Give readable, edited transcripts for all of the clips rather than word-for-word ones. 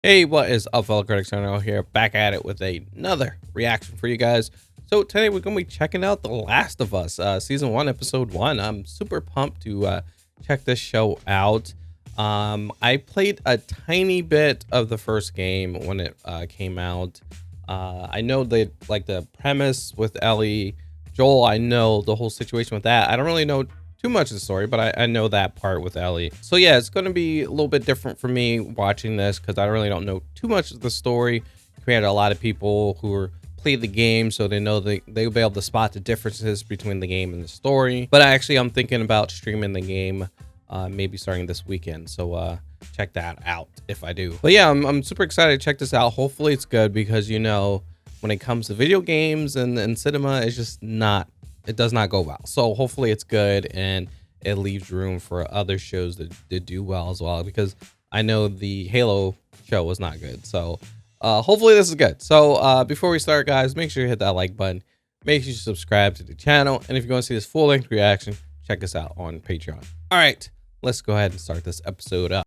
Hey, what is up, fellow critics? Channel here, back at it with another reaction for you guys. So today we're gonna be checking out The Last of Us, season 1, episode 1. I'm super pumped to check this show out. I played a tiny bit of the first game when it came out. I know the premise with Ellie, Joel. I know the whole situation with that. I don't really know too much of the story, but I know that part with Ellie. So yeah, it's going to be a little bit different for me watching this because I really don't know too much of the story. We had a lot of people who are played the game, so they know they'll be able to spot the differences between the game and the story. But I'm thinking about streaming the game maybe starting this weekend. So check that out if I do. But yeah, I'm super excited to check this out. Hopefully it's good because, you know, when it comes to video games and cinema, it's just not, it does not go well. So hopefully it's good and it leaves room for other shows that do well as well, because I know the Halo show was not good. So hopefully this is good. So before we start, guys, make sure you hit that like button, make sure you subscribe to the channel, and if you want to see this full-length reaction, check us out on Patreon. All right, let's go ahead and start this episode up.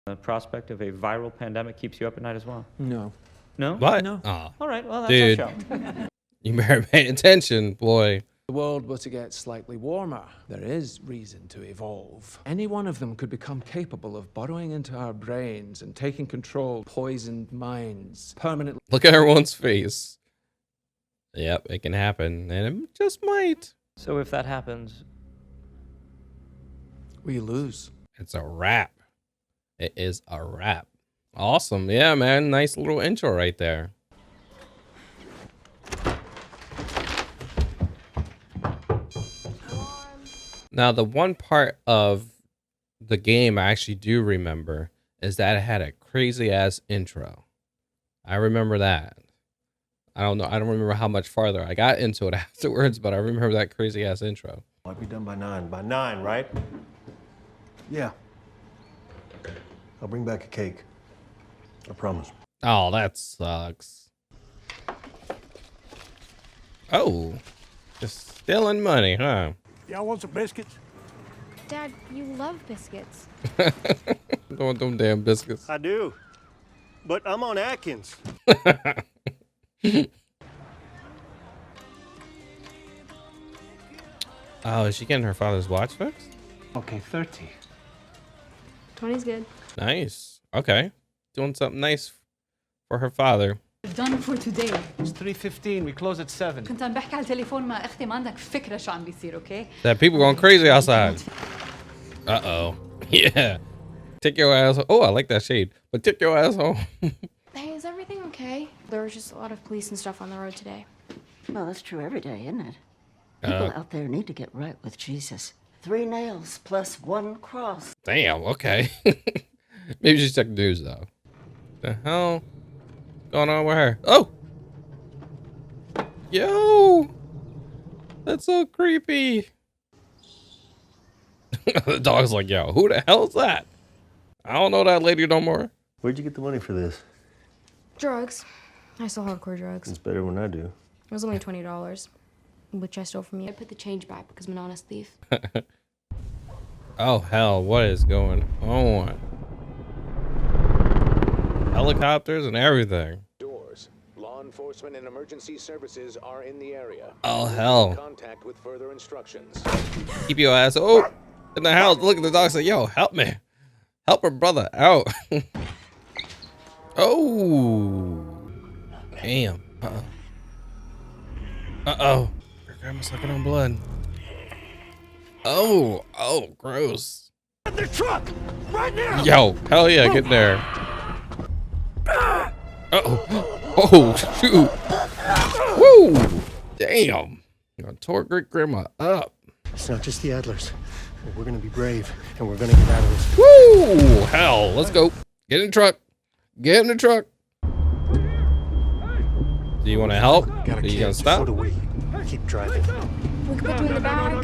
The prospect of a viral pandemic keeps you up at night as well? No. No? What? No. Oh, All right, well, that's dude, our show. you better pay attention, boy. The world were to get slightly warmer, there is reason to evolve. Any one of them could become capable of burrowing into our brains and taking control, poisoned minds, permanently. Look at everyone's face. Yep, it can happen, and it just might. So if that happens, We lose. It's a wrap. It is a wrap. Awesome. Yeah, man. Nice little intro right there. Now, the one part of the game I actually do remember is that it had a crazy ass intro. I remember that. I don't know. I don't remember how much farther I got into it afterwards, but I remember that crazy ass intro. I'll be done by 9. By 9, right? Yeah. I'll bring back a cake. I promise. Oh, that sucks. Oh, just stealing money, huh? Y'all want some biscuits? Dad, you love biscuits. Don't them damn biscuits. I do. But I'm on Atkins. Oh, is she getting her father's watch fixed? Okay, 30. 20's good. Nice. Okay. Doing something nice for her father. done for today. It's 3:15. We close at 7. كنت عم بحكي على التليفون مع اختي ما عندك فكرة شو عم بيصير اوكي؟ That people going crazy outside. Uh-oh. Yeah. Take your ass. Oh, I like that shade. But take your ass home. Hey, is everything okay? There was just a lot of police and stuff on the road today. Well, that's true every day, isn't it? People out there need to get right with Jesus. 3 nails plus 1 cross. Damn, okay. Maybe she's checking news though. The hell going on with her? Oh! Yo! That's so creepy. The dog's like, yo, who the hell is that? I don't know that lady no more. Where'd you get the money for this? Drugs. I sell hardcore drugs. It's better when I do. It was only $20, which I stole from you. I put the change back because I'm an honest thief. Oh, hell, what is going on? Helicopters and everything. Doors. Law enforcement and emergency services are in the area. Oh, hell. Contact with further instructions. Keep your ass. Oh, in the house. Look at the dog. Say, yo, help me. Help her brother out. Oh. Damn. Uh-oh. Uh-oh. Her grandma's sucking on blood. Oh. Oh, gross. Get the truck! Right now! Yo, hell yeah, get there. Uh-oh. Oh, shoot. Woo. Damn. You tore great grandma up. It's not just the Adlers. We're gonna be brave, and we're gonna get out of this. Woo! Hell, let's go. Get in the truck. Get in the truck. Do you want to help? Got a Are you kid, gonna stop? so do we. Keep driving. We could put you in the back.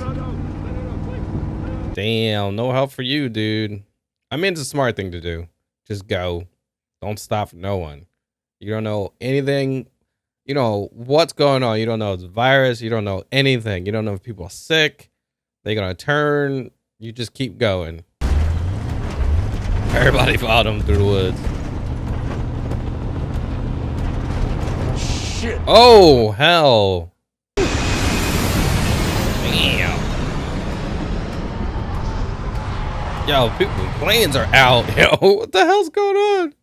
Damn, no help for you, dude. I mean, it's a smart thing to do. Just go. Don't stop for no one. You don't know anything. You know what's going on. You don't know the virus. You don't know anything. You don't know if people are sick. They're gonna turn. You just keep going. Everybody followed him through the woods. Shit. Oh hell! Damn. Yo, planes are out. Yo, what the hell's going on?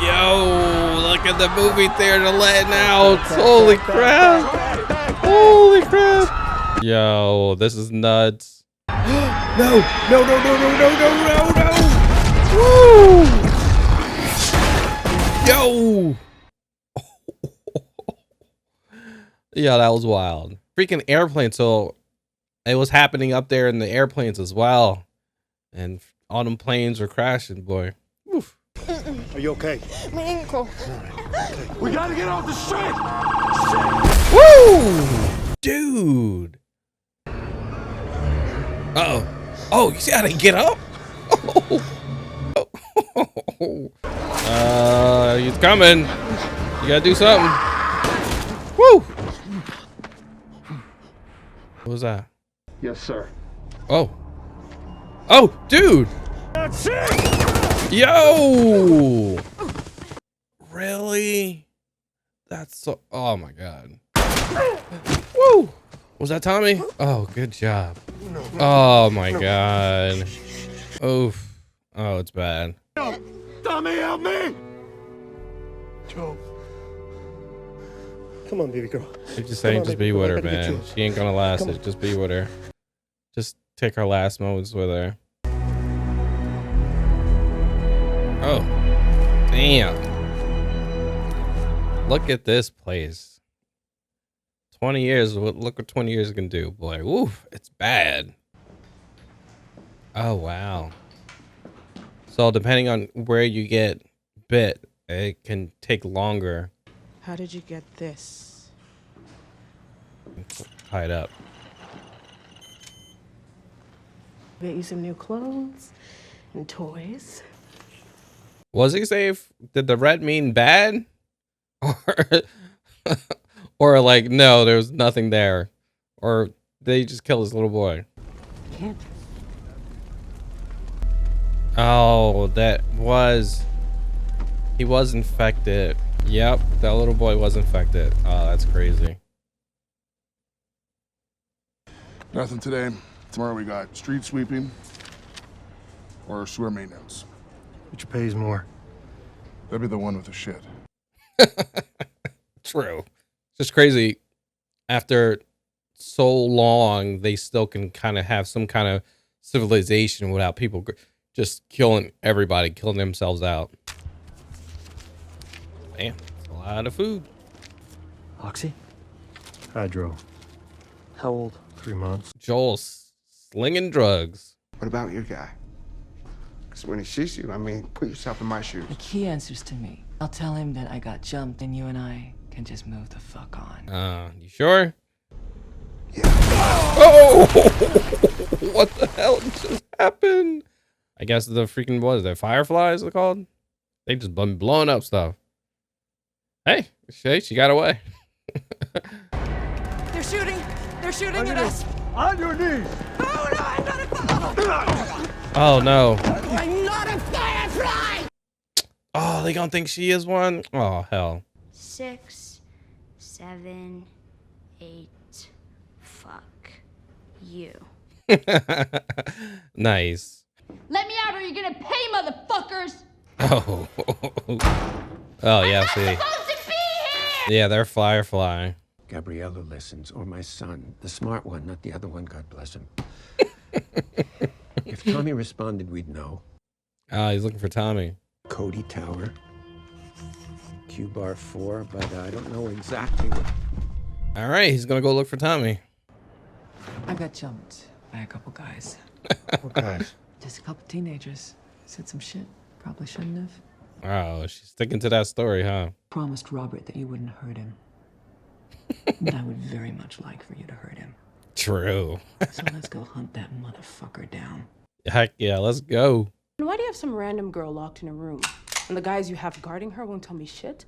Yo, look at the movie theater letting out. Holy crap. Holy crap. Yo, this is nuts. No. Woo. Yo. Yeah, that was wild. Freaking airplane. So it was happening up there in the airplanes as well. And all them planes were crashing, boy. Oof. Are you okay? My ankle. Okay. We gotta get off the street! Woo! Dude. Uh-oh. Oh, you see how they get up? He's coming. You gotta do something. Woo! What was that? Yes, sir. Oh. Oh, dude. That's it! Yo! Really? That's so... Oh, my God. Woo! Was that Tommy? Oh, good job. Oh, my God. Oof. Oh, it's bad. Tommy, help me! Joe. Come on, baby girl. I'm just saying, just be with her, man. She ain't gonna last it. Just be with her. Just take her last moments with her. Oh, damn. Look at this place. 20 years. Look what 20 years can do, boy. Oof, it's bad. Oh, wow. So depending on where you get bit, it can take longer. How did you get this? Tie it up. Get you some new clothes and toys. Was he safe? Did the red mean bad? Or like, no, there was nothing there. Or they just killed his little boy. Can't. Oh, he was infected. Yep, that little boy was infected. Oh, that's crazy. Nothing today. Tomorrow we got street sweeping or sewer maintenance. Which pays more? That'd be the one with the shit. True. It's just crazy. After so long, they still can kind of have some kind of civilization without people just killing everybody, killing themselves out. Man, it's a lot of food. Oxy? Hydro. How old? 3 months. Joel slinging drugs. What about your guy? Because when he sees you, I mean, put yourself in my shoes. Like he answers to me. I'll tell him that I got jumped and you and I can just move the fuck on. You sure? Yeah. Oh! What the hell just happened? I guess the freaking, what is that, fireflies they're called? They just been blowing up stuff. Hey, she got away. They're shooting! They're shooting at us! On your knees! Oh no, I'm not a firefly! Oh no. I'm not a firefly! Oh, they gonna think she is one? Oh, hell. 6, 7, 8. Fuck you. Nice. Let me out or you're gonna pay, motherfuckers! Oh. Oh, yeah, see. Yeah, they're firefly. Gabriella listens, or my son, the smart one, not the other one, God bless him. If Tommy responded, we'd know. He's looking for Tommy. Cody Tower, Q-Bar 4, but I don't know exactly what. All right, he's gonna go look for Tommy. I got jumped by a couple guys. What guys? Just a couple teenagers. Said some shit. Probably shouldn't have. Oh, she's sticking to that story, huh? Promised Robert that you wouldn't hurt him. But I would very much like for you to hurt him. True. So let's go hunt that motherfucker down. Heck yeah, let's go. Why do you have some random girl locked in a room? And the guys you have guarding her won't tell me shit?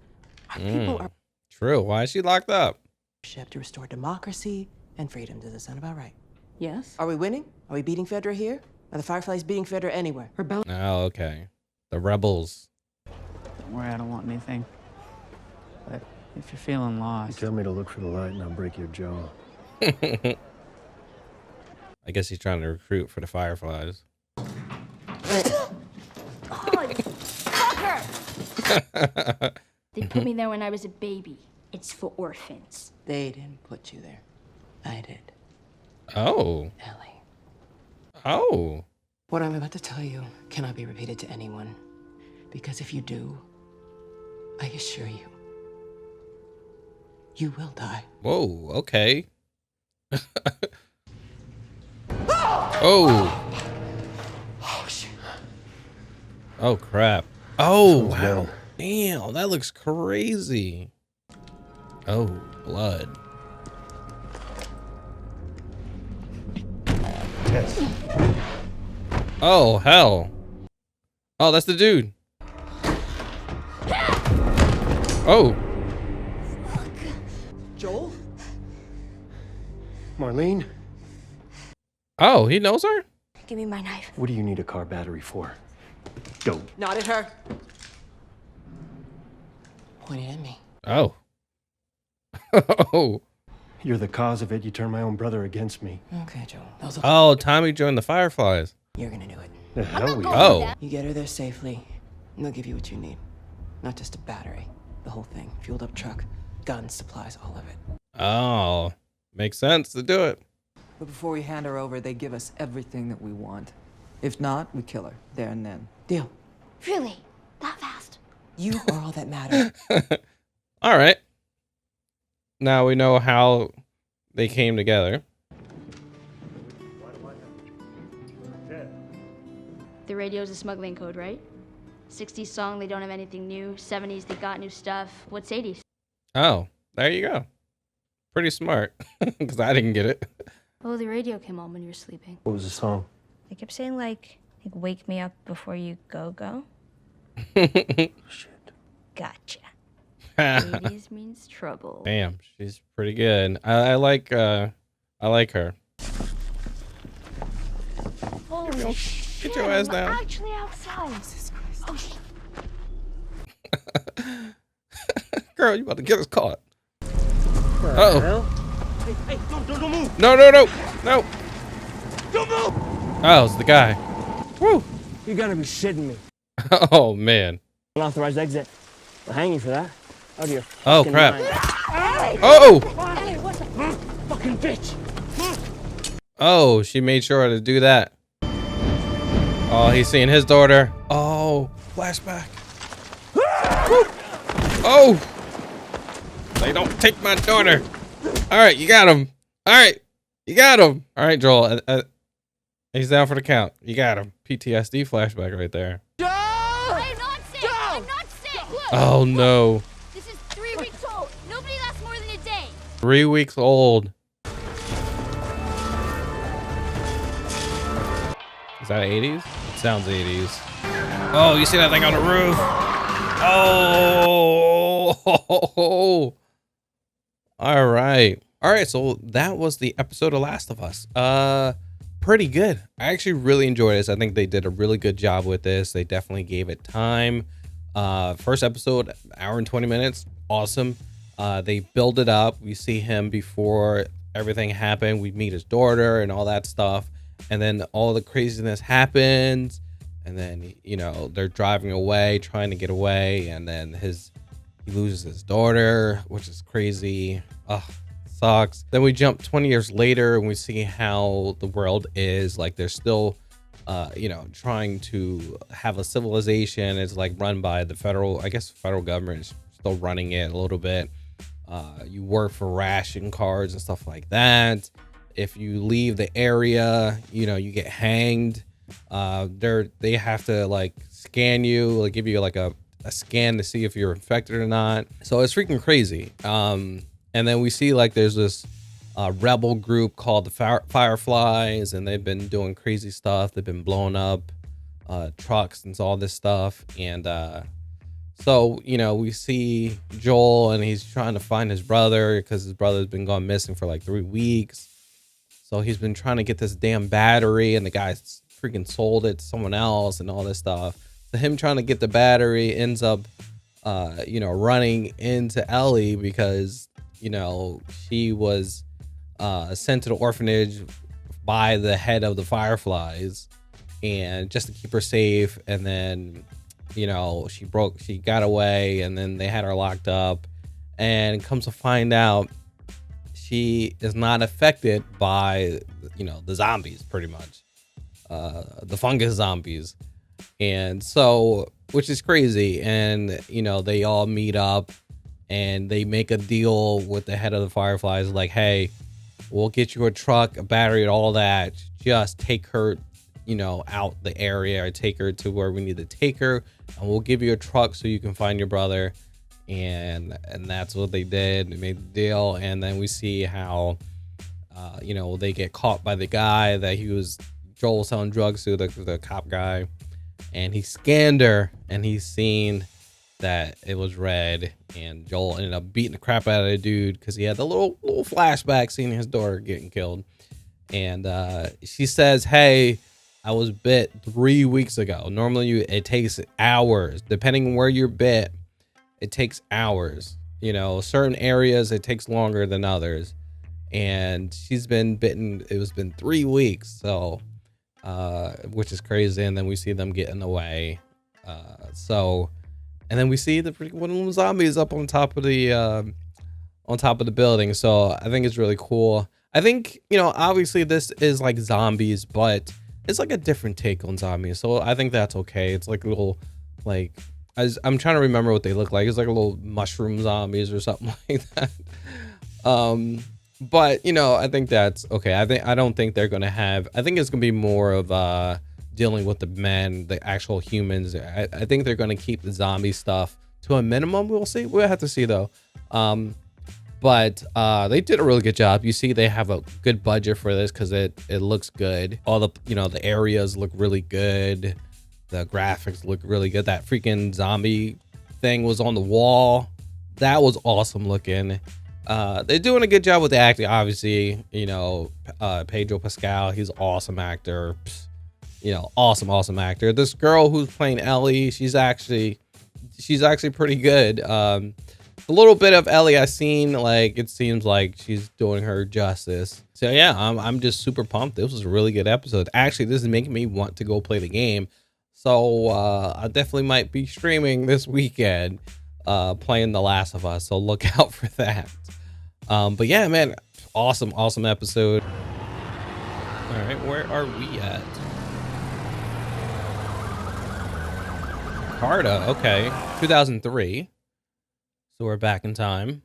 People are True. Why is she locked up? to restore democracy and freedom. Does that sound about right? Yes. Are we winning? Are we beating Fedra here? Are the Fireflies beating Fedra anywhere? Oh, okay. The rebels. Don't worry, I don't want anything. But if you're feeling You lost, tell me to look for the light and I'll break your jaw. I guess he's trying to recruit for the Fireflies. They put me there when I was a baby. It's for orphans. They didn't put you there. I did. Oh. Ellie. Oh. What I'm about to tell you cannot be repeated to anyone. Because if you do, I assure you, you will die. Whoa. Okay. Oh. Oh, shit. Oh, crap. Oh, Sun's wow. down. Damn, that looks crazy. Oh, blood. Yes. Oh, hell. Oh, that's the dude. Oh. Joel? Marlene, Oh, he knows her? Give me my knife. what do you need a car battery for? Go. Not at her. Pointed at me. Oh. Oh. You're the cause of it. You turned my own brother against me. Okay, Joel. That was Oh, Tommy joined the Fireflies. You're gonna do it. The hell we Oh. You get her there safely, and they'll give you what you need. Not just a battery. The whole thing. Fueled up truck, guns, supplies, all of it. Oh. Makes sense to do it. but before we hand her over, they give us everything that we want. If not, we kill her there and then. Deal. Really? That fast? You are all that matter. All right. Now we know how they came together. The radio's a smuggling code, right? 60s song, they don't have anything new. 70s, they got new stuff. What's 80s? Oh, there you go. Pretty smart, because I didn't get it. Oh, the radio came on when you were sleeping. What was the song? They kept saying, like wake me up before you go. Shit. Gotcha. 80s means trouble. Damn, she's pretty good. I like her. Holy shit, Get your ass we're down. actually outside. Oh, shit. Girl, you about to get us caught. Uh-oh. Hey, don't move! No. Don't move! Oh, it's the guy. Woo. You gotta be shitting me. Oh, man. Unauthorized exit. I'll hang you for that. Out of your Oh, fucking crap. mind. Oh! Hey, what's up? Fucking bitch! Oh, she made sure to do that. Oh, he's seeing his daughter. Oh, flashback. Oh! They don't take my daughter. All right, you got him. All right, you got him. All right, Joel. He's down for the count. You got him. PTSD flashback right there. I'm not sick! I'm not sick! Look, Oh, no. this is 3 weeks old. Nobody lasts more than a day. 3 weeks old. Is that 80s? It sounds 80s. Oh, you see that thing on the roof? Oh! All right. So that was the episode of Last of Us. Pretty good. I actually really enjoyed this. I think they did a really good job with this. They definitely gave it time. First episode, hour and 20 minutes. Awesome. They build it up. We see him before everything happened. We meet his daughter and all that stuff. And then all the craziness happens. And then, you know, they're driving away, trying to get away. And then he loses his daughter, which is crazy. Ugh, sucks. Then we jump 20 years later and we see how the world is. Like, they're still, you know, trying to have a civilization. It's like run by the federal government is still running it a little bit. You work for ration cards and stuff like that. If you leave the area, you know, you get hanged. They have to like scan you, like give you like a scan to see if you're infected or not. So it's freaking crazy. And then we see like there's this rebel group called the Fireflies, and they've been doing crazy stuff. They've been blowing up trucks and all this stuff. And So, you know, we see Joel and he's trying to find his brother because his brother's been gone missing for like 3 weeks. So he's been trying to get this damn battery and the guy's freaking sold it to someone else and all this stuff. So him trying to get the battery ends up, you know, running into Ellie because, you know, she was sent to the orphanage by the head of the Fireflies and just to keep her safe. And then, you know, she got away and then they had her locked up, and comes to find out she is not affected by, you know, the zombies, pretty much, the fungus zombies. And so, which is crazy. And, you know, they all meet up and they make a deal with the head of the Fireflies, like, hey, we'll get you a truck, a battery, and all that. Just take her, you know, out the area, or take her to where we need to take her, and we'll give you a truck so you can find your brother. And that's what they did. They made the deal. And then we see how, you know, they get caught by the guy that Joel selling drugs to, the cop guy, and he scanned her and he's seen that it was red, and Joel ended up beating the crap out of the dude because he had the little flashback seeing his daughter getting killed. And she says, hey, I was bit 3 weeks ago. Normally it takes hours, depending on where you're bit. It takes hours. You know, certain areas it takes longer than others. And she's been bitten. It was been 3 weeks. So, which is crazy. And then we see them getting away. And then we see one of them zombies up on top of the building. So I think it's really cool. I think, you know, obviously this is like zombies, but it's like a different take on zombies. So I think that's okay. It's like a little, like, I'm trying to remember what they look like. It's like a little mushroom zombies or something like that. But, you know, I think that's okay. I don't think they're going to have, I think it's going to be more of dealing with the men, the actual humans. I think they're going to keep the zombie stuff to a minimum. We'll see. We'll have to see though. But they did a really good job. You see, they have a good budget for this because it looks good. All the, you know, the areas look really good. The graphics look really good. That freaking zombie thing was on the wall. That was awesome looking. They're doing a good job with the acting. Obviously, you know, Pedro Pascal, he's an awesome actor. Psst, you know, awesome actor. This girl who's playing Ellie, she's actually pretty good. A little bit of Ellie I've seen, like, it seems like she's doing her justice. So yeah, I'm just super pumped. This was a really good episode. Actually, this is making me want to go play the game. So I definitely might be streaming this weekend, playing The Last of Us. So look out for that. But yeah, man, awesome episode. All right, where are we at? Carta, okay, 2003. So we're back in time.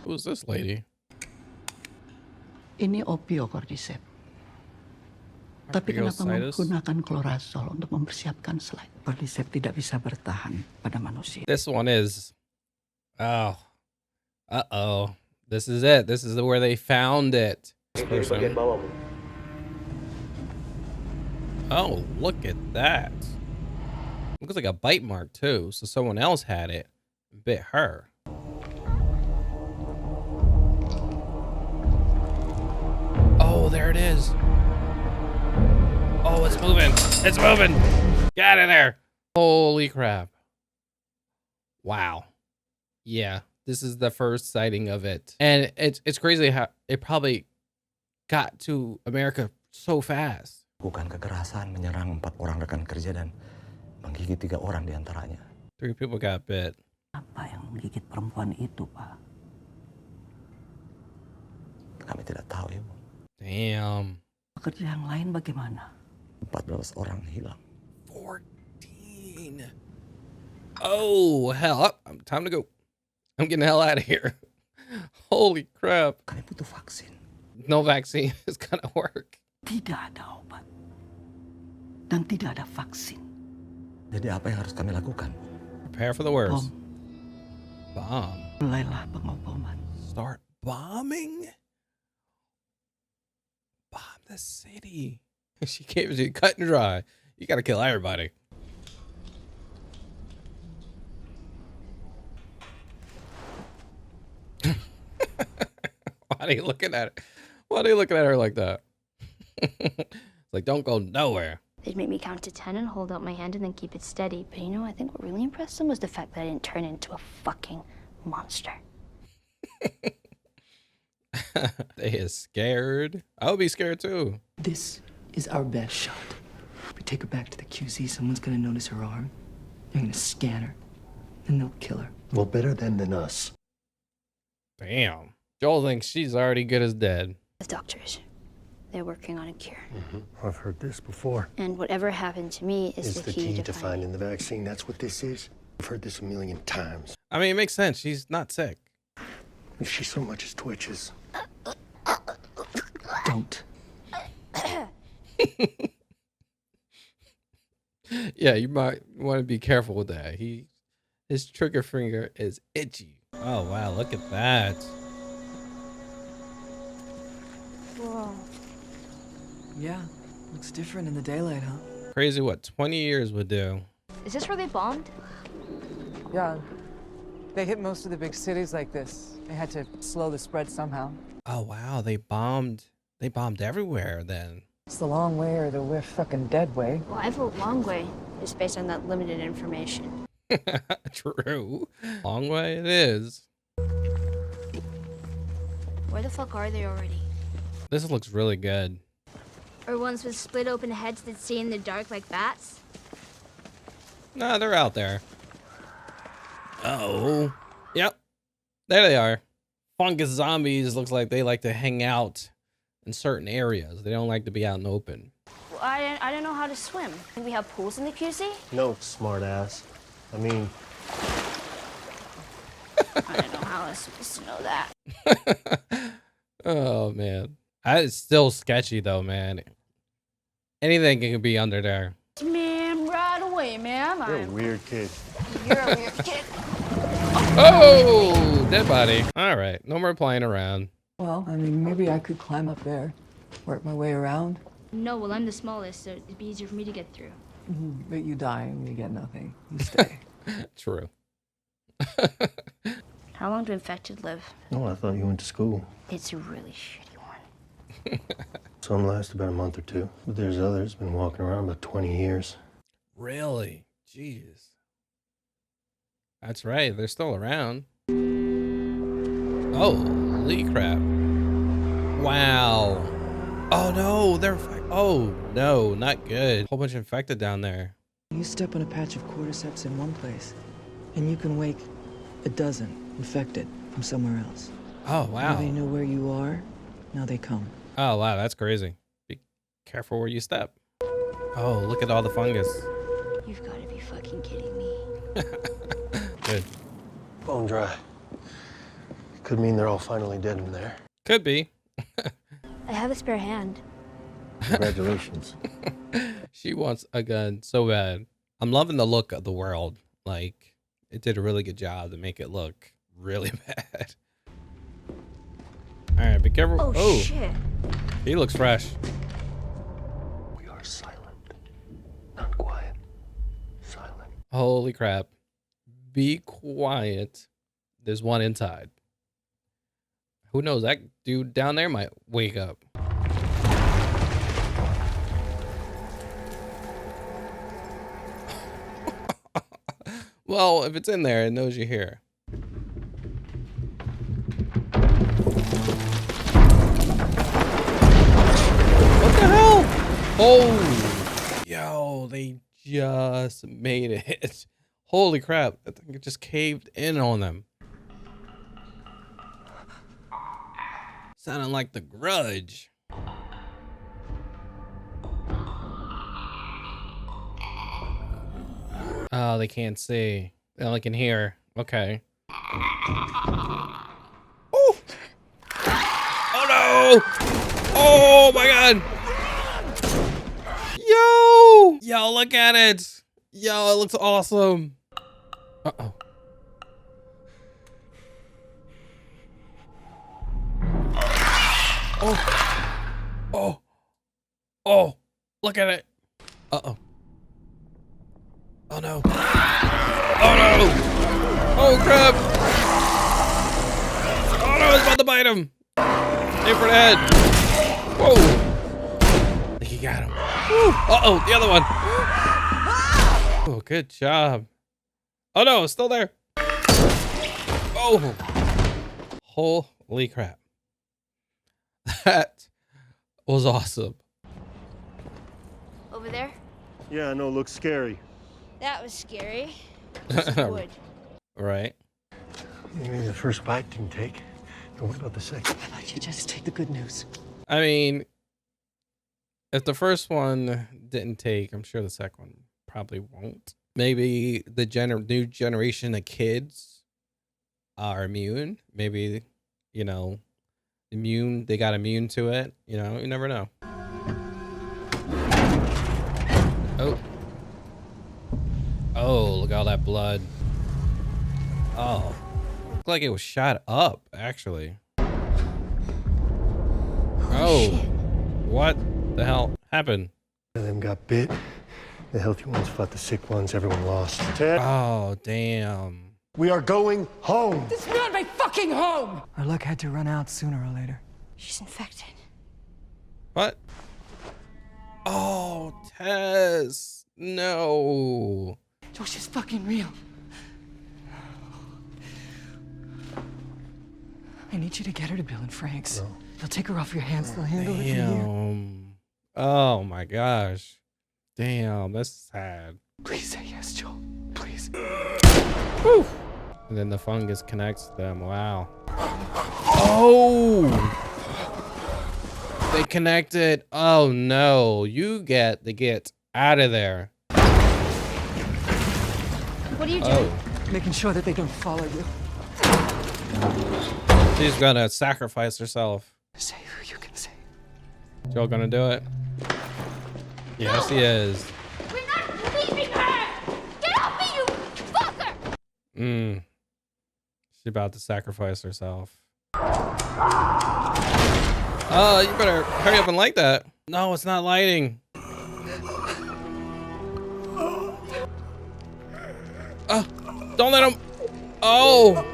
Who's this lady? Ini opiocordyceps. Tapi kenapa menggunakan klorazol untuk mempersiapkan slide? Cordyceps tidak bisa bertahan pada manusia. This one is, oh, this is it. This is where they found it. Oh, look at that. Looks like a bite mark too. So someone else had it and bit her. Oh, there it is. Oh, it's moving. It's moving. Get out of there. Holy crap. Wow. Yeah, this is the first sighting of it. And it's crazy how it probably got to America so fast. Bukan kekerasan menyerang 4 orang rekan kerja dan menggigit 3 orang diantaranya. 3 people got bit. Apa yang menggigit perempuan itu, Pak? Kami tidak tahu, Ibu. Damn. Pekerja yang lain bagaimana? 14 orang hilang. 14. Oh, hell. Time to go. I'm getting the hell out of here. Holy crap. Kami butuh vaksin. No vaccine is gonna work. Tidak ada obat. Dan tidak ada vaksin. Jadi apa yang harus kami lakukan? Prepare for the worst. Bomb. Mulailah pengoboman. Start bombing? Bomb the city. She came to cut and dry. You gotta kill everybody. Why are you looking at it? Why are you looking at her like that? It's like, don't go nowhere. They'd make me count to 10 and hold out my hand and then keep it steady. But you know, I think what really impressed them was the fact that I didn't turn into a fucking monster. They is scared. I would be scared too. This is our best shot. We take her back to the QZ, someone's gonna notice her arm. They're gonna scan her, and they'll kill her. Well, better them than us. Damn. Joel thinks she's already good as dead. The doctors, they're working on a cure. I've heard this before. And whatever happened to me is It's the key to finding the vaccine. That's what this is. I've heard this a million times. I mean, it makes sense. She's not sick. If she so much as twitches. Don't. Yeah, you might want to be careful with that. His trigger finger is itchy. Oh wow, look at that. Whoa. Yeah, looks different in the daylight, huh? Crazy what 20 years would do. Is this where they bombed? Yeah. They hit most of the big cities like this. They had to slow the spread somehow. Oh wow, they bombed everywhere then. It's the long way or the we're fucking dead way. Well, I vote long way, just based on that limited information. True. Long way it is. Where the fuck are they already? This looks really good. Or ones with split open heads that see in the dark like bats? Nah, they're out there. Oh. Yep. There they are. Fungus zombies looks like they like to hang out in certain areas. They don't like to be out in the open. Well, I don't know how to swim. Do we have pools in the QC? No, smart ass. I mean... I don't know how I was supposed to know that. Oh, man. That is still sketchy, though, man. Anything can be under there. Man, right away, man. You're a weird kid. You're a weird kid. Oh, dead body. All right, no more playing around. Well, I mean, maybe I could climb up there, work my way around. No, well, I'm the smallest, so it'd be easier for me to get through. But you die and you get nothing. You stay. True. How long do infected live? Oh, I thought you went to school. It's a really shitty one. Some last about a month or two, but there's others been walking around about 20 years. Really? Jeez. That's right. They're still around. Holy crap. Wow. Oh, no. Oh, no. Not good. Whole bunch infected down there. You step on a patch of cordyceps in one place, and you can wake a dozen infected from somewhere else. Oh, wow. Now they know where you are. Now they come. Oh, wow. That's crazy. Be careful where you step. Oh, look at all the fungus. You've got to be fucking kidding me. Good. Bone dry. Could mean they're all finally dead in there. Could be. I have a spare hand. Congratulations. She wants a gun so bad. I'm loving the look of the world. Like, it did a really good job to make it look really bad. All right, be careful. Oh, shit. He looks fresh. We are silent. Not quiet. Silent. Holy crap. Be quiet. There's one inside. Who knows? That dude down there might wake up. Well, if it's in there, it knows you're here. What the hell? Oh, yo, they just made it. Holy crap. I think it just caved in on them. Sounding like The Grudge. Oh, they can't see. They only can hear. Okay. Oh! Oh no! Oh my god! Yo! Yo, look at it! Yo, it looks awesome. Uh-oh. Oh. Oh. Oh. Look at it. Uh-oh. Oh no. Oh no. Oh crap. Oh no, it's about to bite him. Aim for the head. Whoa. I think he got him. Uh-oh, the other one. Oh, good job. Oh no, it's still there. Oh. Holy crap. That was awesome. Over there? Yeah, I know, looks scary. That was scary. This is wood. Right. Maybe the first bite didn't take. And what about the second? How about you just take the good news? I mean, if the first one didn't take, I'm sure the second one probably won't. Maybe the new generation of kids are immune. Maybe, you know, they got immune to it. You know, you never know. Oh. Oh, look at all that blood. Oh. Looked like it was shot up, actually. Oh. What the hell happened? One of them got bit. The healthy ones fought the sick ones. Everyone lost. Ted? Oh, damn. We are going home. This is not my fucking home! Our luck had to run out sooner or later. She's infected. What? Oh, Tess. No. Josh is fucking real. I need you to get her to Bill and Frank's. No. They'll take her off your hands. They'll handle it from here. Damn. Oh my gosh. Damn, that's sad. Please say yes, Joel. Please. Whew. And then the fungus connects them. Wow. Oh! They connected. Oh no. You get to get out of there. What are you doing? Making sure that they don't follow you. She's gonna sacrifice herself. Say who you can say. Joel gonna do it? Yes, he is. We're not leaving her! Get off me, you fucker! She's about to sacrifice herself. Oh, you better hurry up and light that. No, it's not lighting. Don't let him. Oh.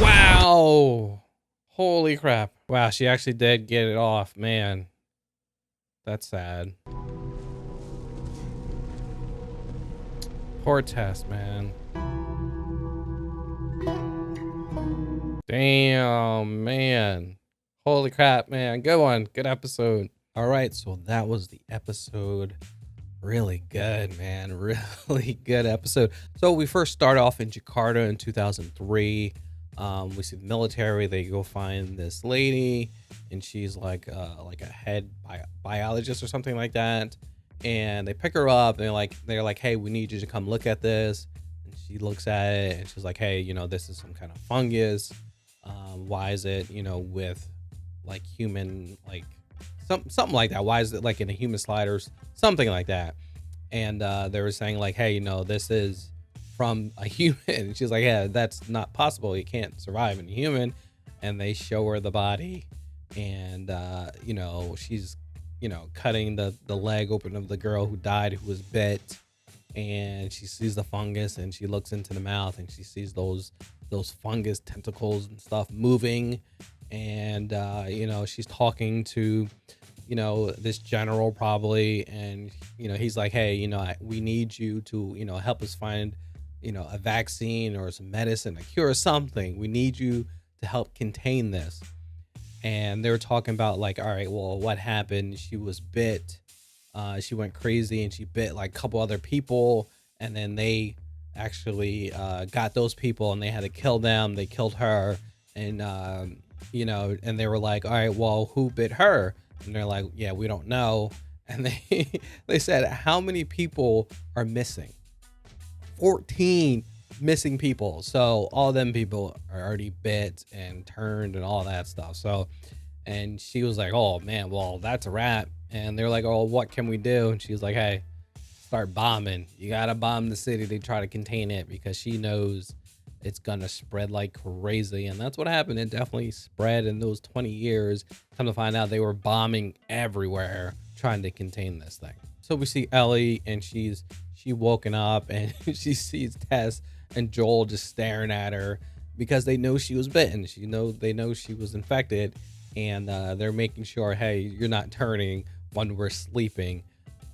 Wow. Holy crap. Wow, she actually did get it off, man. That's sad. Poor Tess, man. Damn, man. Holy crap, man. Good one. Good episode. All right, so that was the episode. Really good, man. Really good episode. So we first start off in Jakarta in 2003. We see the military. They go find this lady, and she's like a head biologist or something like that. And they pick her up, and they're like, hey, we need you to come look at this. And she looks at it, and she's like, hey, you know, this is some kind of fungus. Why is it, you know, with like human, like something like that? Why is it like in a human sliders, something like that? And they were saying like, hey, you know, this is from a human. And she's like, yeah, that's not possible. You can't survive in a human. And they show her the body, and you know, she's, you know, cutting the leg open of the girl who died, who was bit, and she sees the fungus, and she looks into the mouth, and she sees those fungus tentacles and stuff moving. And you know, she's talking to, you know, this general probably, and you know, he's like, hey, you know, we need you to, you know, help us find, you know, a vaccine or some medicine, a cure or something. We need you to help contain this. And they were talking about like, all right, well, what happened? She was bit. She went crazy, and she bit like a couple other people, and then they actually got those people, and they had to kill them. They killed her, and you know, and they were like, all right, well, who bit her? And they're like, yeah, we don't know. And they said, how many people are missing? 14 missing people. So all them people are already bit and turned and all that stuff. So, and she was like, oh man, well, that's a wrap. And they're like, oh, what can we do? And she's like, hey, start bombing. You gotta bomb the city to try to contain it, because she knows it's gonna spread like crazy. And that's what happened. It definitely spread in those 20 years. Come to find out, they were bombing everywhere trying to contain this thing. So we see Ellie, and she woken up, and she sees Tess and Joel just staring at her because they know she was bitten. They know she was infected, and they're making sure, hey, you're not turning when we're sleeping.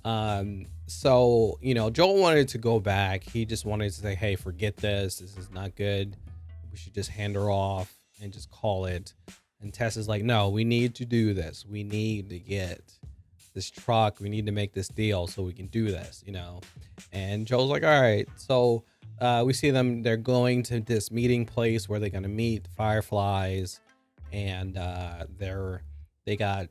So, Joel wanted to go back. He just wanted to say, hey, forget this. This is not good. We should just hand her off and just call it. And Tess is like, no, we need to do this. We need to get this truck. We need to make this deal so we can do this, And Joel's like, all right. So we see them. They're going to this meeting place where they're going to meet Fireflies. And they got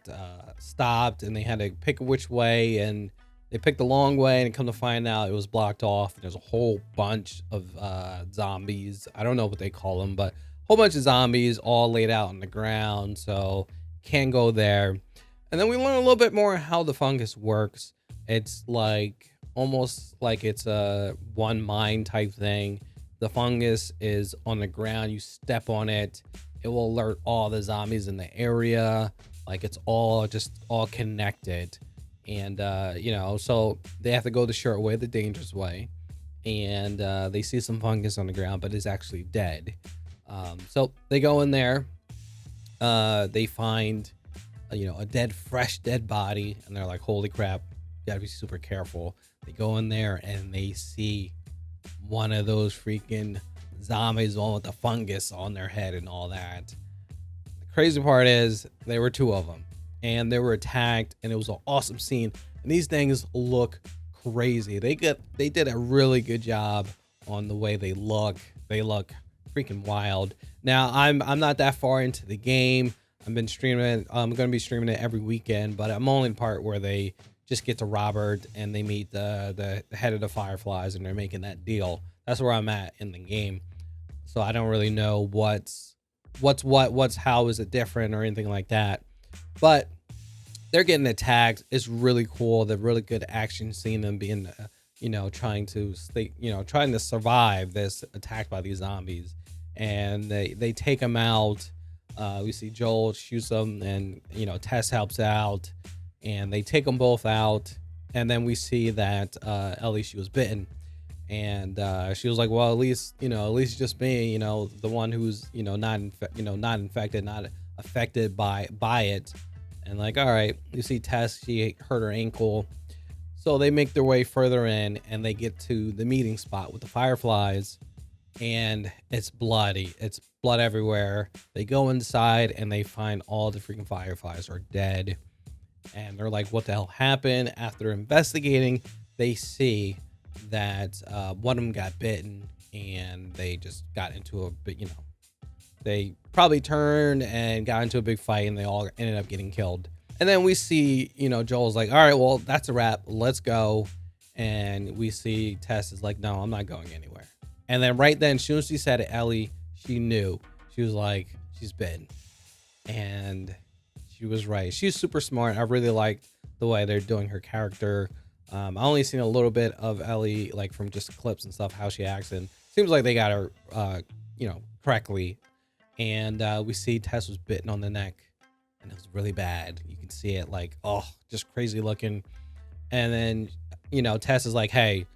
stopped, and they had to pick which way, and they picked the long way, and come to find out it was blocked off. There's a whole bunch of zombies. I don't know what they call them, but a whole bunch of zombies all laid out on the ground, so can't go there. And then we learn a little bit more how the fungus works. It's like almost like it's a one mind type thing. The fungus is on the ground. You step on it, it will alert all the zombies in the area. Like it's all connected. And, so they have to go the short way, the dangerous way. And they see some fungus on the ground, but it's actually dead. So they go in there. They find, a fresh dead body. And they're like, holy crap, gotta be super careful. They go in there, and they see one of those freaking zombies, all with the fungus on their head and all that. The crazy part is there were two of them. And they were attacked, and it was an awesome scene. And these things look crazy. They did a really good job on the way they look. They look freaking wild. Now I'm not that far into the game. I've been streaming it. I'm going to be streaming it every weekend, but I'm only in the part where they just get to Robert and they meet the head of the Fireflies, and they're making that deal. That's where I'm at in the game. So I don't really know what's how is it different or anything like that. But they're getting attacked. It's really cool. The really good action, seeing them being, trying to survive this attack by these zombies. And they take them out. We see Joel shoots them, and Tess helps out, and they take them both out. And then we see that Ellie, she was bitten, and she was like, well, at least just me, the one who's not infected, not affected by it. And like, all right, you see Tess, she hurt her ankle. So they make their way further in, and they get to the meeting spot with the Fireflies, and it's bloody. It's blood everywhere. They go inside, and they find all the freaking Fireflies are dead. And they're like, what the hell happened? After investigating, they see that one of them got bitten, and they just got into a big, they probably turned and got into a big fight, and they all ended up getting killed. And then we see, Joel's like, all right, well, that's a wrap. Let's go. And we see Tess is like, no, I'm not going anywhere. And then right then, as soon as she said it, Ellie, she knew. She was like, she's bitten. And she was right. She's super smart. I really liked the way they're doing her character. I only seen a little bit of Ellie, like from just clips and stuff, how she acts. And seems like they got her, correctly. And we see Tess was bitten on the neck, and it was really bad. You can see it, like, oh, just crazy looking. And then, Tess is like, hey,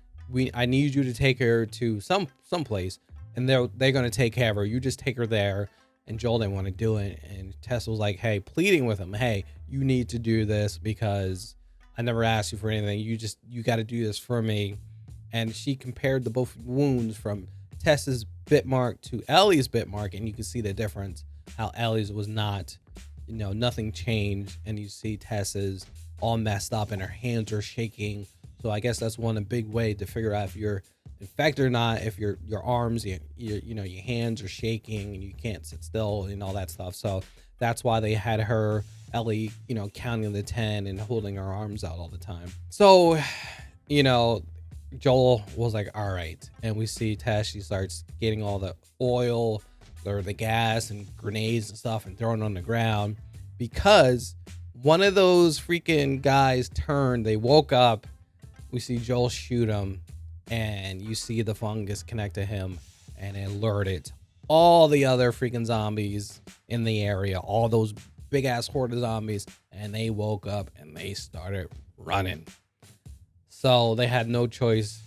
I need you to take her to some place, and they're going to take care of her. You just take her there. And Joel didn't want to do it. And Tess was like, hey, pleading with him, hey, you need to do this because I never asked you for anything. You got to do this for me. And she compared the both wounds from Tess's bit mark to Ellie's bit mark, and you can see the difference. How Ellie's was not, nothing changed, and you see Tess's all messed up, and her hands are shaking. So I guess that's one big way to figure out if you're infected or not. If your arms, your hands are shaking, and you can't sit still, and all that stuff. So that's why they had her, Ellie, counting the 10 and holding her arms out all the time. So, Joel was like, all right. And we see Tess, she starts getting all the oil or the gas and grenades and stuff and throwing it on the ground because one of those freaking guys turned. They woke up. We see Joel shoot him, and you see the fungus connect to him, and it alerted all the other freaking zombies in the area, all those big ass horde of zombies, and they woke up and they started running. So they had no choice.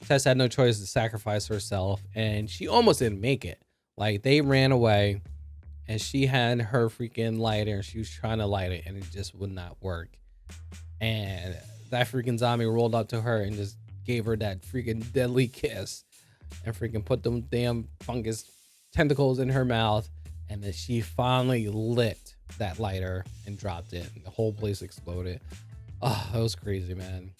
Tess had no choice to sacrifice herself, and she almost didn't make it. Like, they ran away, and she had her freaking lighter, and she was trying to light it, and it just would not work. And that freaking zombie rolled up to her and just gave her that freaking deadly kiss, and freaking put them damn fungus tentacles in her mouth, and then she finally lit that lighter and dropped it, and the whole place exploded. Oh, that was crazy, man.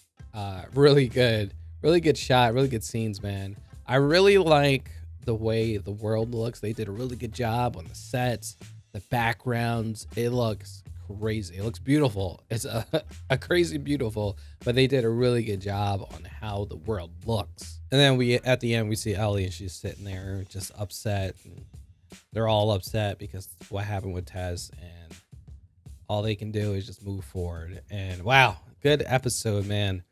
Really good shot, really good scenes, man. I really like the way the world looks. They did a really good job on the sets, the backgrounds. It looks crazy. It looks beautiful. It's a crazy beautiful, but they did a really good job on how the world looks. And then at the end we see Ellie, and she's sitting there just upset, and they're all upset because what happened with Tess, and all they can do is just move forward. And wow, good episode, man.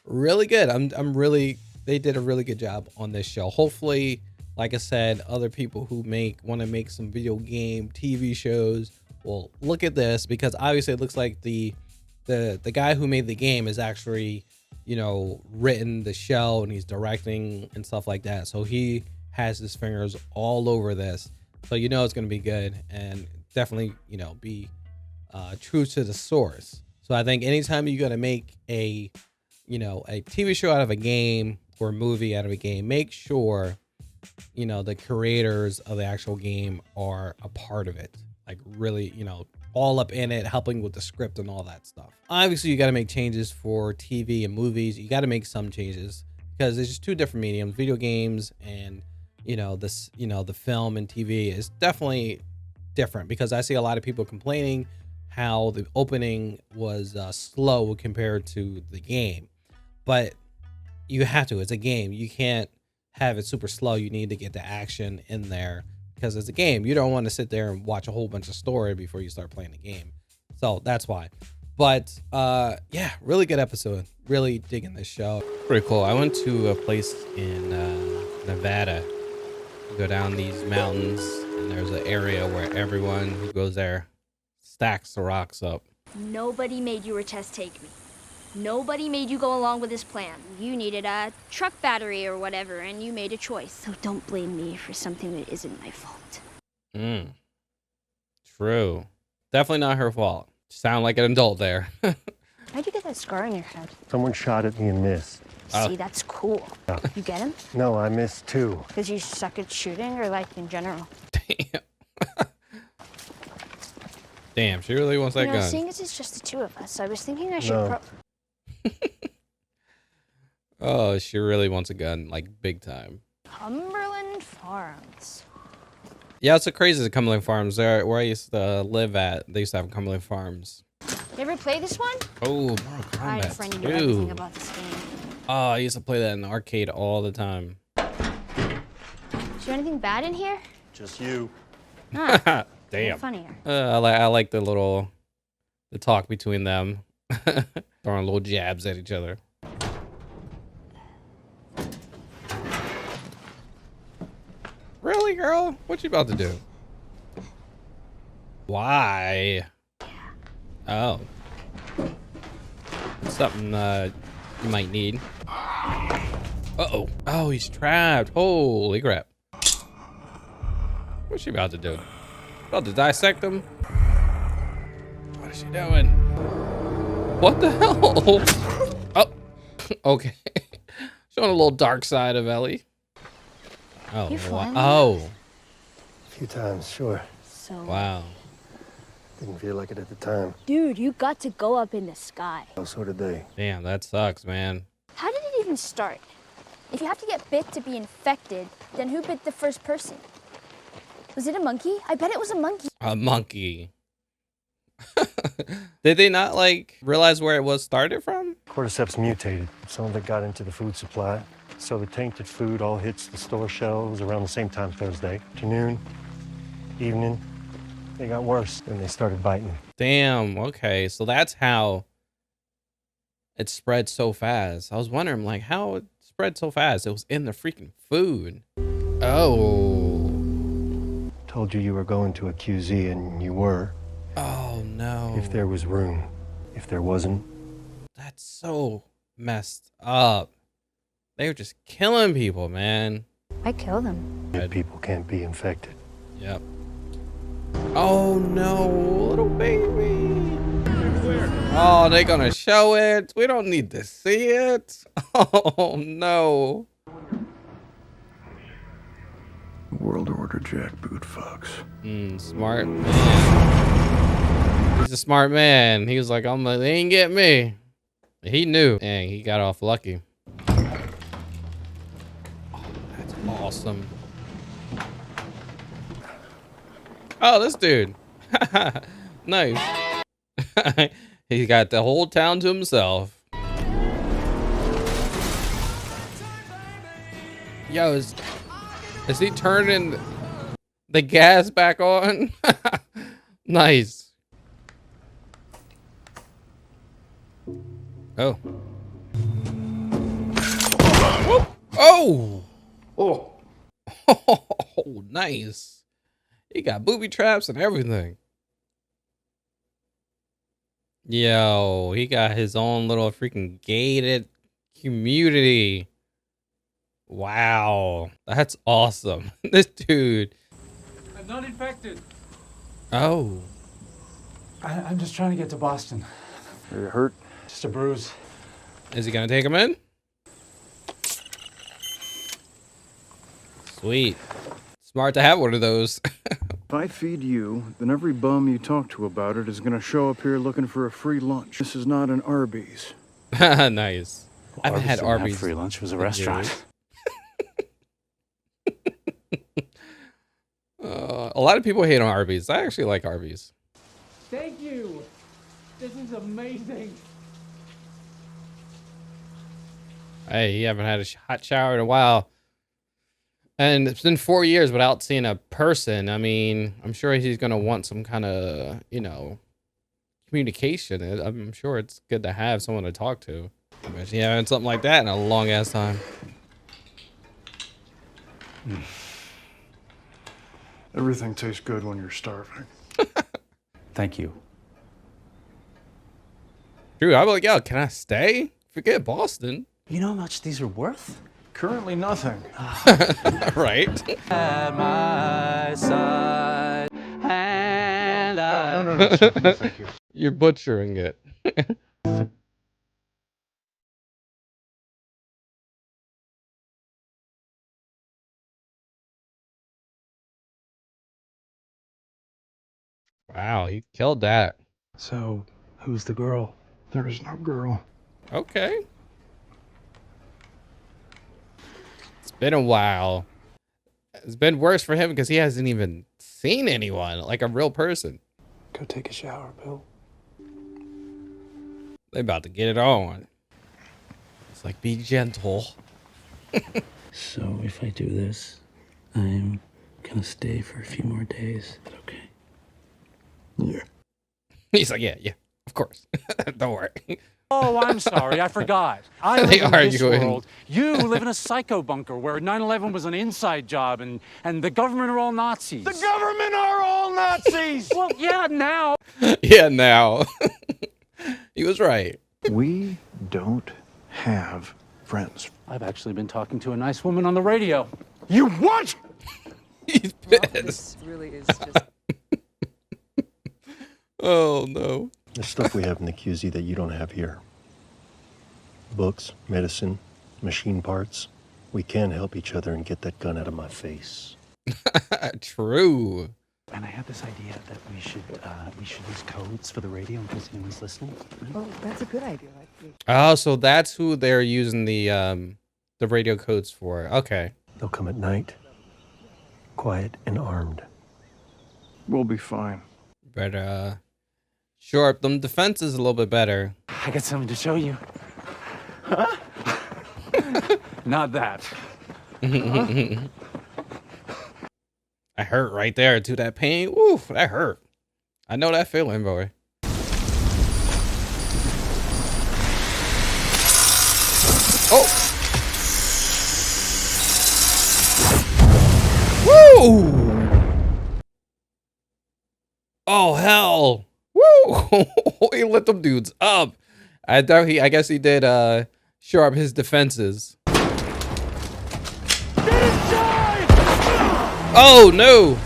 Really good. They did a really good job on this show. Hopefully, like I said, other people who want to make some video game TV shows will look at this, because obviously it looks like the guy who made the game is actually, you know, written the show, and he's directing and stuff like that. So he has his fingers all over this. So you know it's going to be good, and definitely, you know, be true to the source. So I think anytime you're going to make a TV show out of a game or a movie out of a game, make sure, you know, the creators of the actual game are a part of it. Like, really, you know, all up in it, helping with the script and all that stuff. Obviously, you got to make changes for TV and movies. You got to make some changes because it's just two different mediums, video games and, you know, this, you know, the film and TV is definitely different, because I see a lot of people complaining how the opening was slow compared to the game. But you have to, it's a game. You can't have it super slow. You need to get the action in there, because it's a game. You don't want to sit there and watch a whole bunch of story before you start playing the game. So that's why. But yeah, really good episode. Really digging this show. Pretty cool. I went to a place in Nevada. You go down these mountains, and there's an area where everyone who goes there stacks the rocks up. Nobody made you or Tess take me. Nobody made you go along with this plan. You needed a truck battery or whatever, and you made a choice. So don't blame me for something that isn't my fault. True. Definitely not her fault. Sound like an adult there. How'd you get that scar on your head? Someone shot at me and missed. See, that's cool. Yeah. You get him? No, I missed too. Because you suck at shooting, or like in general? Damn, she really wants that gun. Seeing as it's just the two of us, I was thinking I should Oh, she really wants a gun, like big time. Cumberland Farms. Yeah, it's so crazy. The Cumberland Farms, there where I used to live at, they used to have Cumberland Farms. You ever play this one? Oh, Mortal I had a Kombat friend who knew everything about this game. Oh, I used to play that in the arcade all the time. Is there anything bad in here? Just you. Ah, damn. Funnier. I like the talk between them, throwing little jabs at each other. Really, girl? What you about to do? Why? Oh. Something you might need. Uh-oh. Oh, he's trapped. Holy crap. What's she about to do? About to dissect him? What is she doing? What the hell? Oh, okay. Showing a little dark side of Ellie. Oh, A few times, sure. So. Wow. Didn't feel like it at the time. Dude, you got to go up in the sky. Oh, so did they. Damn, that sucks, man. How did it even start? If you have to get bit to be infected, then who bit the first person? Was it a monkey? I bet it was a monkey. A monkey. Did they not realize where it was started from? Cordyceps mutated. Some of it got into the food supply. So the tainted food all hits the store shelves around the same time Thursday. Afternoon, evening, they got worse and they started biting. Damn, okay. So that's how it spread so fast. I was wondering, how it spread so fast. It was in the freaking food. Oh. Told you were going to a QZ, and you were. Oh, no. If there was room. If there wasn't. That's so messed up. They were just killing people, man. I killed him. Dead people can't be infected. Yep. Oh, no. Little baby. Oh, they're gonna show it. We don't need to see it. Oh, no. World Order jackboot fucks. Smart man. He's a smart man. He was like, they ain't get me. He knew. Dang, he got off lucky. Oh, that's awesome. Oh, this dude. Nice. He got the whole town to himself. Yo, is he turning the gas back on? Nice. Oh. Oh. Oh. Oh, nice. He got booby traps and everything. Yo, he got his own little freaking gated community. Wow, that's awesome. This dude. I'm not infected. Oh. I'm just trying to get to Boston. Are you hurt? Just a bruise. Is he gonna take him in? Sweet. Smart to have one of those. If I feed you, then every bum you talk to about it is gonna show up here looking for a free lunch. This is not an Arby's. Nice. I haven't had didn't have Arby's. free lunch. It was a restaurant. A lot of people hate on Arby's. I actually like Arby's. Thank you. This is amazing. Hey, you haven't had a hot shower in a while. And it's been 4 years without seeing a person. I mean, I'm sure he's going to want some kind of, communication. I'm sure it's good to have someone to talk to. Imagine having something like that in a long ass time. Everything tastes good when you're starving. Thank you. Dude, I'm like, yo, can I stay? Forget Boston. You know how much these are worth? Currently nothing. Right? At my side, and No, thank you. You're butchering it. Wow, he killed that. So, who's the girl? There is no girl. Okay. It's been a while. It's been worse for him because he hasn't even seen anyone, like a real person. Go take a shower, Bill. They about to get it on. It's like, be gentle. So if I do this, I'm gonna stay for a few more days. Is that okay? Yeah. He's like, yeah, of course. Don't worry. Oh, I'm sorry, I forgot. I They live in this arguing. world. You live in a psycho bunker where 9/11 was an inside job and the government are all Nazis. The government are all Nazis! Well, yeah, now. Yeah, now. He was right. We don't have friends. I've actually been talking to a nice woman on the radio. You what? He's This pissed. really is just. Oh, no. There's stuff we have in the QZ that you don't have here. Books, medicine, machine parts. We can help each other and get that gun out of my face. True. And I had this idea that we should use codes for the radio in case anyone's listening. Oh, that's a good idea. Oh, so that's who they're using the radio codes for. Okay. They'll come at night, quiet and armed. We'll be fine. But, shore up them defenses a little bit better. I got something to show you. Huh? Not that. I hurt right there too. That pain. Woo, that hurt. I know that feeling, boy. Oh. Whoa! Oh hell! Woo! He lit them dudes up. I guess he did shore up his defenses. Oh no!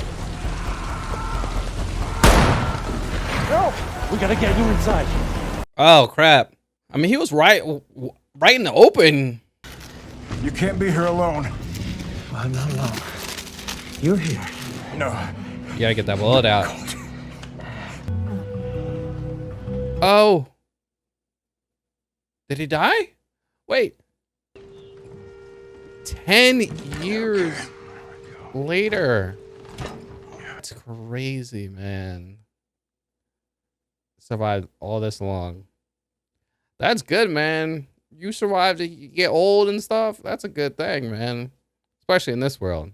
No, we gotta get you inside. Oh crap! I mean, he was right in the open. You can't be here alone. I'm not alone. You're here. No. You gotta get that blood out. Oh. Did he die? Wait. 10 years later. That's crazy, man. Survived all this long. That's good, man. You survived to get old and stuff. That's a good thing, man. Especially in this world.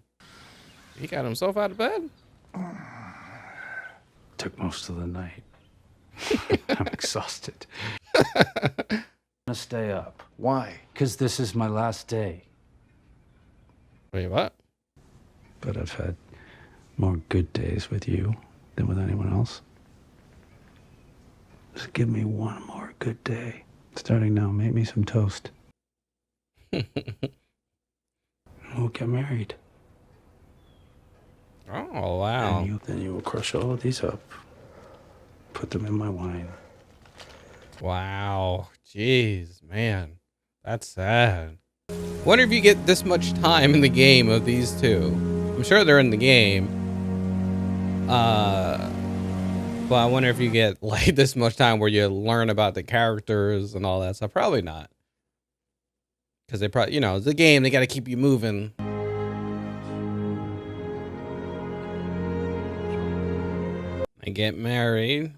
He got himself out of bed. Took most of the night. I'm exhausted. I'm gonna stay up. Why? Because this is my last day. Wait, what? But I've had more good days with you than with anyone else. Just give me one more good day. Starting now, make me some toast. We'll get married. Oh, wow. And then you will crush all of these up. Put them in my wine. Wow. Jeez, man. That's sad. Wonder if you get this much time in the game of these two. I'm sure they're in the game. But I wonder if you get like this much time where you learn about the characters and all that stuff. Probably not. Because they probably, you know, it's a game. They got to keep you moving. They get married.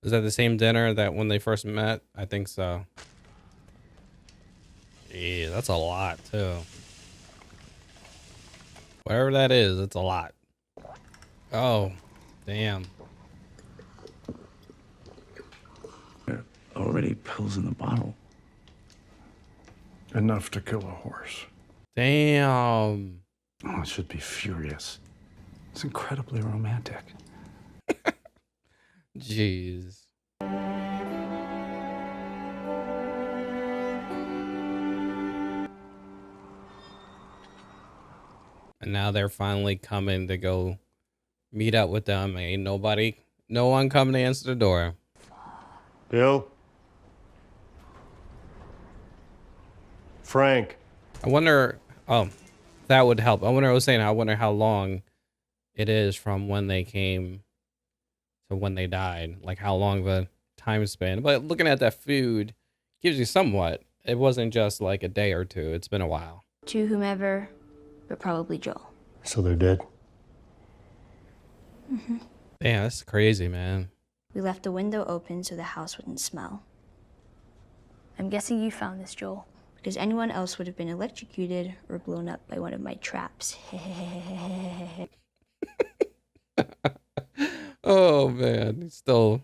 Is that the same dinner that when they first met? I think so. Yeah, that's a lot too. Whatever that is, it's a lot. Oh, damn. There are already pills in the bottle. Enough to kill a horse. Damn. Oh, I should be furious. It's incredibly romantic. Jeez. And now they're finally coming to go meet up with them. Ain't no one coming to answer the door. Bill? Frank? I wonder, oh, that would help. I wonder how long it is from when they came to when they died. Like how long the time span. But looking at that food gives you somewhat. It wasn't just like a day or two. It's been a while. To whomever, but probably Joel. So they're dead? Mm-hmm. Damn, that's crazy, man. We left the window open so the house wouldn't smell. I'm guessing you found this, Joel, because anyone else would have been electrocuted or blown up by one of my traps. Oh, man. He's still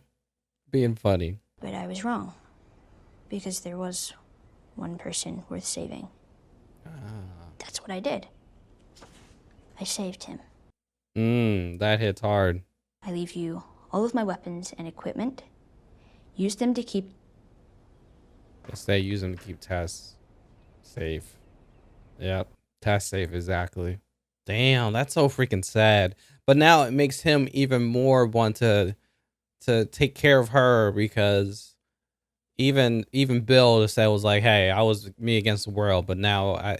being funny. But I was wrong, because there was one person worth saving. That's what I did. I saved him. That hits hard. I leave you all of my weapons and equipment. Use them to keep... Guess they use them to keep Tess safe. Yep. Tess safe, exactly. Damn, that's so freaking sad. But now it makes him even more want to take care of her, because even Bill just said, was like, hey, I was me against the world, but now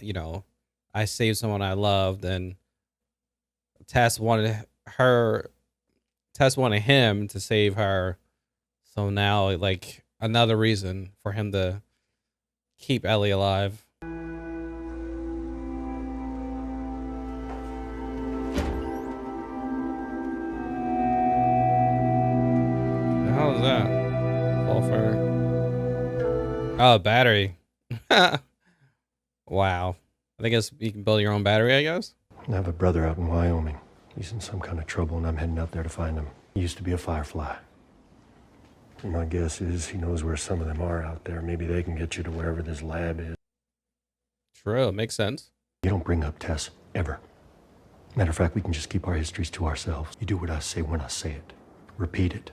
I saved someone I loved, and Tess wanted him to save her. So now, like, another reason for him to keep Ellie alive. The hell is that? Sulfur. Oh, battery. Wow. I guess you can build your own battery, I guess. I have a brother out in Wyoming. He's in some kind of trouble, and I'm heading out there to find him. He used to be a firefly. And my guess is he knows where some of them are out there. Maybe they can get you to wherever this lab is. True. Makes sense. You don't bring up Tess, ever. Matter of fact, we can just keep our histories to ourselves. You do what I say when I say it. Repeat it.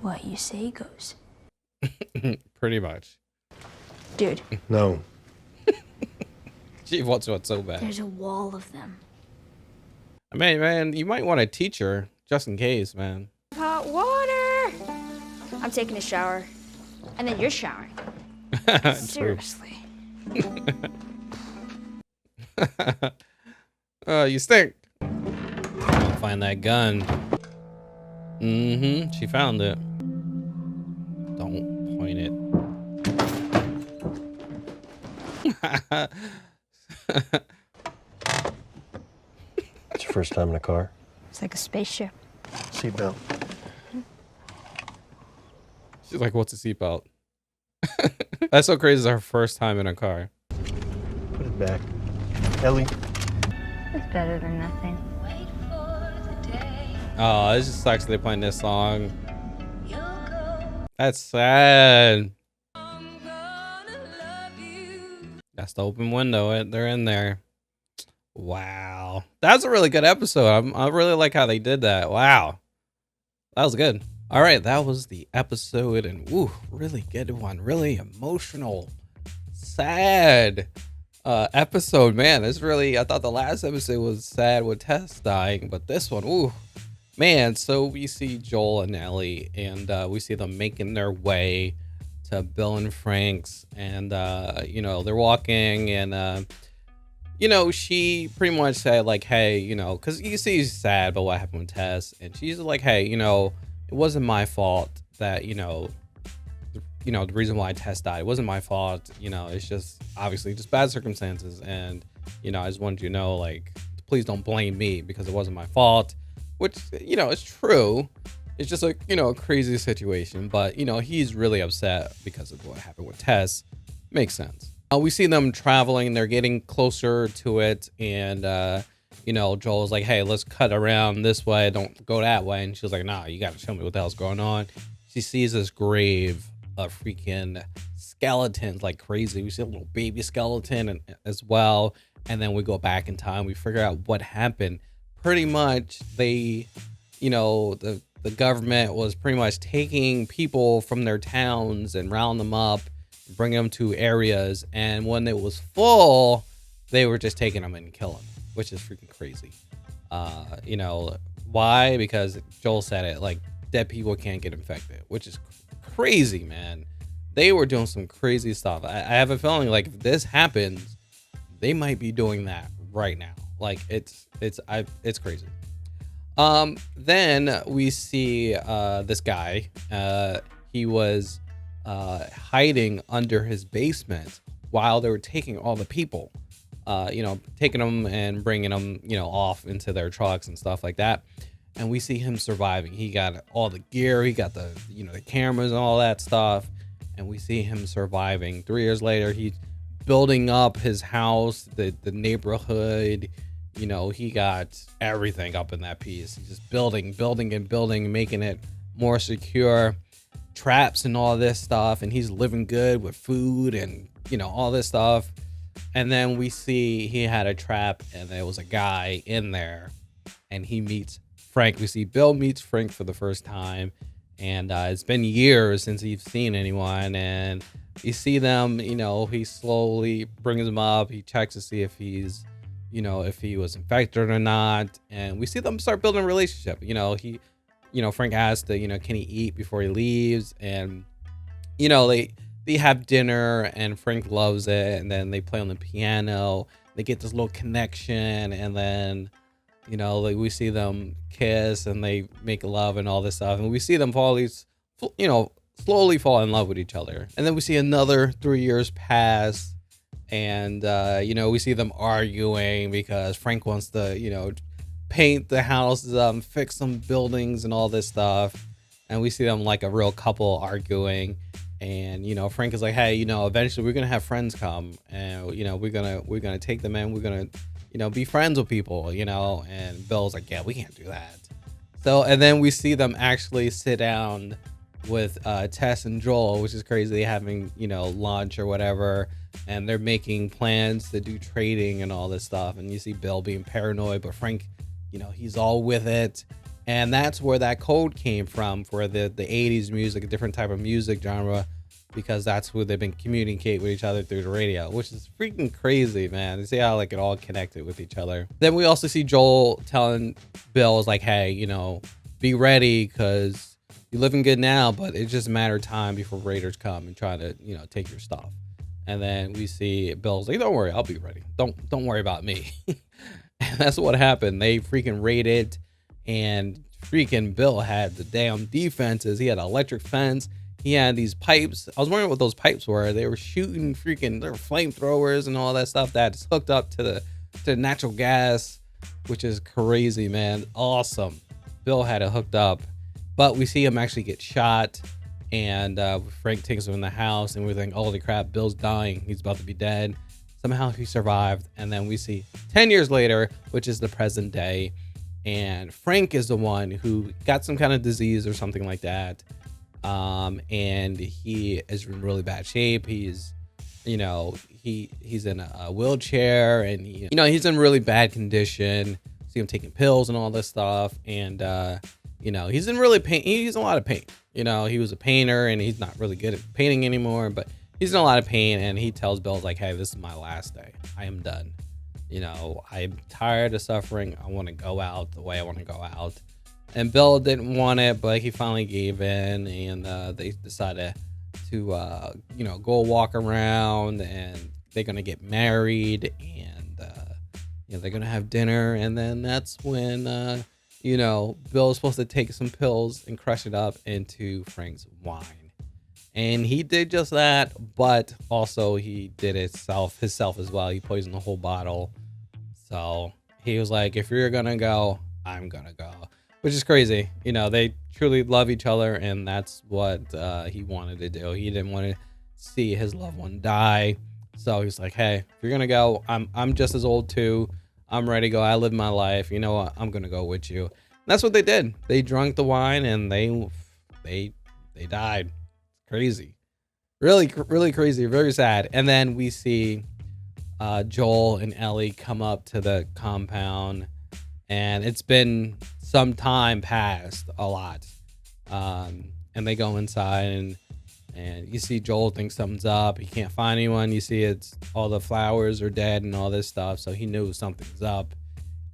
What you say goes. Pretty much. Dude, No. She wants what so bad. there's a wall of them. I mean, man, you might want to teach her just in case, man. Hot water! I'm taking a shower. And then you're showering. Seriously. You stink. Find that gun. She found it. Don't point it. It's your first time in a car? It's like a spaceship. Seatbelt. She's like, what's a seatbelt? That's so crazy. It's our first time in a car. Put it back. Ellie. It's better than nothing. Oh, it just sucks they're playing this song. That's sad. That's the open window. They're in there. Wow. That's a really good episode. I really like how they did that. Wow. That was good. All right. That was the episode. And ooh, really good one. Really emotional, sad episode. Man, it's really, I thought the last episode was sad with Tess dying, but this one, ooh. Man, so we see Joel and Ellie, and we see them making their way to Bill and Frank's, and you know, they're walking, and you know, she pretty much said like, hey, you know, because you see she's sad about what happened with Tess, and she's like, hey, you know, it wasn't my fault that, you know, the reason why Tess died, it wasn't my fault, you know, it's just obviously just bad circumstances, and you know, I just wanted you to know, like, please don't blame me because it wasn't my fault. Which, you know, it's true. It's just like, you know, a crazy situation. But, you know, he's really upset because of what happened with Tess. Makes sense. We see them traveling. They're getting closer to it. And, you know, Joel's like, hey, let's cut around this way. Don't go that way. And she's like, nah, you got to show me what the hell's going on. She sees this grave of freaking skeletons like crazy. We see a little baby skeleton as well. And then we go back in time. We figure out what happened. Pretty much they, you know, the government was pretty much taking people from their towns and round them up, bringing them to areas. And when it was full, they were just taking them and killing them, which is freaking crazy. You know, why? Because Joel said it, like, dead people can't get infected, which is crazy, man. They were doing some crazy stuff. I have a feeling like if this happens, they might be doing that right now. Like it's crazy. Then we see this guy. He was hiding under his basement while they were taking all the people. You know, taking them and bringing them, you know, off into their trucks and stuff like that. And we see him surviving. He got all the gear. He got the, you know, the cameras and all that stuff. And we see him surviving. 3 years later, he's building up his house, the neighborhood. You know, he got everything up in that piece. He's just building, making it more secure. Traps and all this stuff. And he's living good with food and, you know, all this stuff. And then we see he had a trap and there was a guy in there. And he meets Frank. We see Bill meets Frank for the first time. And it's been years since he's seen anyone. And you see them, you know, he slowly brings him up. He checks to see if he's, you know, if he was infected or not. And we see them start building a relationship. You know, Frank asks, you know, can he eat before he leaves? And, you know, they have dinner and Frank loves it. And then they play on the piano. They get this little connection. And then, you know, like we see them kiss and they make love and all this stuff. And we see them slowly fall in love with each other. And then we see another 3 years pass. And, you know, we see them arguing because Frank wants to, you know, paint the houses up, fix some buildings and all this stuff. And we see them like a real couple arguing. And, you know, Frank is like, hey, you know, eventually we're going to have friends come and, you know, we're going to take them in. We're going to, you know, be friends with people, you know. And Bill's like, yeah, we can't do that. So, and then we see them actually sit down with Tess and Joel, which is crazy, having, you know, lunch or whatever. and they're making plans to do trading and all this stuff. And you see Bill being paranoid, but Frank, he's all with it. And that's where that code came from for the 80s music, a different type of music genre, because that's who they've been communicating with each other through the radio, which is freaking crazy, man. You see how like it all connected with each other. Then we also see Joel telling Bill, is like, hey, be ready, because you're living good now, but it's just a matter of time before raiders come and try to, take your stuff. And then we see Bill's like, don't worry, I'll be ready. Don't worry about me. And that's what happened. They freaking raided, and freaking Bill had the damn defenses. He had an electric fence. He had these pipes. I was wondering what those pipes were. They were shooting they were flamethrowers and all that stuff that's hooked up to the natural gas, which is crazy, man. Awesome. Bill had it hooked up, but we see him actually get shot, and Frank takes him in the house, and we think, holy crap, Bill's dying. He's about to be dead. Somehow he survived. And then we see 10 years later, which is the present day, and Frank is the one who got some kind of disease or something like that. And he is in really bad shape. He's, he's in a wheelchair, and he's in really bad condition. See him taking pills and all this stuff. And, he's in really pain. He's in a lot of pain. He was a painter, and he's not really good at painting anymore, but he's in a lot of pain. And he tells Bill, like, hey, this is my last day. I am done. I'm tired of suffering. I want to go out the way I want to go out. And Bill didn't want it, but he finally gave in, and they decided to, go walk around, and they're going to get married, and, they're going to have dinner. And then that's when, Bill's supposed to take some pills and crush it up into Frank's wine. And he did just that, but also he did it himself as well. He poisoned the whole bottle. So he was like, if you're going to go, I'm going to go. Which is crazy. They truly love each other, and that's what he wanted to do. He didn't want to see his loved one die. So he's like, hey, if you're going to go, I'm just as old too. I'm ready to go. I lived my life. You know what? I'm going to go with you. And that's what they did. They drank the wine, and they died. Crazy. Really, really crazy. Very sad. And then we see Joel and Ellie come up to the compound, and it's been some time past, a lot. And they go inside, and you see Joel thinks something's up. He can't find anyone. You see it's all the flowers are dead and all this stuff. So he knew something's up.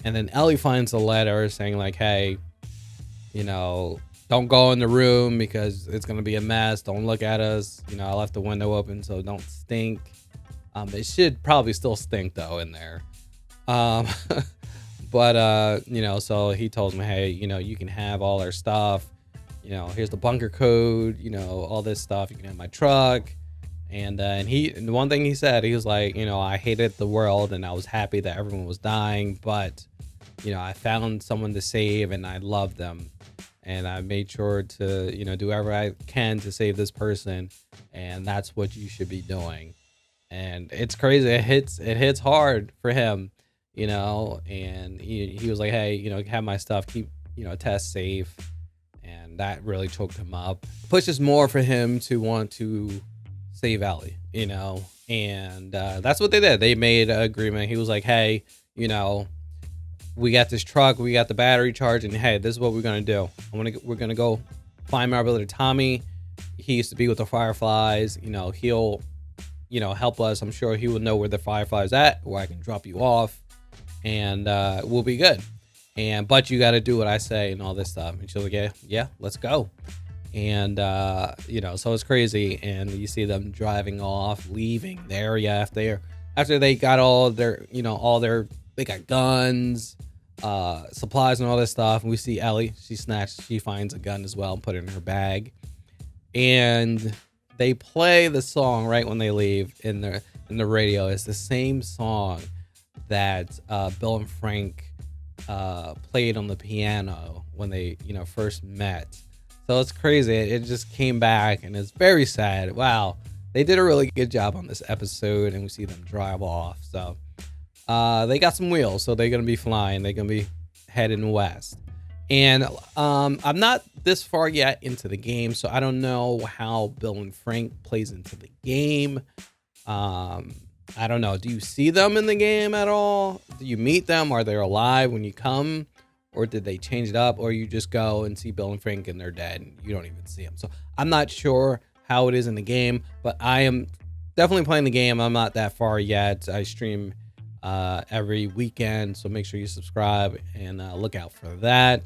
And then Ellie finds a letter saying like, hey, don't go in the room because it's going to be a mess. Don't look at us. I left the window open, so don't stink. It should probably still stink though in there. But, so he told me, hey, you can have all our stuff. Here's the bunker code, all this stuff. You can have my truck. And the one thing he said, he was like, I hated the world, and I was happy that everyone was dying. But, I found someone to save, and I loved them. And I made sure to, do whatever I can to save this person. And that's what you should be doing. And it's crazy. It hits hard for him. And he was like, hey, have my stuff, keep, Tess safe. And that really choked him up. Pushes more for him to want to save Ellie, and that's what they did. They made an agreement. He was like, hey, we got this truck, we got the battery charged, and hey, this is what we're going to do. We're going to go find my brother Tommy. He used to be with the Fireflies. He'll, help us. I'm sure he will know where the Fireflies at, where I can drop you off. And we'll be good. But you got to do what I say and all this stuff. And she's like, yeah, let's go. And, so it's crazy. And you see them driving off, leaving the area after they got all their, they got guns, supplies and all this stuff. And we see Ellie, she finds a gun as well and put it in her bag. And they play the song right when they leave in the radio. It's the same song that Bill and Frank played on the piano when they first met. So it's crazy. It just came back, and it's very sad. Wow, they did a really good job on this episode, and we see them drive off. So they got some wheels, so they're gonna be flying. They're gonna be heading west. And I'm not this far yet into the game, so I don't know how Bill and Frank plays into the game. I don't know. Do you see them in the game at all? Do you meet them? Are they alive when you come? Or did they change it up? Or you just go and see Bill and Frank and they're dead and you don't even see them. So I'm not sure how it is in the game, but I am definitely playing the game. I'm not that far yet. I stream every weekend, so make sure you subscribe and look out for that.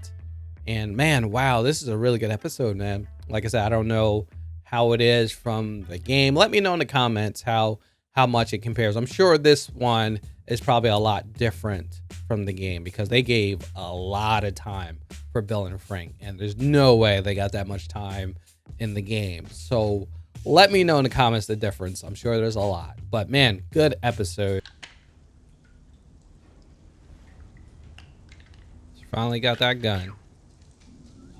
And man, wow, this is a really good episode, man. Like I said, I don't know how it is from the game. Let me know in the comments how much it compares. I'm sure this one is probably a lot different from the game because they gave a lot of time for Bill and Frank, and there's no way they got that much time in the game. So let me know in the comments the difference. I'm sure there's a lot, but man, good episode. She finally got that gun.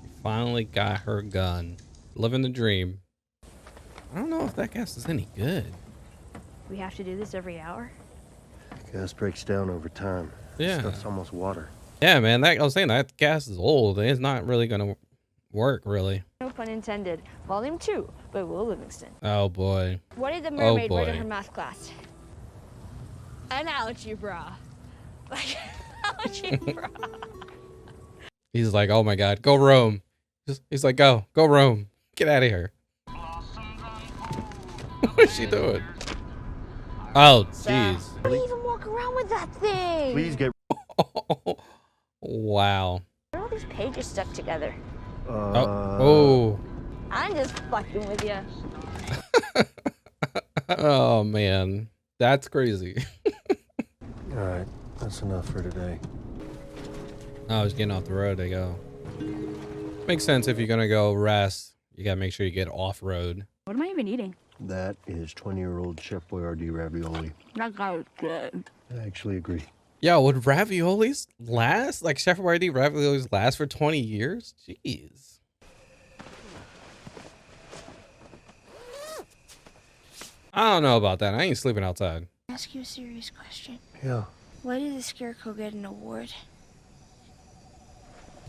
She finally got her gun. Living the dream. I don't know if that gas is any good. We have to do this every hour? Gas breaks down over time. Yeah. Stuff's almost water. Yeah, man. I was saying that gas is old. It's not really gonna work, really. No pun intended. Volume 2 by Will Livingston. Oh boy. What did the mermaid write in boy. her math class? An algebra. Like, algebra. He's like, oh my God, go Rome. He's like, go Rome. Get out of here. What is she doing? Oh, jeez. How do you even walk around with that thing? Please get. Wow. Where are all these pages stuck together? Oh. I'm just fucking with you. Oh man, that's crazy. All right, that's enough for today. I was getting off the road. They go. Makes sense if you're gonna go rest. You gotta make sure you get off road. What am I even eating? That is 20-year-old Chef Boyardee ravioli. That guy was good. I actually agree. Yo, would raviolis last? Like Chef Boyardee raviolis last for 20 years? Jeez. I don't know about that. I ain't sleeping outside. Ask you a serious question. Yeah, Why did the Scarecrow get an award?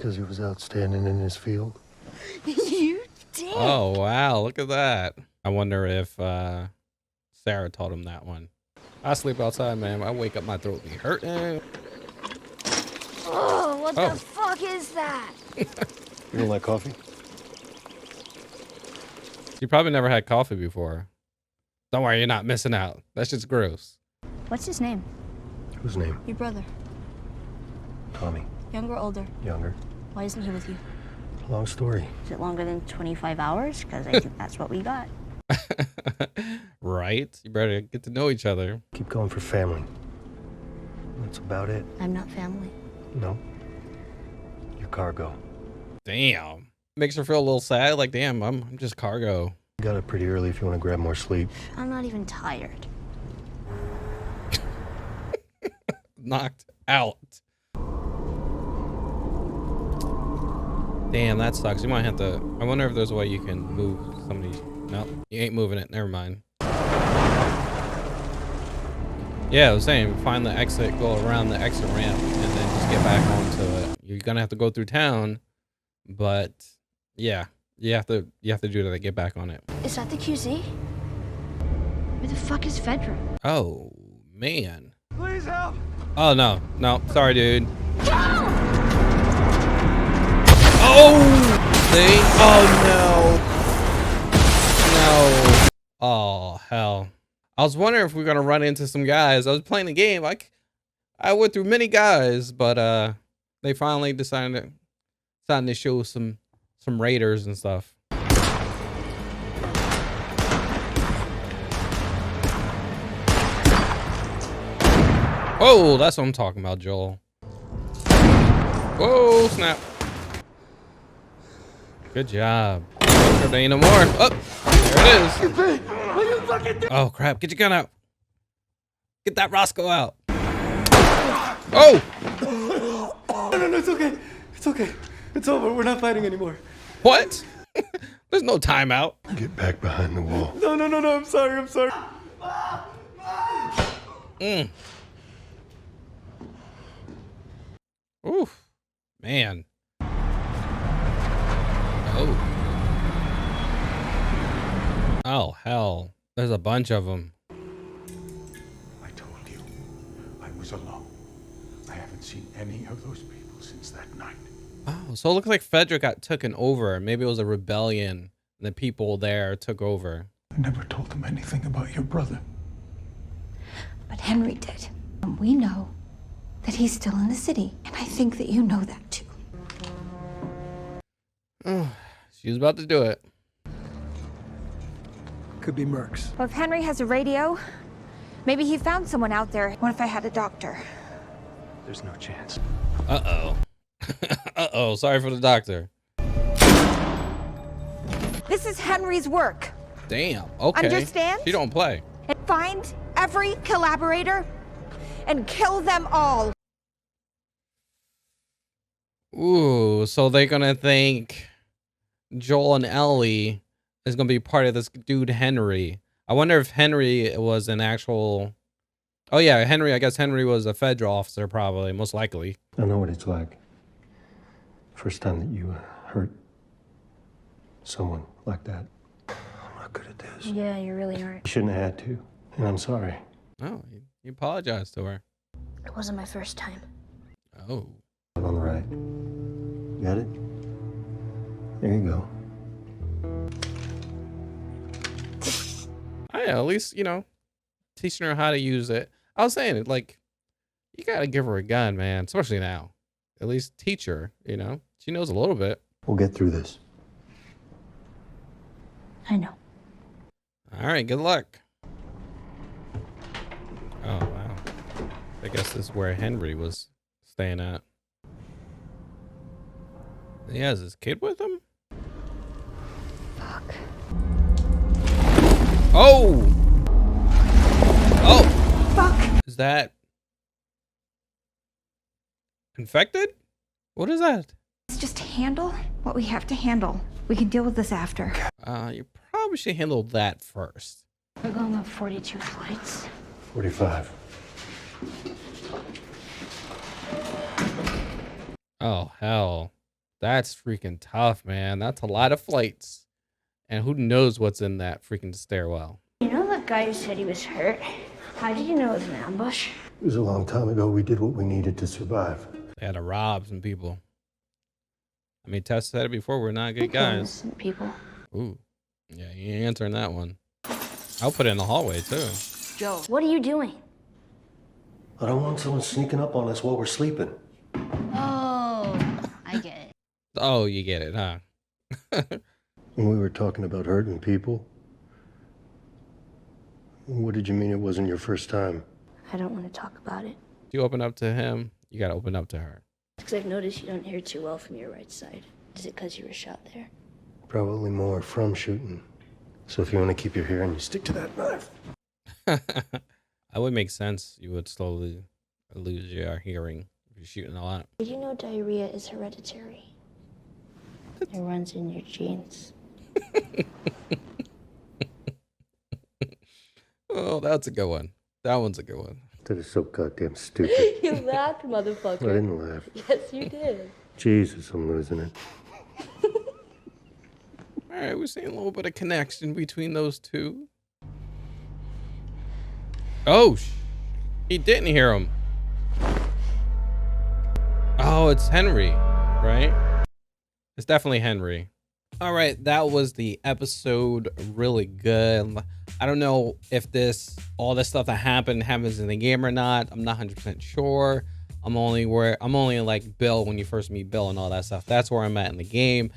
because he was outstanding in his field. You did. Oh wow, look at that. I wonder if Sarah taught him that one. I sleep outside, man. I wake up, my throat be hurting. Oh, what the fuck is that? You don't like coffee? You probably never had coffee before. Don't worry, you're not missing out. That's just gross. What's his name? Whose name? Your brother. Tommy. Younger or older? Younger. Why isn't he with you? Long story. Is it longer than 25 hours? Because I think that's what we got. Right? You better get to know each other. Keep going for family. That's about it. I'm not family. No. Your cargo. Damn. Makes her feel a little sad. Like, damn, I'm just cargo. Got up pretty early if you want to grab more sleep. I'm not even tired. Knocked out. Damn, that sucks. You might have to. I wonder if there's a way you can move somebody. Nope, you ain't moving it. Never mind. Yeah, I was saying, find the exit, go around the exit ramp, and then just get back onto it. You're gonna have to go through town, but yeah, you have to do that to get back on it. Is that the QZ? Where the fuck is Fedra? Oh man. Please help! Oh no, sorry, dude. Oh, no. Oh hell. I was wondering if we were gonna run into some guys. I was playing the game. I went through many guys, but they finally decided to show some raiders and stuff. Oh, that's what I'm talking about, Joel. Whoa, snap. Good job. There ain't no more. Oh, there it is. Oh crap, get your gun out. Get that Roscoe out. Oh! No, it's okay. It's okay. It's over. We're not fighting anymore. What? There's no timeout. Get back behind the wall. No, I'm sorry. Oof. Man. Oh hell. There's a bunch of them. was alone. I haven't seen any of those people since that night. Oh, so it looks like Frederick got taken over. Maybe it was a rebellion and the people there took over. I never told them anything about your brother. But Henry did. And we know that he's still in the city. And I think that you know that too. Oh, she was about to do it. Could be Mercs. Well, if Henry has a radio, maybe he found someone out there. What if I had a doctor? There's no chance. Uh-oh. Uh-oh, sorry for the doctor. This is Henry's work. Damn, okay. Understand? She don't play. And find every collaborator and kill them all. Ooh, so they're gonna think Joel and Ellie is gonna be part of this dude Henry. I wonder if Henry was an actual... Oh yeah, Henry, I guess Henry was a federal officer probably, most likely. I know what it's like. First time that you hurt someone like that. I'm not good at this. Yeah, you really aren't. You shouldn't have had to, and I'm sorry. Oh, you apologized to her. It wasn't my first time. Oh. On the right. Got it? There you go. Oh, yeah, at least, you know, teaching her how to use it. I was saying it, like, you gotta give her a gun, man, especially now. At least teach her, you know? She knows a little bit. We'll get through this. I know. All right, good luck. Oh, wow. I guess this is where Henry was staying at. He has his kid with him? Fuck. Oh! Oh! Fuck! Is that infected? What is that? Let's just handle what we have to handle. We can deal with this after. You probably should handle that first. We're going on 42 flights. 45. Oh, hell. That's freaking tough, man. That's a lot of flights. And who knows what's in that freaking stairwell? You know that guy who said he was hurt? How did you know it was an ambush? It was a long time ago. We did what we needed to survive. They had to rob some people. I mean, Tess said it before. We're not good guys. Innocent people. Ooh. Yeah, you ain't answering that one. I'll put it in the hallway, too. Joe, what are you doing? I don't want someone sneaking up on us while we're sleeping. Oh, I get it. Oh, you get it, huh? When we were talking about hurting people, what did you mean it wasn't your first time? I don't want to talk about it. If you open up to him, you gotta open up to her. Because I've noticed you don't hear too well from your right side. Is it because you were shot there? Probably more from shooting. So if you want to keep your hearing, you stick to that knife. That would make sense. You would slowly lose your hearing if you're shooting a lot. Did you know diarrhea is hereditary? It runs in your genes. Oh, that's a good one. That one's a good one. That is so goddamn stupid. You laughed, motherfucker. I didn't laugh. Yes, you did. Jesus, I'm losing it. All right, we're seeing a little bit of connection between those two. Oh, he didn't hear him. Oh, it's Henry, right? It's definitely Henry. All right, that was the episode. Really good. I don't know if all this stuff that happened happens in the game or not. I'm not 100% sure. I'm only like Bill when you first meet Bill and all that stuff. That's where I'm at in the game.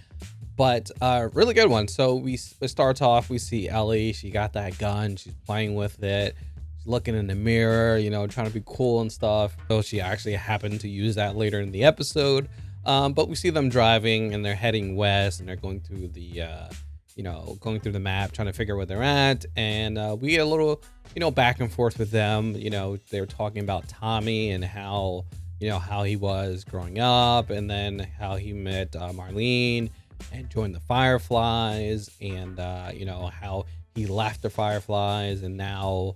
But really good one. So it starts off, we see Ellie. She got that gun. She's playing with it. She's looking in the mirror, you know, trying to be cool and stuff. So she actually happened to use that later in the episode. But we see them driving and they're heading west and they're going through the, going through the map, trying to figure where they're at. And we get a little, back and forth with them. You know, they were talking about Tommy and how he was growing up and then how he met Marlene and joined the Fireflies and, how he left the Fireflies and now,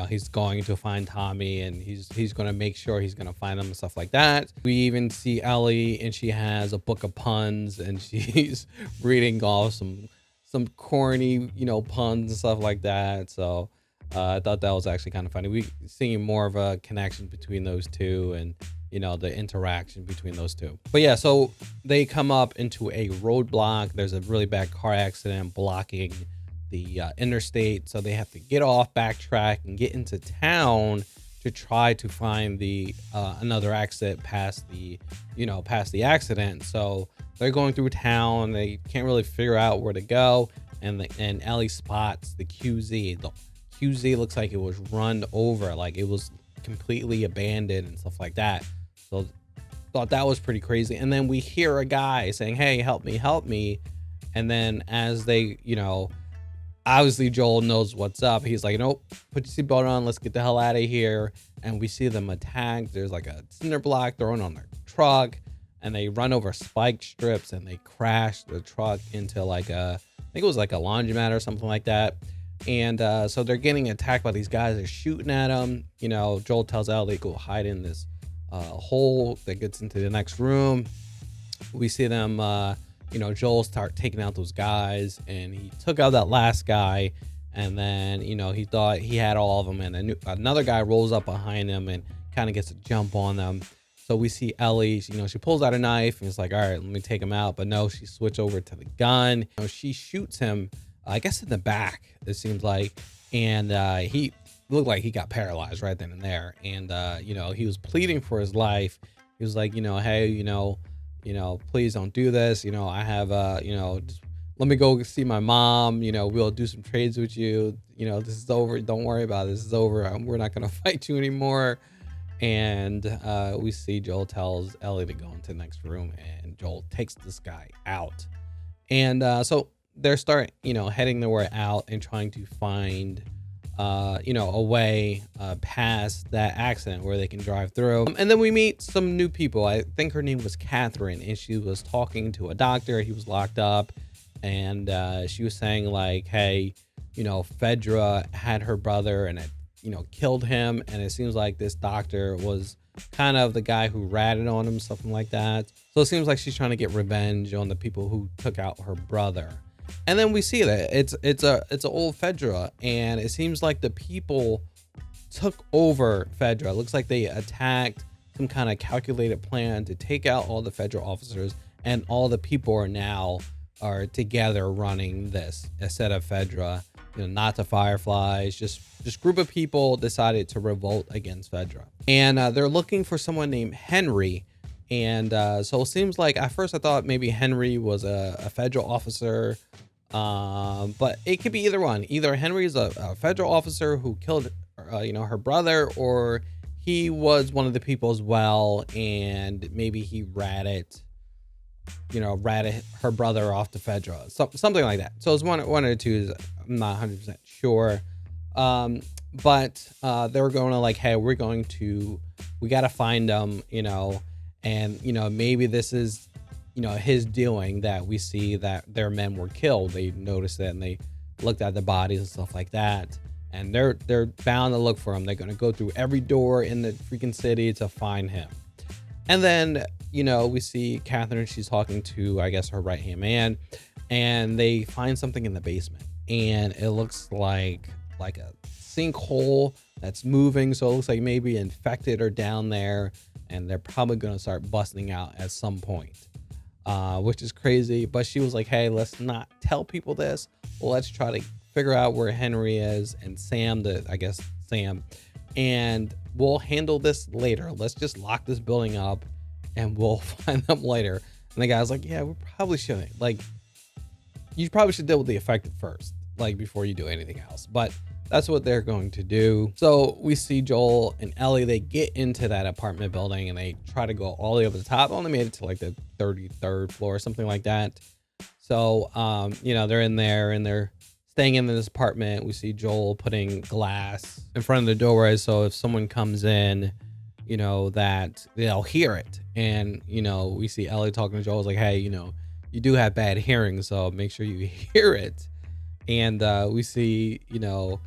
he's going to find Tommy and he's going to make sure he's going to find him and stuff like that. We even see Ellie and she has a book of puns and she's reading off some corny, puns and stuff like that. So I thought that was actually kind of funny. We seeing more of a connection between those two, and the interaction between those two. But yeah, so they come up into a roadblock. There's a really bad car accident blocking the interstate, so they have to get off, backtrack, and get into town to try to find the another exit past the accident. So they're going through town. They can't really figure out where to go, and Ellie spots the QZ. The QZ looks like it was run over, like it was completely abandoned and stuff like that. So thought that was pretty crazy. And then we hear a guy saying, "Hey, help me." And then as they, obviously Joel knows what's up. He's like, "Nope, put your seatbelt on. Let's get the hell out of here." And we see them attack. There's like a cinder block thrown on their truck, and they run over spike strips, and they crash the truck into like I think it was like a laundromat or something like that. And so they're getting attacked by these guys. They're shooting at them. Joel tells Ellie, "Go hide in this hole that gets into the next room." We see them, Joel start taking out those guys, and he took out that last guy, and then, he thought he had all of them, and then another guy rolls up behind him and kind of gets a jump on them. So we see Ellie, she pulls out a knife and it's like, all right, let me take him out. But no, she switched over to the gun. She shoots him, I guess in the back, it seems like, and he looked like he got paralyzed right then and there. And he was pleading for his life. He was like, hey, please don't do this. I have just let me go see my mom. We'll do some trades with you. This is over. Don't worry about it. This is over. We're not gonna fight you anymore. And we see Joel tells Ellie to go into the next room, and Joel takes this guy out. And so they're heading their way out and trying to find a way past that accident where they can drive through. And then we meet some new people. I think her name was Catherine, and she was talking to a doctor. He was locked up, and she was saying like, hey, Fedra had her brother and it killed him, and it seems like this doctor was kind of the guy who ratted on him, something like that. So it seems like she's trying to get revenge on the people who took out her brother. And then we see that it's an old Fedra, and it seems like the people took over Fedra. It looks like they attacked some kind of calculated plan to take out all the Fedra officers, and all the people are together running this instead of Fedra. Not the Fireflies, just group of people decided to revolt against Fedra, and they're looking for someone named Henry. And so it seems like at first I thought maybe Henry was a federal officer, but it could be either one. Either Henry's a federal officer who killed, her brother, or he was one of the people as well, and maybe he ratted her brother off to Fedra, something like that. So it's one of the two. I'm not 100% sure. But they're going to like, hey, we got to find them, and maybe this is his doing that we see that their men were killed. They noticed it, and they looked at the bodies and stuff like that, and they're bound to look for him. They're going to go through every door in the freaking city to find him. And then we see Catherine. She's talking to, I guess, her right hand man, and they find something in the basement, and it looks like a sinkhole that's moving. So it looks like maybe infected are down there, and they're probably going to start busting out at some point, which is crazy. But she was like, hey, let's not tell people this. Well, let's try to figure out where Henry is and Sam, and we'll handle this later. Let's just lock this building up and we'll find them later. And the guy's like, yeah, we probably shouldn't. Like, you probably should deal with the affected first, like, before you do anything else. But that's what they're going to do. So we see Joel and Ellie, they get into that apartment building and they try to go all the way up to the top. Only made it to like the 33rd floor or something like that. So, they're in there and they're staying in this apartment. We see Joel putting glass in front of the doorway, so if someone comes in, that they'll hear it. And, we see Ellie talking to Joel. It's like, hey, you do have bad hearing, so make sure you hear it. And we see, a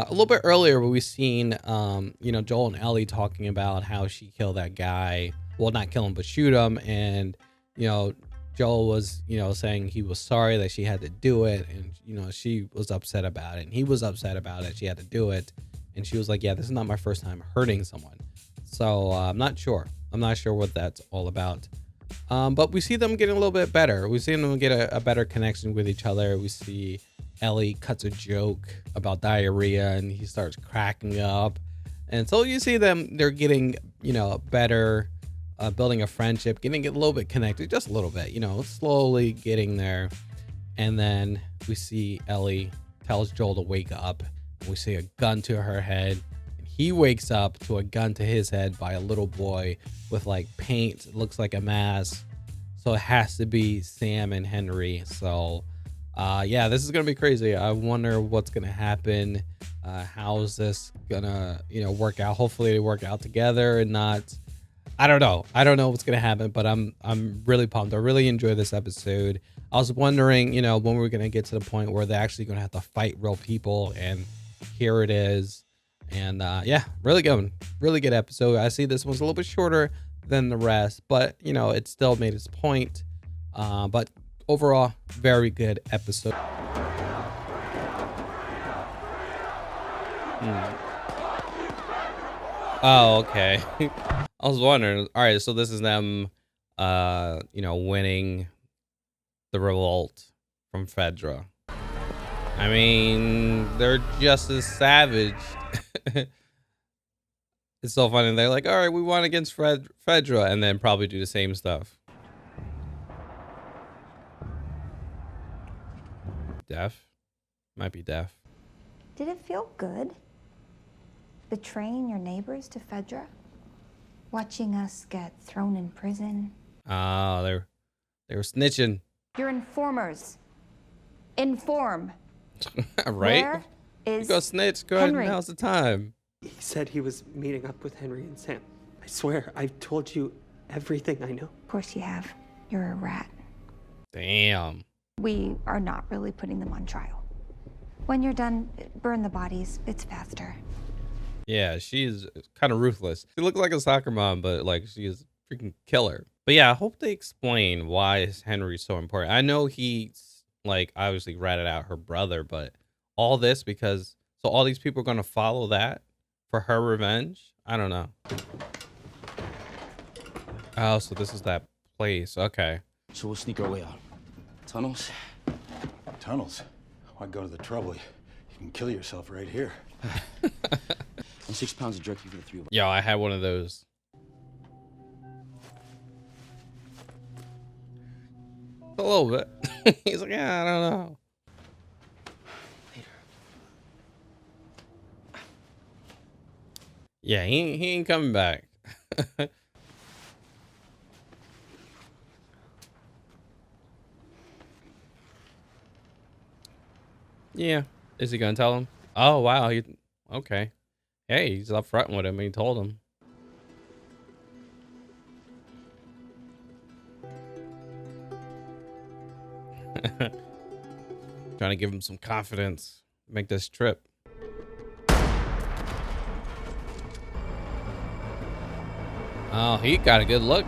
little bit earlier, we've seen, Joel and Ellie talking about how she killed that guy. Well, not kill him, but shoot him. And, Joel was, saying he was sorry that she had to do it. And, she was upset about it. And he was upset about it. She had to do it. And she was like, yeah, this is not my first time hurting someone. So I'm not sure. I'm not sure what that's all about. But we see them getting a little bit better. We see them get a better connection with each other. We see Ellie cuts a joke about diarrhea and he starts cracking up. And so you see them, they're getting, better, building a friendship, getting a little bit connected, just a little bit, slowly getting there. And then we see Ellie tells Joel to wake up. And we see a gun to her head. And he wakes up to a gun to his head by a little boy with like paint. It looks like a mask. So it has to be Sam and Henry. So yeah, this is gonna be crazy. I wonder what's gonna happen. How's this gonna, work out? Hopefully they work out together and not. I don't know what's gonna happen, but I'm really pumped. I really enjoy this episode. I was wondering, when we're gonna get to the point where they're actually gonna have to fight real people, and here it is. And yeah, really good episode. I see this one's a little bit shorter than the rest, but it still made its point. But overall, very good episode. Oh, okay. I was wondering. All right, so this is them, winning the revolt from Fedra. I mean, they're just as savage. It's so funny. They're like, all right, we won against Fedra, and then probably do the same stuff. Deaf? Might be deaf. Did it feel good? Betraying your neighbors to Fedra? Watching us get thrown in prison? Oh, they were snitching. You're informers. Inform. Right? Where is you go snitch. Go ahead. Henry? Now's the time. He said he was meeting up with Henry and Sam. I swear, I've told you everything I know. Of course you have. You're a rat. Damn. We are not really putting them on trial. When you're done, burn the bodies. It's faster. Yeah, she's kind of ruthless. She looks like a soccer mom, but like she is a freaking killer. But yeah, I hope they explain why is Henry so important. I know he's like obviously ratted out her brother, but all this because so all these people are gonna follow that for her revenge. I don't know. Oh, so this is that place. Okay. So we'll sneak our way out. Tunnels? Tunnels? Why go to the trouble? You can kill yourself right here. And 6 pounds of jerky for the 3 of us. Yo, I had one of those. A little bit. He's like, yeah, I don't know. Yeah, he ain't coming back. Yeah. Is he gonna tell him? Oh wow, okay. Hey, he's up front with him. He told him. Trying to give him some confidence. Make this trip. Oh, he got a good look.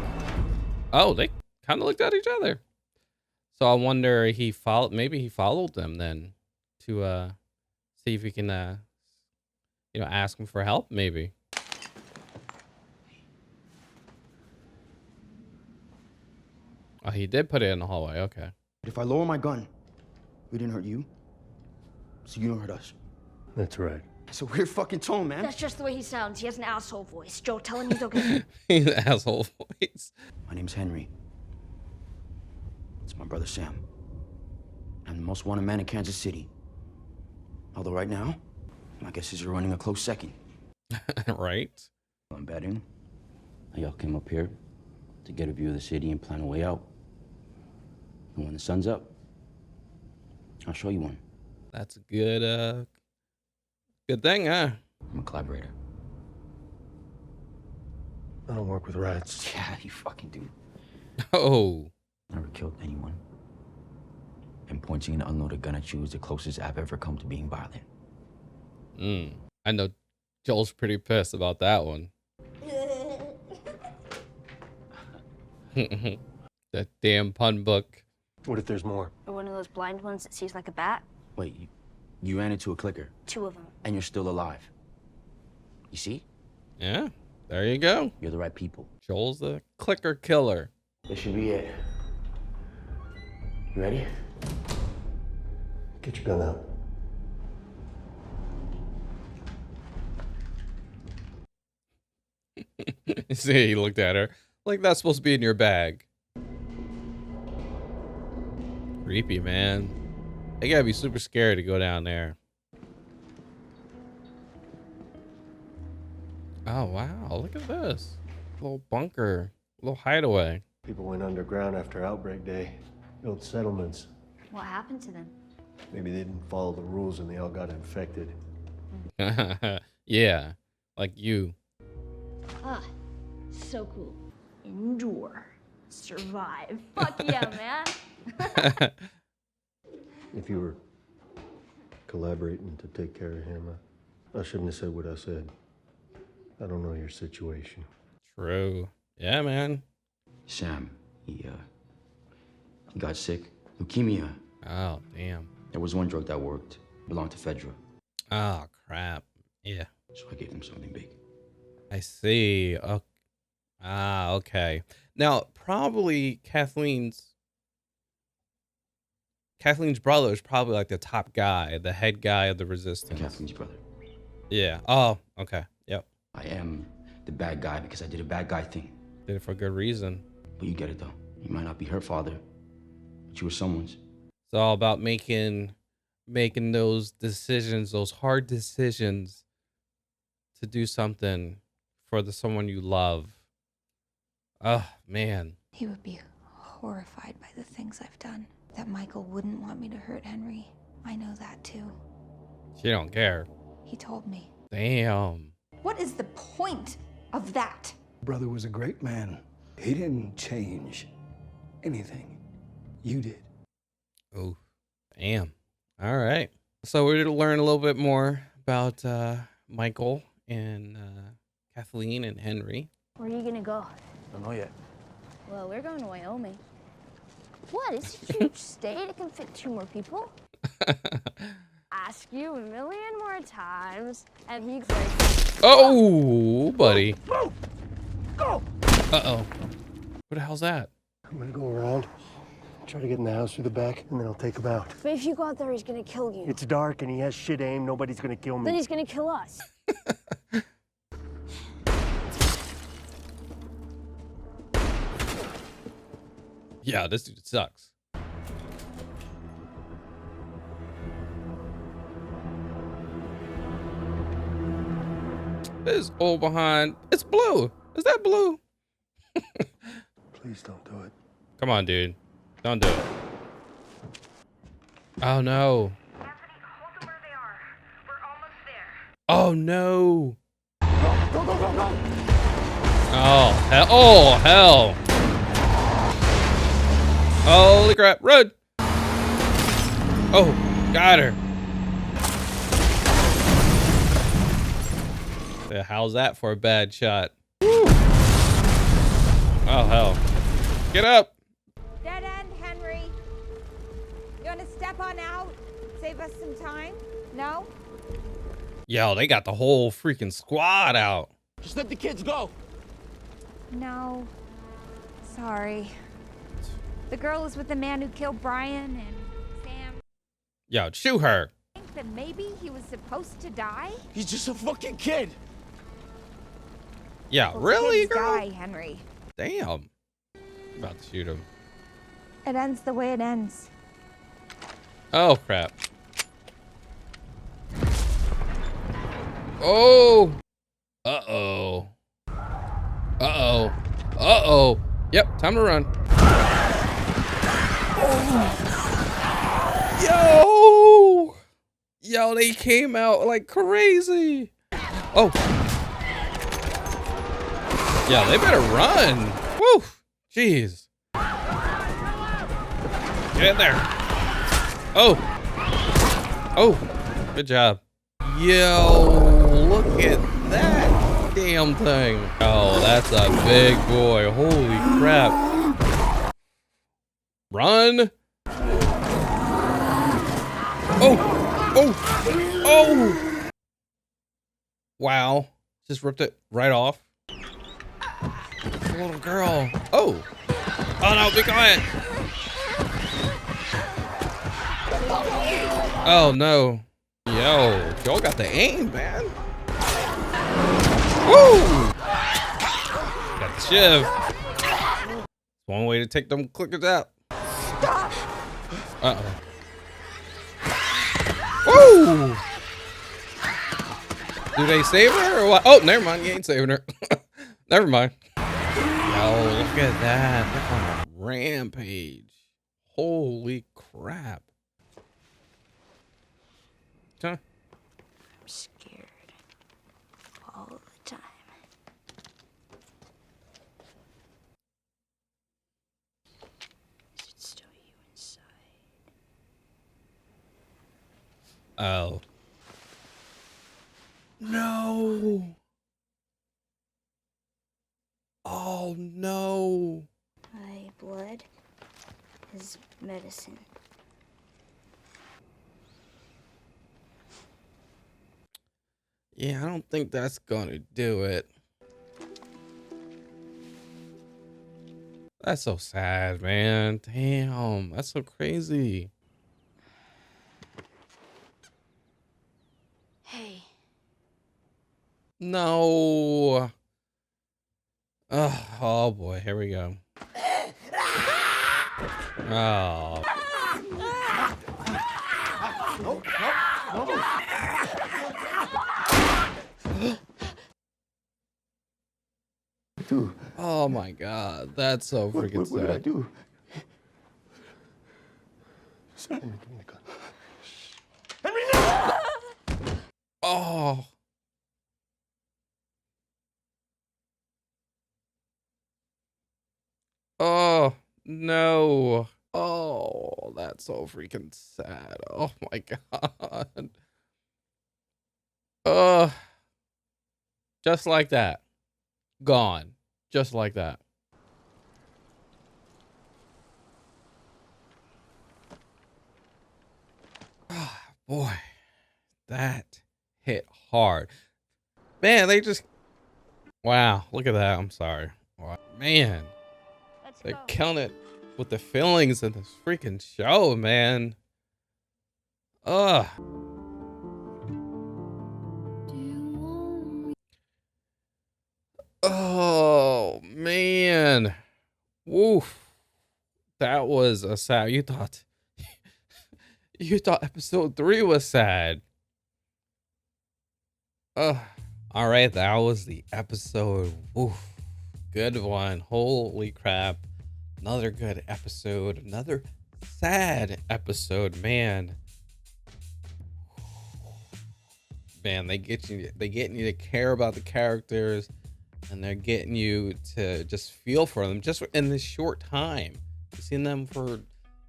Oh, they kind of looked at each other. So I wonder maybe he followed them then to see if he can ask him for help maybe. Oh, he did put it in the hallway. Okay. If I lower my gun, we didn't hurt you, so you don't hurt us. That's right. It's a weird fucking tone, man. That's just the way he sounds. He has an asshole voice. Joe, tell him he's okay. He's an asshole voice. My name's Henry. It's my brother Sam. I'm the most wanted man in Kansas City. Although right now, my guess is you're running a close second. Right? I'm betting y'all came up here to get a view of the city and plan a way out. And when the sun's up, I'll show you one. That's a good thing, huh? I'm a collaborator. I don't work with rats. Yeah, you fucking do. Oh. Never killed anyone. And pointing an unloaded gun at you is the closest I've ever come to being violent. I know Joel's pretty pissed about that one. That damn pun book. What if there's more? Or one of those blind ones that sees like a bat. Wait, you ran into a clicker. 2 of them. And you're still alive. You see? Yeah, there you go. You're the right people. Joel's the clicker killer. This should be it. You ready? Get your gun out. See, he looked at her like that's supposed to be in your bag. Creepy, man. They gotta be super scared to go down there. Oh, wow. Look at this. Little bunker, little hideaway. People went underground after outbreak day, built settlements. What happened to them? Maybe they didn't follow the rules and they all got infected. Yeah, like you. Ah, so cool. Endure. Survive. Fuck yeah, man. If you were collaborating to take care of him, I shouldn't have said what I said. I don't know your situation. True. Yeah, man. Sam, he got sick. Leukemia. Oh, damn. There was one drug that worked. Belonged to Fedra. Oh, crap. Yeah. So I gave him something big. I see. Oh, okay. Now, probably Kathleen's brother is probably like the top guy, the head guy of the resistance. Kathleen's brother. Yeah. Oh, okay. Yep. I am the bad guy because I did a bad guy thing. Did it for good reason. But you get it though. You might not be her father, but you were someone's. It's all about making those decisions, those hard decisions to do something for someone you love. Oh, man. He would be horrified by the things I've done. That Michael wouldn't want me to hurt Henry. I know that too. She don't care. He told me. Damn. What is the point of that? Brother was a great man. He didn't change anything. You did. Oh, damn. All right. So we're to learn a little bit more about Michael and Kathleen and Henry. Where are you gonna go? Don't know yet. Well, we're going to Wyoming. What? It's a huge state. It can fit 2 more people. Ask you a million more times, and he's like, oh, buddy. Go! Go! Uh-oh. What the hell's that? I'm gonna go around, try to get in the house through the back, and then I'll take him out. but if you go out there, he's gonna kill you. It's dark and he has shit aim. Nobody's gonna kill me. Then he's gonna kill us. Yeah, this dude sucks. This old behind. It's blue. Is that blue? Please don't do it. Come on, dude. Don't do it. Oh, no. Oh, no. Go, go, go, go! Oh, hell. Oh, hell. Holy crap. Run. Oh, got her. Yeah, how's that for a bad shot? Oh, hell. Get up. Dead end, Henry. You want to step on out? Save us some time? No? Yo, they got the whole freaking squad out. Just let the kids go. No. Sorry. The girl is with the man who killed Brian and Sam. Yo, shoot her. I think that maybe he was supposed to die? He's just a fucking kid. Yeah, Well, really, kids girl? die, Henry. Damn. About to shoot him. It ends the way it ends. Oh, crap. Oh. Uh-oh. Uh-oh. Uh-oh. Yep, time to run. Yo! Yo, they came out like crazy. Oh. Yeah, they better run. Woo. Jeez. Get in there. Oh. Oh. Good job. Yo, look at that damn thing. Oh, that's a big boy. Holy crap. Run. Oh. Wow. Just ripped it right off. The little girl. Oh. Oh no, be quiet. Oh no. Yo, y'all got the aim, man. Woo! Got the shiv. One way to take them clickers out. Uh-oh. Woo! Do they save her or what? Oh, never mind. You ain't saving her. Never mind. Yo, look at that. They're on a rampage. Holy crap. Huh? I'm scared all the time. Is it still you inside? Oh. No. Oh no. My blood is medicine. Yeah, I don't think that's gonna do it. That's so sad, man. Damn, that's so crazy. Hey. No. Oh boy, here we go. Oh. Dude. Oh my god, that's so freaking sad. What did I do? Give me the gun. Oh. Oh no. Oh, that's so freaking sad. Oh my god. Just like that. Gone. Just like that. Oh, boy. That hit hard. Man, they just... Wow, look at that. I'm sorry. Wow. Man. They're killing it with the feelings in this freaking show, man. Ugh. Oh, man. Woof. That was a sad... You thought episode 3 was sad. All right, that was the episode. Oof, good one. Holy crap. Another good episode. Another sad episode, man. Man, they getting you to care about the characters, and they're getting you to just feel for them just in this short time. You've seen them for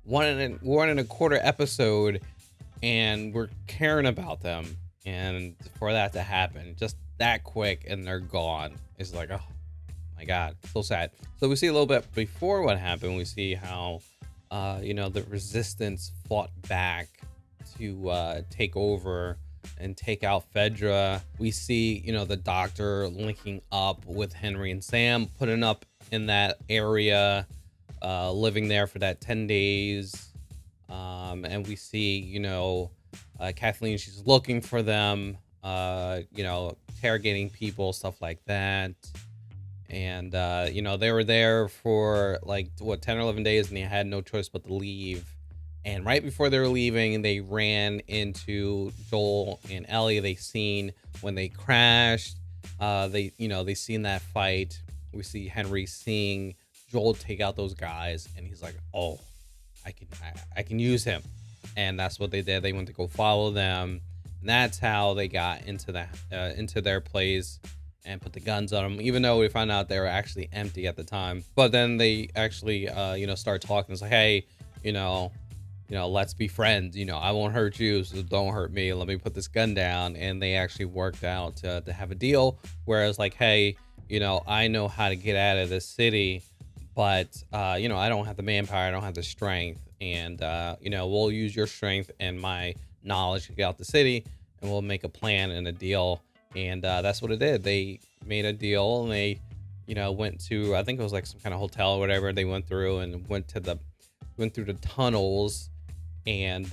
one and a quarter episode, and we're caring about them. And for that to happen just that quick and they're gone, it's like, oh my god, so sad. So we see a little bit before what happened. We see how the resistance fought back to take over and take out Fedra. We see the doctor linking up with Henry and Sam, putting up in that area, living there for that 10 days. And we see Kathleen, she's looking for them, interrogating people, stuff like that. And, they were there for like, 10 or 11 days, and they had no choice but to leave. And right before they were leaving, they ran into Joel and Ellie. They seen when they crashed, they seen that fight. We see Henry seeing Joel take out those guys, and he's like, oh, I can use him. And that's what they did. They went to go follow them, and that's how they got into their place and put the guns on them, even though we found out they were actually empty at the time. But then they actually start talking. It's like, hey, let's be friends. I won't hurt you, so don't hurt me. Let me put this gun down. And they actually worked out to have a deal, whereas like, hey, I know how to get out of this city, but you know, I don't have the manpower, I don't have the strength, and you know, we'll use your strength and my knowledge to get out the city, and we'll make a plan and a deal. And that's what it did. They made a deal, and they, you know, went to, I think it was like some kind of hotel or whatever. They went through and went through the tunnels, and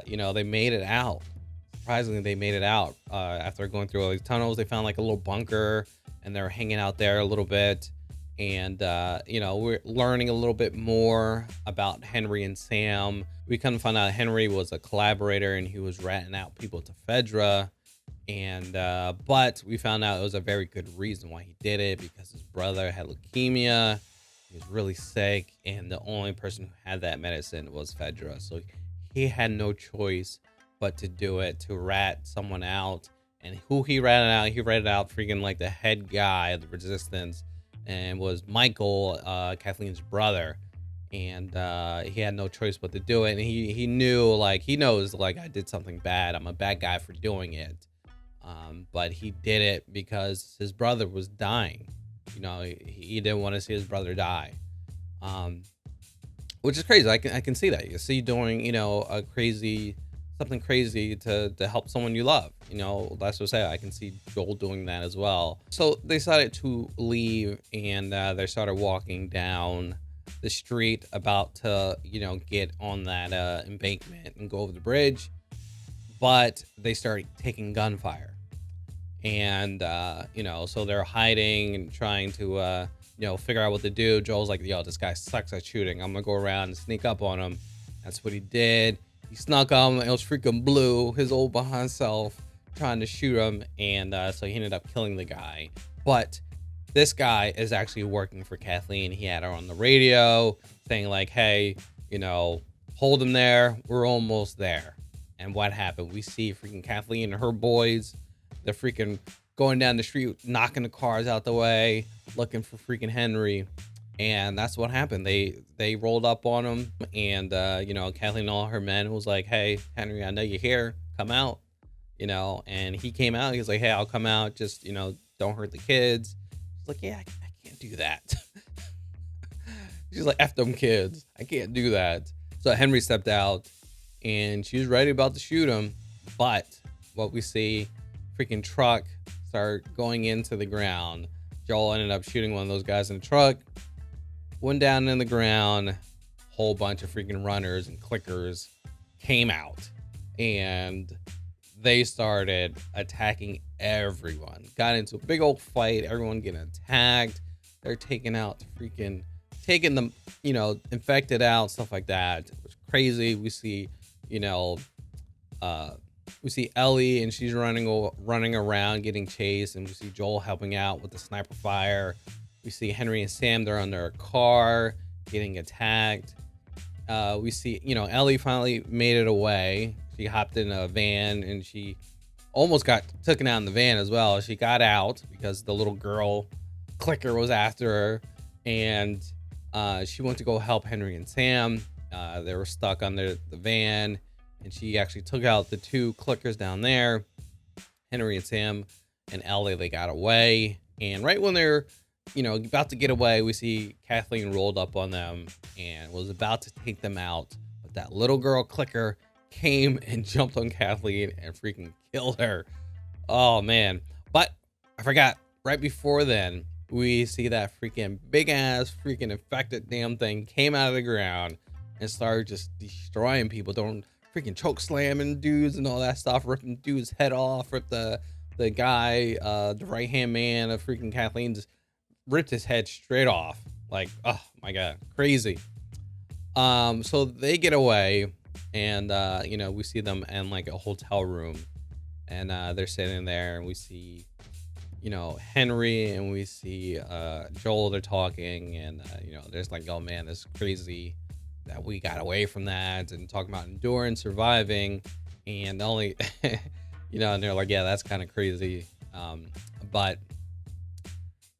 you know, they made it out. Surprisingly, they made it out. After going through all these tunnels, they found like a little bunker, and they were hanging out there a little bit. And you know, we're learning a little bit more about Henry and Sam. We kind of found out Henry was a collaborator, and he was ratting out people to Fedra. And but we found out it was a very good reason why he did it, because his brother had leukemia. He was really sick, and the only person who had that medicine was Fedra. So he had no choice but to do it, to rat someone out. And who he ratted out? He ratted out freaking like the head guy of the Resistance, and was Michael, Kathleen's brother. And he had no choice but to do it. And he knew, like, he knows, like, I did something bad. I'm a bad guy for doing it. But he did it because his brother was dying. You know, he didn't want to see his brother die. Which is crazy. I can see that. You see doing, you know, something crazy to help someone you love. You know, that's what I say. I can see Joel doing that as well. So they decided to leave, and they started walking down the street, about to, you know, get on that embankment and go over the bridge. But they started taking gunfire. And, you know, so they're hiding and trying to, you know, figure out what to do. Joel's like, yo, this guy sucks at shooting. I'm going to go around and sneak up on him. That's what he did. He snuck on him. It was freaking Blue, his old behind self, trying to shoot him. And so he ended up killing the guy. But this guy is actually working for Kathleen. He had her on the radio saying like, hey, you know, hold him there. We're almost there. And what happened? We see freaking Kathleen and her boys. They're freaking going down the street, knocking the cars out the way, looking for freaking Henry. And that's what happened. They rolled up on him, and you know, Kathleen and all her men was like, hey, Henry, I know you're here. Come out. You know, and he came out. He was like, hey, I'll come out. Just, you know, don't hurt the kids. He's like, yeah, I can't do that. She's like, F them kids. I can't do that. So Henry stepped out, and she was ready about to shoot him. But what we see, freaking truck start going into the ground. Joel ended up shooting one of those guys in the truck. Went down in the ground. Whole bunch of freaking runners and clickers came out, and they started attacking everyone. Got into a big old fight. Everyone getting attacked. They're taking them, you know, infected out, stuff like that. It was crazy. We see, you know, we see Ellie, and she's running around getting chased, and we see Joel helping out with the sniper fire. We see Henry and Sam, they're under a car getting attacked. We see, you know, Ellie finally made it away. She hopped in a van, and she almost got taken out in the van as well. She got out because the little girl clicker was after her, and she went to go help Henry and Sam. They were stuck under the van, and she actually took out the two clickers down there. Henry and Sam and Ellie, they got away. And right when they're, you know, about to get away, we see Kathleen rolled up on them and was about to take them out. But that little girl clicker came and jumped on Kathleen and freaking killed her. Oh, man. But I forgot, right before then, we see that freaking big ass freaking infected damn thing came out of the ground and started just destroying people. Don't freaking choke slamming dudes and all that stuff, ripping dudes head off, ripped the guy, the right hand man of freaking Kathleen, just ripped his head straight off. Like, oh my god, crazy. So they get away, and you know, we see them in like a hotel room, and they're sitting there, and we see, you know, Henry, and we see Joel. They're talking, and you know, there's like, oh man, this is crazy that we got away from that, and talking about enduring, surviving, and only you know, and they're like, yeah, that's kind of crazy, but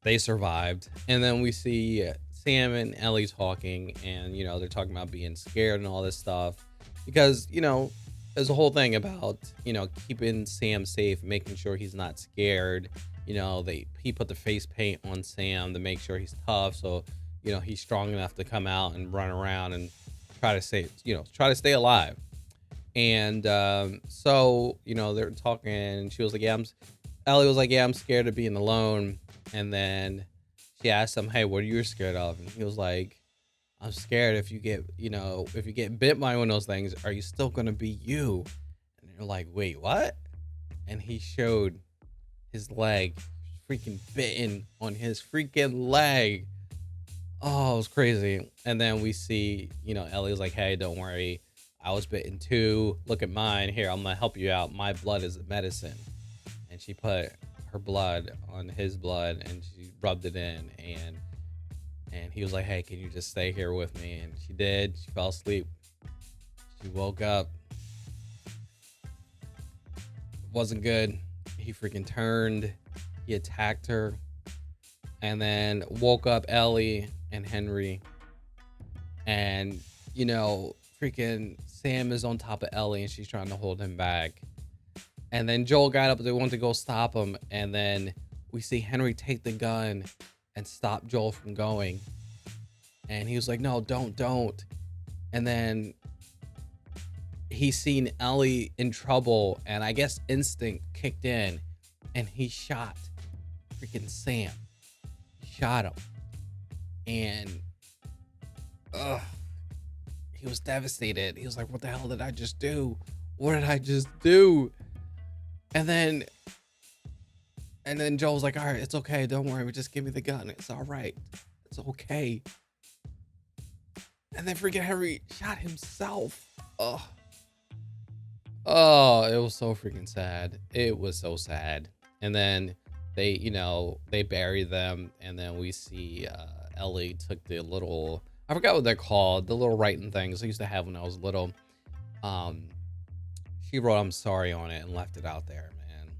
they survived. And then we see Sam and Ellie talking, and you know, they're talking about being scared and all this stuff, because you know, there's a whole thing about, you know, keeping Sam safe, making sure he's not scared. You know, he put the face paint on Sam to make sure he's tough, so you know, he's strong enough to come out and run around and try to stay alive. And so, you know, they're talking, and she was like, Ellie was like, yeah, I'm scared of being alone. And then she asked him, hey, what are you scared of? And he was like, I'm scared if you get bit by one of those things, are you still going to be you? And they're like, wait, what? And he showed his leg, freaking bitten on his freaking leg. Oh, it was crazy. And then we see, you know, Ellie's like, hey, don't worry. I was bitten too. Look at mine. Here, I'm going to help you out. My blood is medicine. And she put her blood on his blood and she rubbed it in. And he was like, hey, can you just stay here with me? And she did. She fell asleep. She woke up. It wasn't good. He freaking turned. He attacked her. And then woke up Ellie and Henry. And, you know, freaking Sam is on top of Ellie and she's trying to hold him back. And then Joel got up. They wanted to go stop him. And then we see Henry take the gun and stop Joel from going. And he was like, no, don't. And then he's seen Ellie in trouble. And I guess instinct kicked in. And he shot freaking Sam. He shot him. And he was devastated. He was like, what the hell did I just do? What did I just do? And then Joel was like, all right, it's okay. Don't worry. Just give me the gun. It's all right. It's okay. And then freaking Henry shot himself. Oh, it was so freaking sad. It was so sad. And then they buried them. And then we see Ellie took the little, I forgot what they're called, the little writing things I used to have when I was little. She wrote I'm sorry on it and left it out there, man.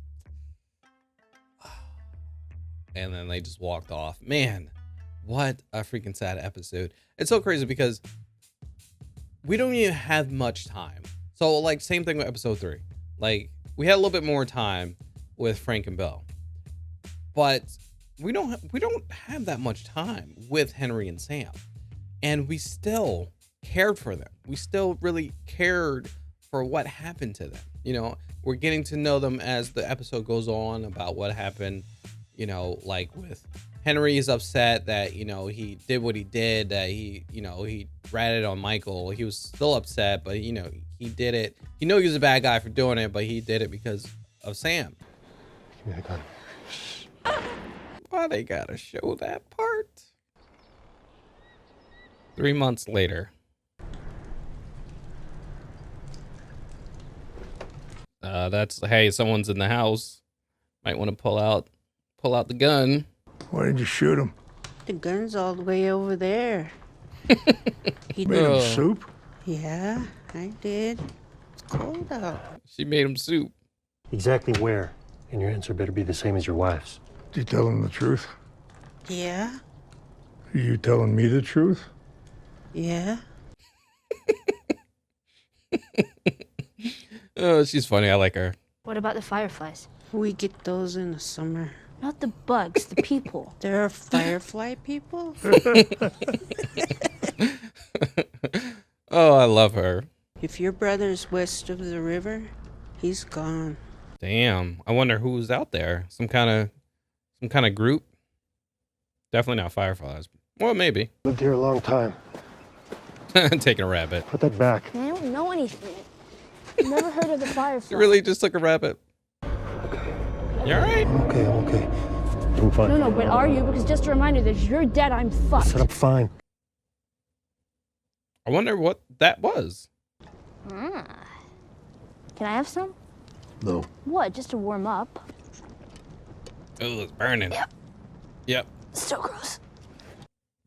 And then they just walked off. Man, what a freaking sad episode. It's so crazy because we don't even have much time. So like same thing with episode 3. Like we had a little bit more time with Frank and Bill. But we don't have that much time with Henry and Sam. And we still cared for them. We still really cared for what happened to them. You know, we're getting to know them as the episode goes on about what happened, you know, like with Henry is upset that, you know, he did what he did, that he ratted on Michael. He was still upset, but, you know, he did it. You know, he was a bad guy for doing it, but he did it because of Sam. Give me the gun. Why they gotta show that part? 3 months later. That's, hey, someone's in the house. Might want to pull out the gun. Why did you shoot him? The gun's all the way over there. He made him soup? Yeah, I did. It's cold out. She made him soup. Exactly where? And your answer better be the same as your wife's. Did you tell him the truth? Yeah? Are you telling me the truth? Yeah. Oh, she's funny. I like her. What about the fireflies? We get those in the summer. Not the bugs, the people. There are firefly people? Oh, I love her. If your brother's west of the river, he's gone. Damn. I wonder who's out there. Some kind of group. Definitely not fireflies. Well, maybe. Lived here a long time. Taking a rabbit. Put that back. I don't know anything. Never heard of the fireflies. You really just took a rabbit. You alright? I'm okay. I'm fine. No, but are you? Because just a reminder that you're dead, I'm I fucked. said I'm fine. I wonder what that was. Can I have some? No. What? Just to warm up? Oh, it's burning. Yep. So gross.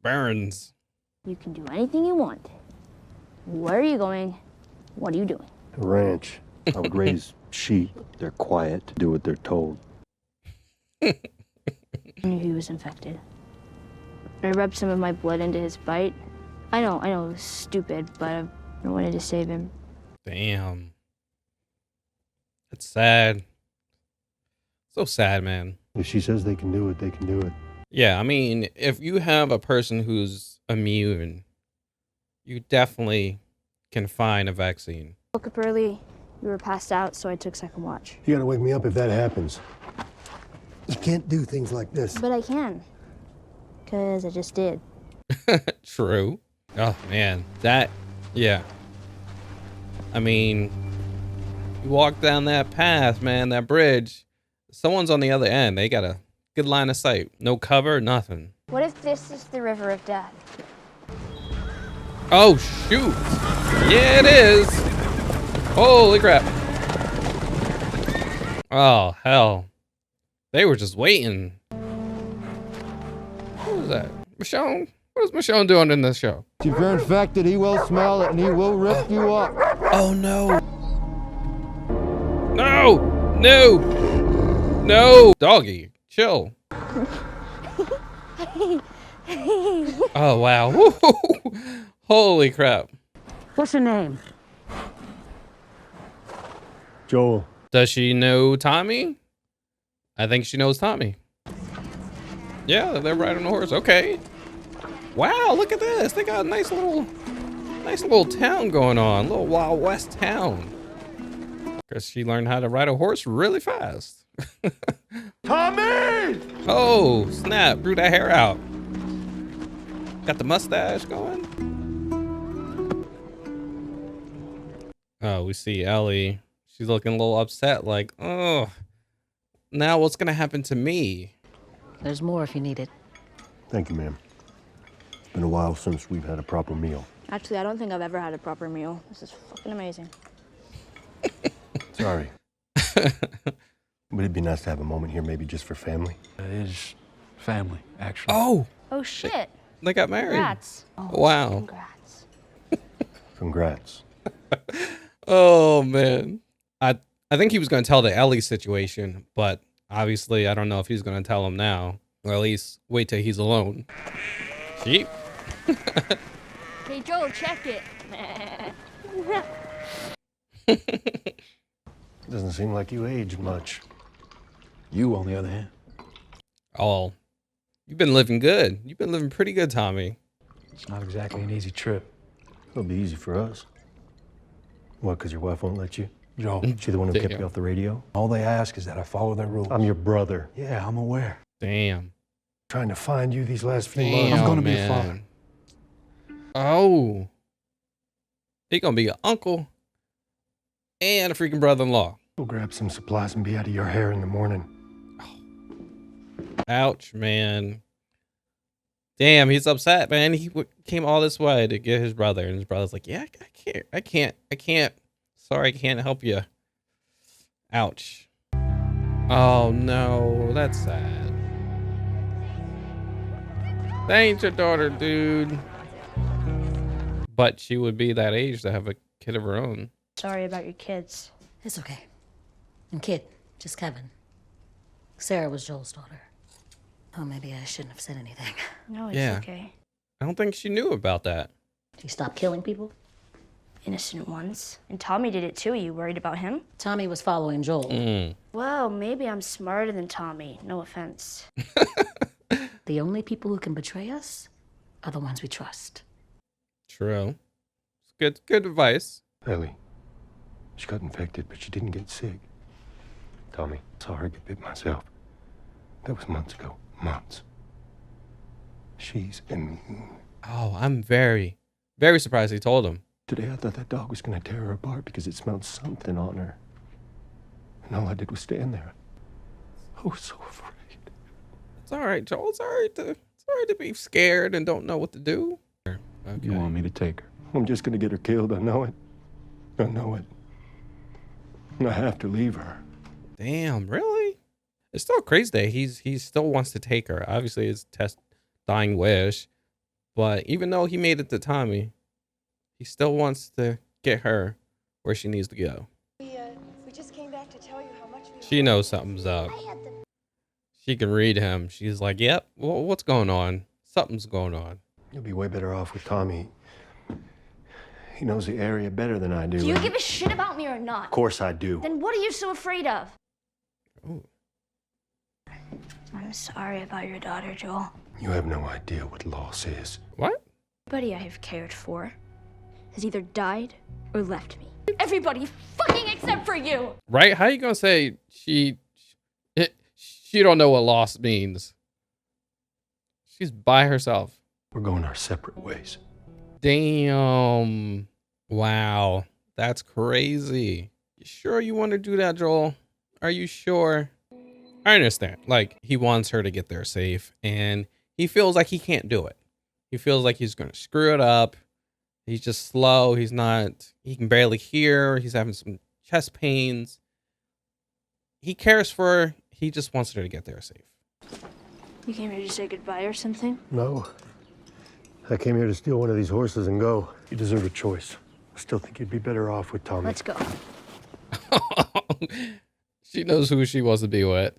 Burns. You can do anything you want. Where are you going? What are you doing? A ranch. I would raise sheep. They're quiet, do what they're told. I knew he was infected. I rubbed some of my blood into his bite. I know, it was stupid, but I wanted to save him. Damn. That's sad. So sad, man. If she says they can do it, they can do it. Yeah, I mean, if you have a person who's immune, you definitely can find a vaccine. Woke up early. You were passed out, so I took second watch. You gotta wake me up if that happens. You can't do things like this. But I can. Because I just did. True. Oh, man. Yeah. I mean, you walk down that path, man, that bridge. Someone's on the other end. They got a good line of sight. No cover, nothing. What if this is the river of death? Oh, shoot. Yeah, it is. Holy crap. Oh, hell. They were just waiting. What was that? Michonne? What is Michonne doing in this show? If you're infected, he will smell it and he will rip you up. Oh, no. No. No. No. Doggy, chill. Oh, wow. Holy crap. What's your name? Joel. Does she know Tommy? I think she knows Tommy. Yeah, they're riding a horse. Okay. Wow, look at this. They got a nice little town going on. A little Wild West town. Because she learned how to ride a horse really fast. Tommy! Oh, snap. Grew that hair out. Got the mustache going. Oh, we see Ellie. She's looking a little upset, like, oh, now what's going to happen to me? There's more if you need it. Thank you, ma'am. It's been a while since we've had a proper meal. Actually, I don't think I've ever had a proper meal. This is fucking amazing. Sorry. But it'd be nice to have a moment here, maybe just for family. It is family, actually. Oh! Oh, shit. They got married. Congrats. Oh, wow. Congrats. Congrats. Oh, man. I think he was going to tell the Ellie situation, but obviously I don't know if he's going to tell him now. Or at least wait till he's alone. Sheep. Hey, Joel, check it. Doesn't seem like you aged much. You, on the other hand. Oh, you've been living good. You've been living pretty good, Tommy. It's not exactly an easy trip. It'll be easy for us. What, because your wife won't let you? Joe. She the one who kept you off the radio? All they ask is that I follow their rules. I'm your brother. Yeah, I'm aware. Damn. Trying to find you these last few Damn, months. I'm gonna man. be fine. Oh. He gonna be an uncle and a freaking brother-in-law. We'll grab some supplies and be out of your hair in the morning. Ouch, man. Damn, he's upset, man. He came all this way to get his brother, and his brother's like, yeah, I can't. Sorry, I can't help you. Ouch. Oh, no, that's sad. That ain't your daughter, dude. But she would be that age to have a kid of her own. Sorry about your kids. It's okay. And kid, just Kevin. Sarah was Joel's daughter. Oh, maybe I shouldn't have said anything. No, it's Yeah. okay. I don't think she knew about that. Did you stop killing people? Innocent ones. And Tommy did it too. Are you worried about him? Tommy was following Joel. Mm. Well, maybe I'm smarter than Tommy. No offense. The only people who can betray us are the ones we trust. True. It's good advice. Ellie, she got infected, but she didn't get sick. Tommy, saw her get bit myself. That was months ago. Months. She's immune. Oh, I'm very, very surprised he told him. Today I thought that dog was going to tear her apart because it smelled something on her. And all I did was stand there. I was so afraid. It's all right, Joel. It's all right to be scared and don't know what to do. Okay. You want me to take her? I'm just going to get her killed. I know it. I know it. And I have to leave her. Damn, really? It's still crazy that he still wants to take her. Obviously, it's dying wish. But even though he made it to Tommy, he still wants to get her where she needs to go. We just came back to tell you how much we... She knows something's up. She can read him. She's like, yep, well, what's going on? Something's going on. You'll be way better off with Tommy. He knows the area better than I do. Do you give a shit about me or not? Of course I do. Then what are you so afraid of? Ooh. I'm sorry about your daughter, Joel. You have no idea what loss is. What? Everybody I have cared for has either died or left me. Everybody fucking except for you! Right? How you gonna say she don't know what loss means? She's by herself. We're going our separate ways. Damn. Wow. That's crazy. You sure you want to do that, Joel? Are you sure? I understand. Like, he wants her to get there safe, and he feels like he can't do it. He feels like he's going to screw it up. He's just slow. He can barely hear. He's having some chest pains. He cares for her. He just wants her to get there safe. You came here to say goodbye or something? No. I came here to steal one of these horses and go. You deserve a choice. I still think you'd be better off with Tommy. Let's go. She knows who she wants to be with.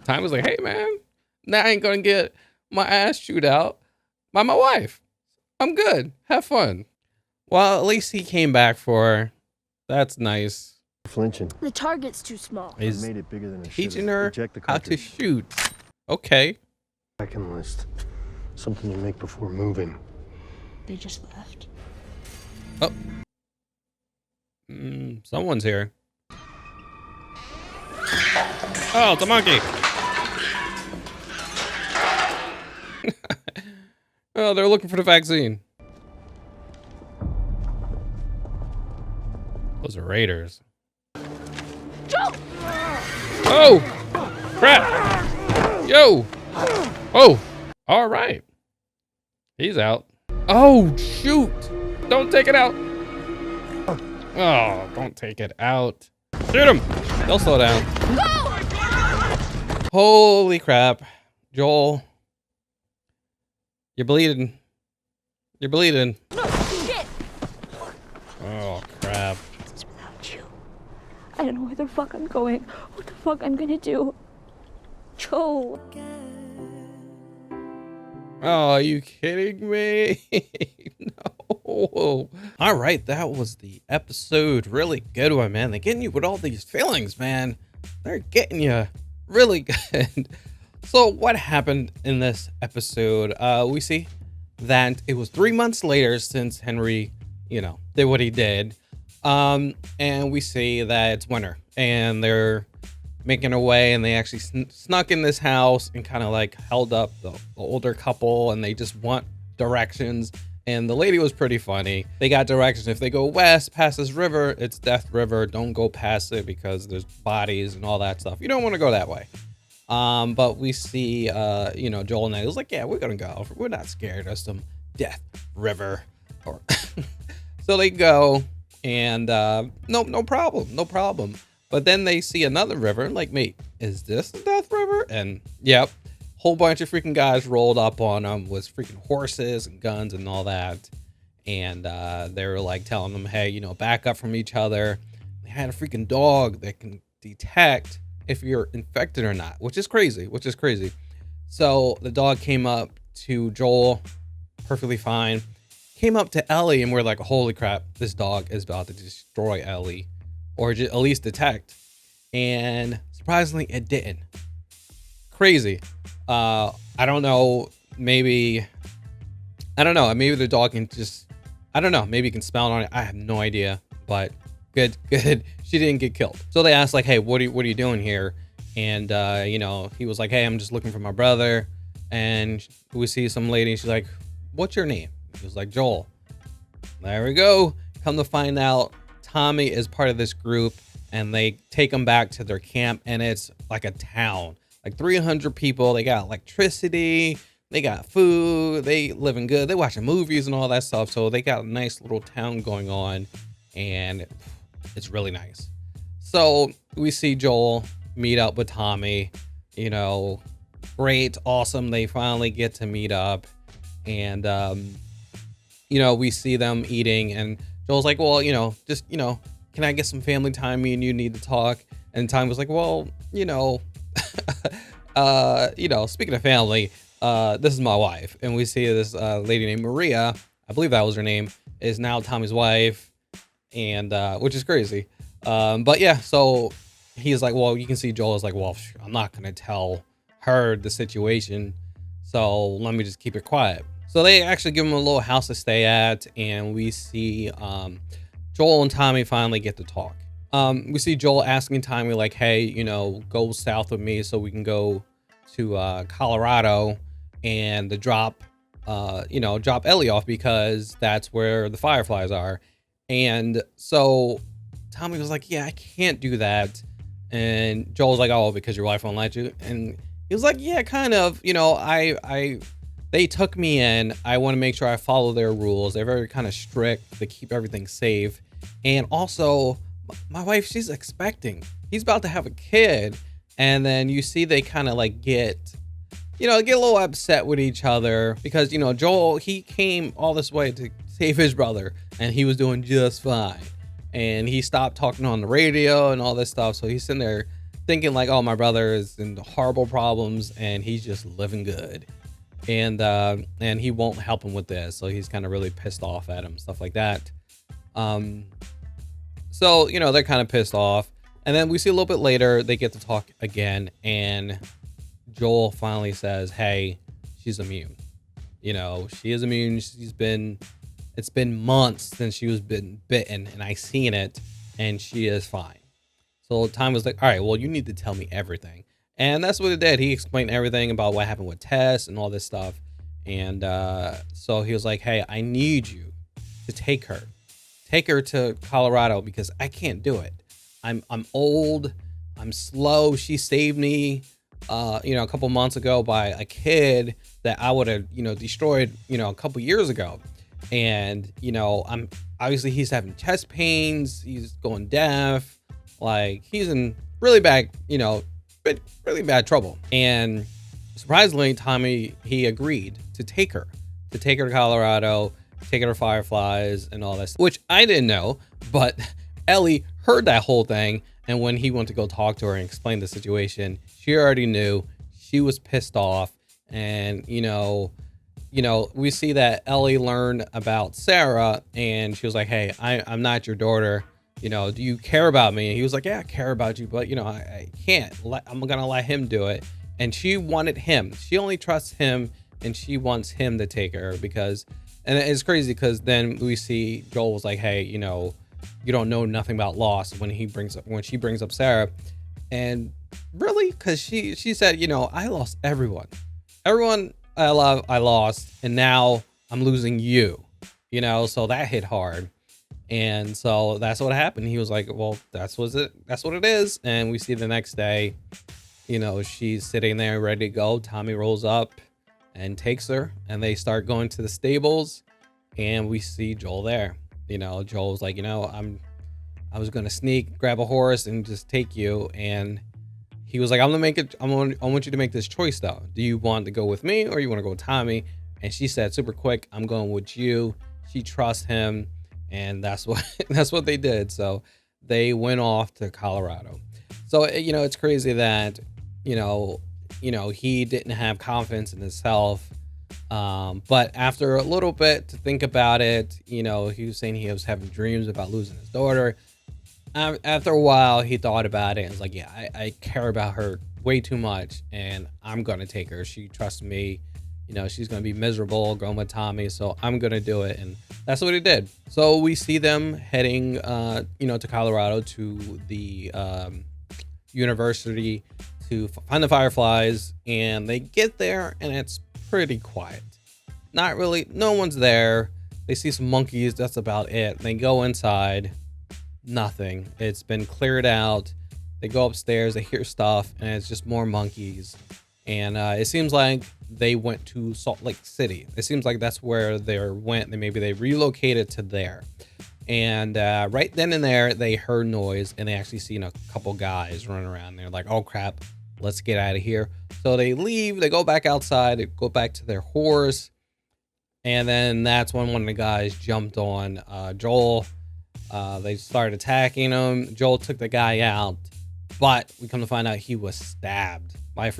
Time was like, hey, man, now I ain't going to get my ass chewed out by my wife. I'm good. Have fun. Well, at least he came back for her. That's nice. Flinching. The target's too small. He's made it bigger than it teaching her Eject the how to cartridge. shoot. Okay. Packing list. Something you make before moving. They just left. Oh. Someone's here. Oh, it's a monkey. Oh, they're looking for the vaccine. Those are raiders. Joe! Oh! Crap! Yo! Oh! All right. He's out. Oh, shoot! Don't take it out! Oh, don't take it out. Shoot him! They'll slow down. Holy crap. Joel. You're bleeding. You're bleeding. Shit! Oh, crap. Without you, I don't know where the fuck I'm going. What the fuck I'm gonna do. Joel. Oh, are you kidding me? No. All right, that was the episode. Really good one, man. They're getting you with all these feelings, man. They're getting you really good. So what happened in this episode? We see that it was 3 months later since Henry, did what he did. And we see that it's winter and they're making their way, and they actually snuck in this house and kind of like held up the older couple, and they just want directions. And the lady was pretty funny. They got directions. If they go west past this river, it's Death River. Don't go past it because there's bodies and all that stuff. You don't want to go that way. But we see, Joel and Natalie's like, yeah, we're going to go. We're not scared of some Death River. So they go, and no problem. But then they see another river, and like, mate, is this the Death River? And yep, whole bunch of freaking guys rolled up on them with freaking horses and guns and all that. And they were like telling them, hey, back up from each other. They had a freaking dog that can detect if you're infected or not, which is crazy. So the dog came up to Joel, perfectly fine. Came up to Ellie, and we're like, holy crap, this dog is about to destroy Ellie, or at least detect. And surprisingly, it didn't. Crazy. I don't know. Maybe the dog can just, maybe it can smell it on it. I have no idea, but good. She didn't get killed. So they asked like, hey, what are you doing here? And, he was like, hey, I'm just looking for my brother. And we see some lady, and she's like, what's your name? He was like, Joel. There we go. Come to find out, Tommy is part of this group, and they take him back to their camp, and it's like a town, like 300 people. They got electricity, they got food, they living good, they watching movies and all that stuff. So they got a nice little town going on, and it's really nice. So we see Joel meet up with Tommy, great, awesome. They finally get to meet up, and we see them eating, and Joel's like, well, can I get some family time? Me and you need to talk. And Tommy was like, well, speaking of family, this is my wife. And we see this lady named Maria, I believe that was her name, is now Tommy's wife, and which is crazy. But yeah, so he's like, well, you can see Joel is like, well, I'm not gonna tell her the situation, so let me just keep it quiet. So they actually give him a little house to stay at, and we see Joel and Tommy finally get to talk. We see Joel asking Tommy like, hey, you know, go south with me so we can go to Colorado and to drop Ellie off, because that's where the Fireflies are. And so Tommy was like, yeah, I can't do that. And Joel's like, oh, because your wife won't let you. And he was like, yeah, kind of, you know, they took me in. I want to make sure I follow their rules. They're very kind of strict. They keep everything safe. And also, my wife, she's expecting. He's about to have a kid. And then you see they kind of like get a little upset with each other because, you know, Joel, he came all this way to save his brother and he was doing just fine. And he stopped talking on the radio and all this stuff. So he's sitting there thinking like, oh, my brother is in horrible problems and he's just living good. And he won't help him with this. So he's kind of really pissed off at him, stuff like that. So, you know, they're kind of pissed off. And then we see a little bit later, they get to talk again. And Joel finally says, hey, she's immune. You know, she is immune. It's been months since she was been bitten and I seen it and she is fine. So Tom was like, all right, well, you need to tell me everything. And that's what he did. He explained everything about what happened with Tess and all this stuff. And so he was like, hey, I need you to take her to Colorado because I can't do it. I'm old. I'm slow. She saved me, a couple months ago by a kid that I would have, destroyed, a couple years ago. And, I'm obviously he's having chest pains. He's going deaf. Like he's in really bad, really bad trouble. And surprisingly, Tommy, he agreed to take her to Colorado, take her to Fireflies and all this, which I didn't know, but Ellie heard that whole thing. And when he went to go talk to her and explain the situation, she already knew. She was pissed off. And, we see that Ellie learned about Sarah and she was like, hey, I'm not your daughter. Do you care about me? And he was like, yeah, I care about you, but I can't I'm going to let him do it. And she wanted him. She only trusts him and she wants him to take her and it's crazy because then we see Joel was like, hey, you don't know nothing about loss when she brings up Sarah. And really, because she said, I lost everyone I love, I lost, and now I'm losing you, so that hit hard. And so that's what happened. He was like, well, that's what it is. And we see the next day, she's sitting there ready to go. Tommy rolls up and takes her and they start going to the stables and we see Joel there. Joel's like, I was going to sneak, grab a horse and just take you. And he was like, I want you to make this choice though. Do you want to go with me or you want to go with Tommy? And she said super quick, I'm going with you. She trusts him. And that's what they did. So they went off to Colorado. So, it's crazy that, he didn't have confidence in himself. But after a little bit to think about it, he was saying he was having dreams about losing his daughter. After a while, he thought about it and was like, yeah, I care about her way too much and I'm going to take her. She trusts me. She's going to be miserable going with Tommy. So I'm going to do it. And that's what he did. So we see them heading, to Colorado to the university to find the Fireflies. And they get there and it's pretty quiet. Not really. No one's there. They see some monkeys. That's about it. They go inside. Nothing. It's been cleared out. They go upstairs. They hear stuff. And it's just more monkeys. And it seems like they went to Salt Lake City. It seems like that's where they went. Maybe they relocated to there. And right then and there, they heard noise and they actually seen a couple guys running around. They're like, oh crap, let's get out of here. So they leave. They go back outside. They go back to their horse. And then that's when one of the guys jumped on Joel. They started attacking him. Joel took the guy out. But we come to find out he was stabbed by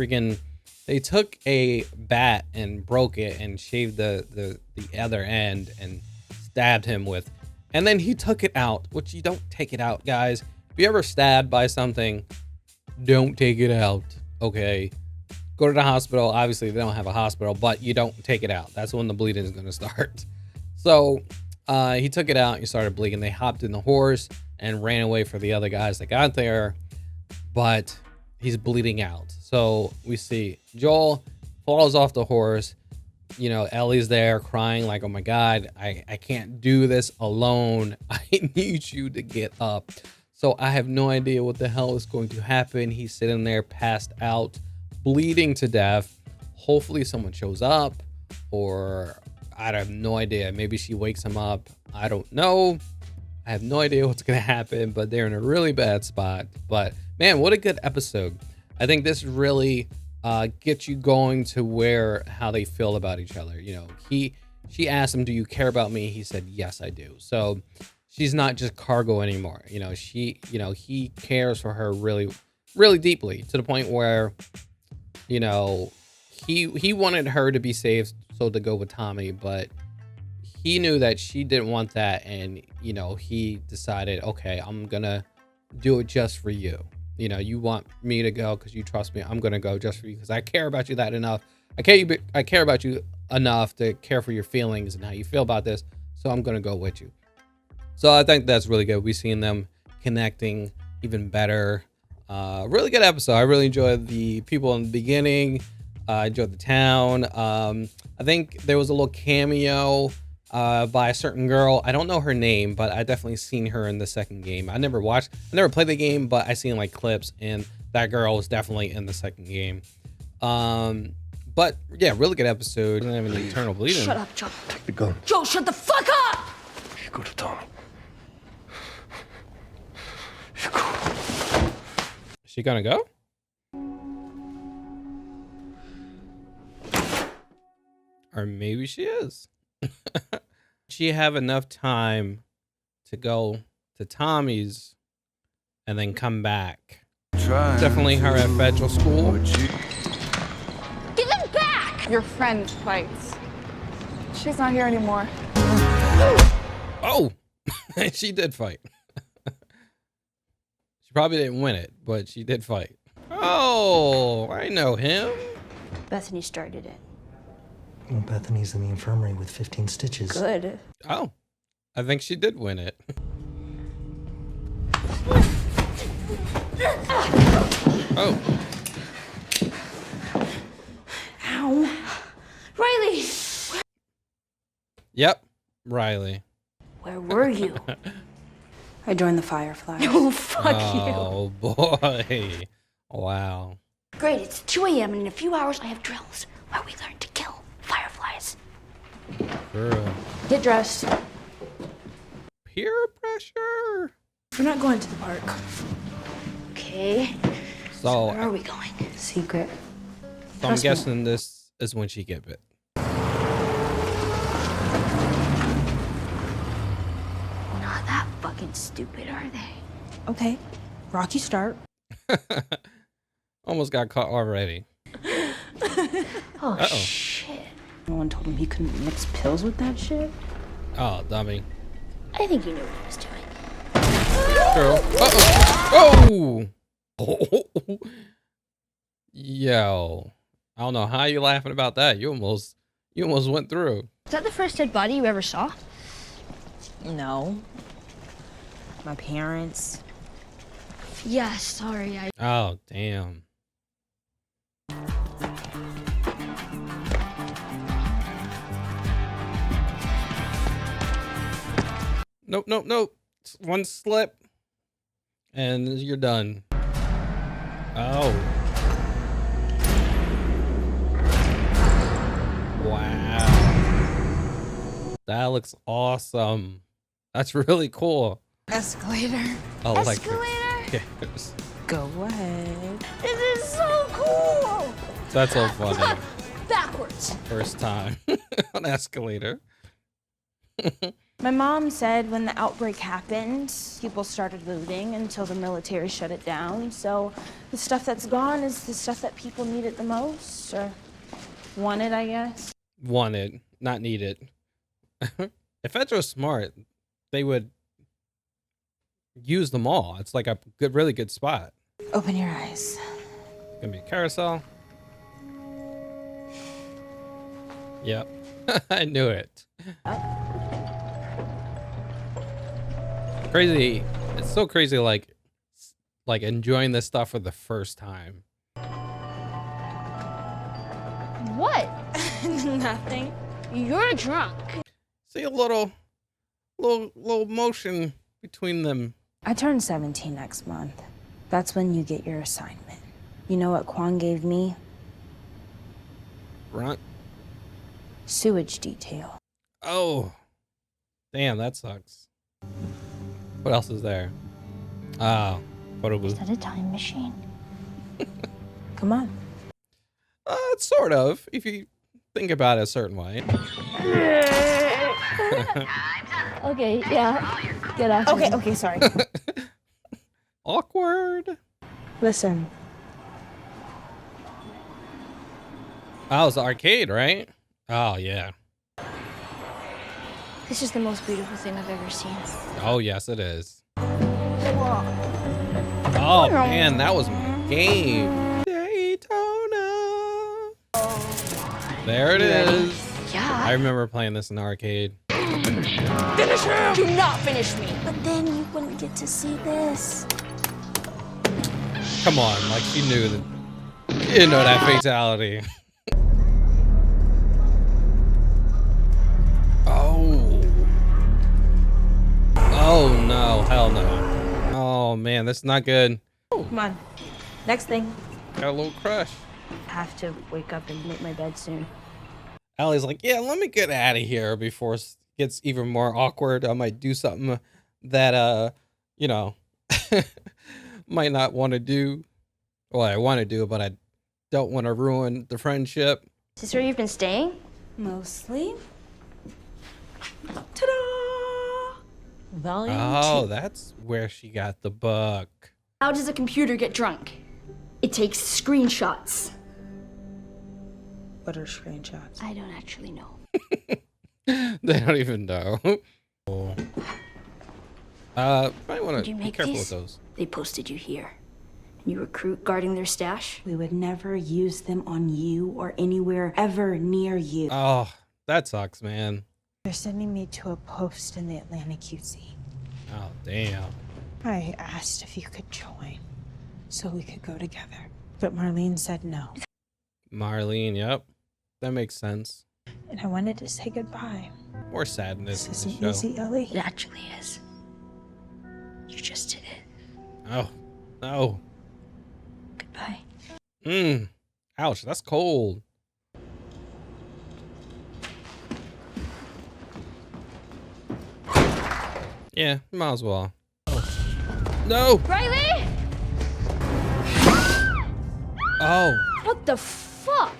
they took a bat and broke it and shaved the other end and stabbed him with. And then he took it out, which you don't take it out, guys. If you ever stabbed by something, don't take it out. Okay. Go to the hospital. Obviously, they don't have a hospital, but you don't take it out. That's when the bleeding is going to start. So he took it out. He started bleeding. They hopped in the horse and ran away for the other guys that got there, but he's bleeding out. So we see Joel falls off the horse. You know, Ellie's there crying like, oh my God, I can't do this alone. I need you to get up. So I have no idea what the hell is going to happen. He's sitting there passed out, bleeding to death. Hopefully someone shows up, or I have no idea. Maybe she wakes him up. I don't know. I have no idea what's going to happen, but they're in a really bad spot. But man, what a good episode. I think this really gets you going to where how they feel about each other. You know, she asked him, do you care about me? He said, yes, I do. So she's not just cargo anymore. You know, he cares for her really, really deeply, to the point where, you know, he wanted her to be saved, so to go with Tommy, but he knew that she didn't want that. And, you know, he decided, okay, I'm going to do it just for you. You know, you want me to go because you trust me. I'm going to go just for you because I care about you that enough. I care about you enough to care for your feelings and how you feel about this. So I'm going to go with you. So I think that's really good. We've seen them connecting even better. Really good episode. I really enjoyed the people in the beginning. I enjoyed the town. I think there was a little cameo by a certain girl. I don't know her name, but I definitely seen her in the second game. I never played the game, but I seen like clips, and that girl was definitely in the second game. But yeah, really good episode. Doesn't have any eternal bleeding. Shut up, Joel. Take the gun. Joel, shut the fuck up! You go to Tommy. Is she gonna go? Or maybe she is. She have enough time to go to Tommy's and then come back. Definitely her at federal school. Give him back! Your friend fights. She's not here anymore. Oh, she did fight. She probably didn't win it, but she did fight. Oh, I know him. Bethany started it. Well, Bethany's in the infirmary with 15 stitches. Good. Oh, I think she did win it. Oh. Ow. Riley! Yep, Riley. Where were you? I joined the Fireflies. Oh, fuck you. Oh, boy. Wow. Great, it's 2 a.m. and in a few hours I have drills where we learn to kill fireflies. Girl. Get dressed. Peer pressure. We're not going to the park. Okay. So where are we going? Secret. So I'm guessing this is when she get bit. Not that fucking stupid, are they? Okay. Rocky start. Almost got caught already. Oh, Uh-oh. Shit. No one told him he couldn't mix pills with that shit? Oh, dummy. I think he knew what he was doing. Girl. Uh-oh. Oh. Yo. I don't know how you laughing about that. You almost went through. Is that the first dead body you ever saw? No. My parents. Yeah, sorry. Oh, damn. Nope, nope, nope. One slip and you're done. Oh. Wow. That looks awesome. That's really cool. Escalator. Electric Escalator? stairs. Go ahead. This is so cool! That's so funny. Backwards. First time on escalator. My mom said when the outbreak happened, people started looting until the military shut it down. So the stuff that's gone is the stuff that people needed the most, or wanted, I guess. Wanted, not needed. If Feds were smart, they would use them all. It's like a good, really good spot. Open your eyes. Gonna be a carousel. Yep. I knew it. Crazy. It's so crazy, like enjoying this stuff for the first time. What? Nothing. You're drunk. See a little motion between them. I turn 17 next month. That's when you get your assignment. You know what Quan gave me? Grunt. Sewage detail. Oh, damn, that sucks. What else is there? Oh, photo booth. Is that a time machine? Come on. Sort of, if you think about it a certain way. Okay, yeah. Get off. Okay, sorry. Awkward. Listen. Oh, it's the arcade, right? Oh, yeah. This is the most beautiful thing I've ever seen. Oh, yes, it is. Oh, man, that was my game. Daytona. There it is. Yeah. I remember playing this in the arcade. Finish him! Do not finish me. But then you wouldn't get to see this. Come on, like she knew that. She didn't know that fatality. Oh no, hell no. Oh man, that's not good. Come on. Next thing. Got a little crush. I have to wake up and make my bed soon. Allie's like, yeah, let me get out of here before it gets even more awkward. I might do something that, you know, might not want to do. Well, I want to do, but I don't want to ruin the friendship. Is this where you've been staying? Mostly. Ta-da! Volume Oh, 2. that's where she got the book. How does a computer get drunk? It takes screenshots. What are screenshots? I don't actually know. They don't even know. Might want Did to you be make careful these? with those. They posted you here. You recruit guarding their stash? We would never use them on you or anywhere ever near you. Oh, that sucks, man. They're sending me to a post in the Atlantic QC. Oh, damn. I asked if you could join so we could go together. But Marlene said no. Marlene, yep. That makes sense. And I wanted to say goodbye. More sadness This in isn't the show. easy, Ellie. It actually is. You just did it. Oh, no. Goodbye. Ouch, that's cold. Yeah, might as well. No! Riley! Oh. What the fuck?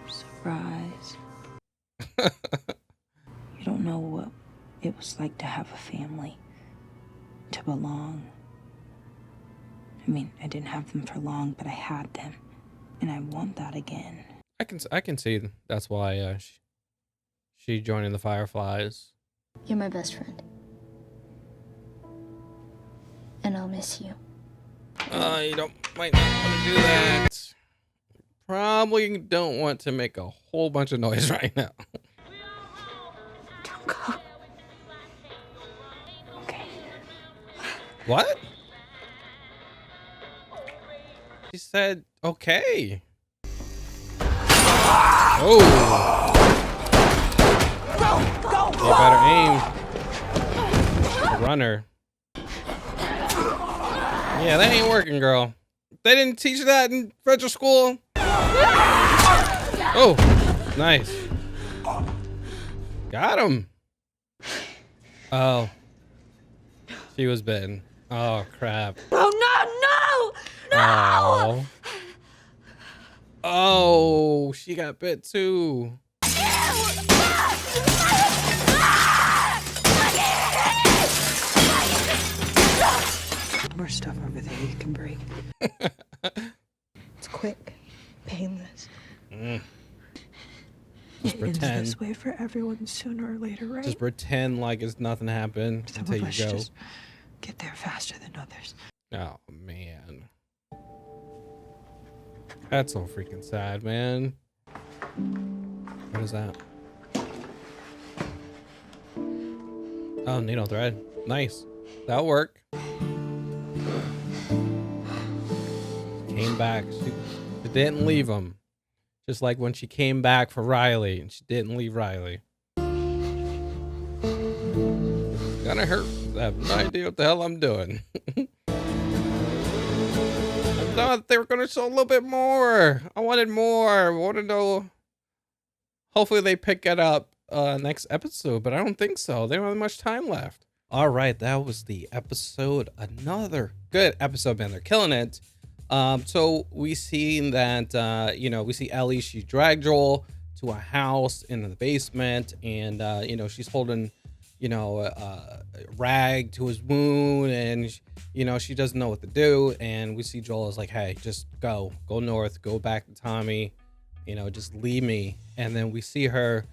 Surprise. You don't know what it was like to have a family, to belong. I mean, I didn't have them for long, but I had them, and I want that again. I can see that's why she joining the Fireflies. You're my best friend. And I'll miss you. You might not want to do that. Probably don't want to make a whole bunch of noise right now. Don't go. Okay. What? She said, okay. Oh. You better aim. Runner. Yeah, that ain't working, girl. They didn't teach that in federal school. Oh, nice. Got him. Oh. She was bitten. Oh, crap. Oh, no, no! Oh. Oh, she got bit too. More stuff over there you can break. It's quick, painless. Just It ends pretend. this way for everyone sooner or later, right? Just pretend like it's nothing happened Some until of you us go. just get there faster than others. Oh man, that's so freaking sad, man. What is that? Oh, needle thread. Nice. That'll work. Came back. She didn't leave him. Just like when she came back for Riley and she didn't leave Riley. Gonna hurt. I have no idea what the hell I'm doing. I thought they were gonna show a little bit more. I wanted more. I want to know. Hopefully they pick it up next episode, but I don't think so. They don't have much time left. All right, that was the episode. Another good episode, man. They're killing it. So we see that, we see Ellie, she dragged Joel to a house in the basement, and, she's holding, a rag to his wound, and, she doesn't know what to do. And we see Joel is like, hey, just go north, go back to Tommy, just leave me. And then we see her,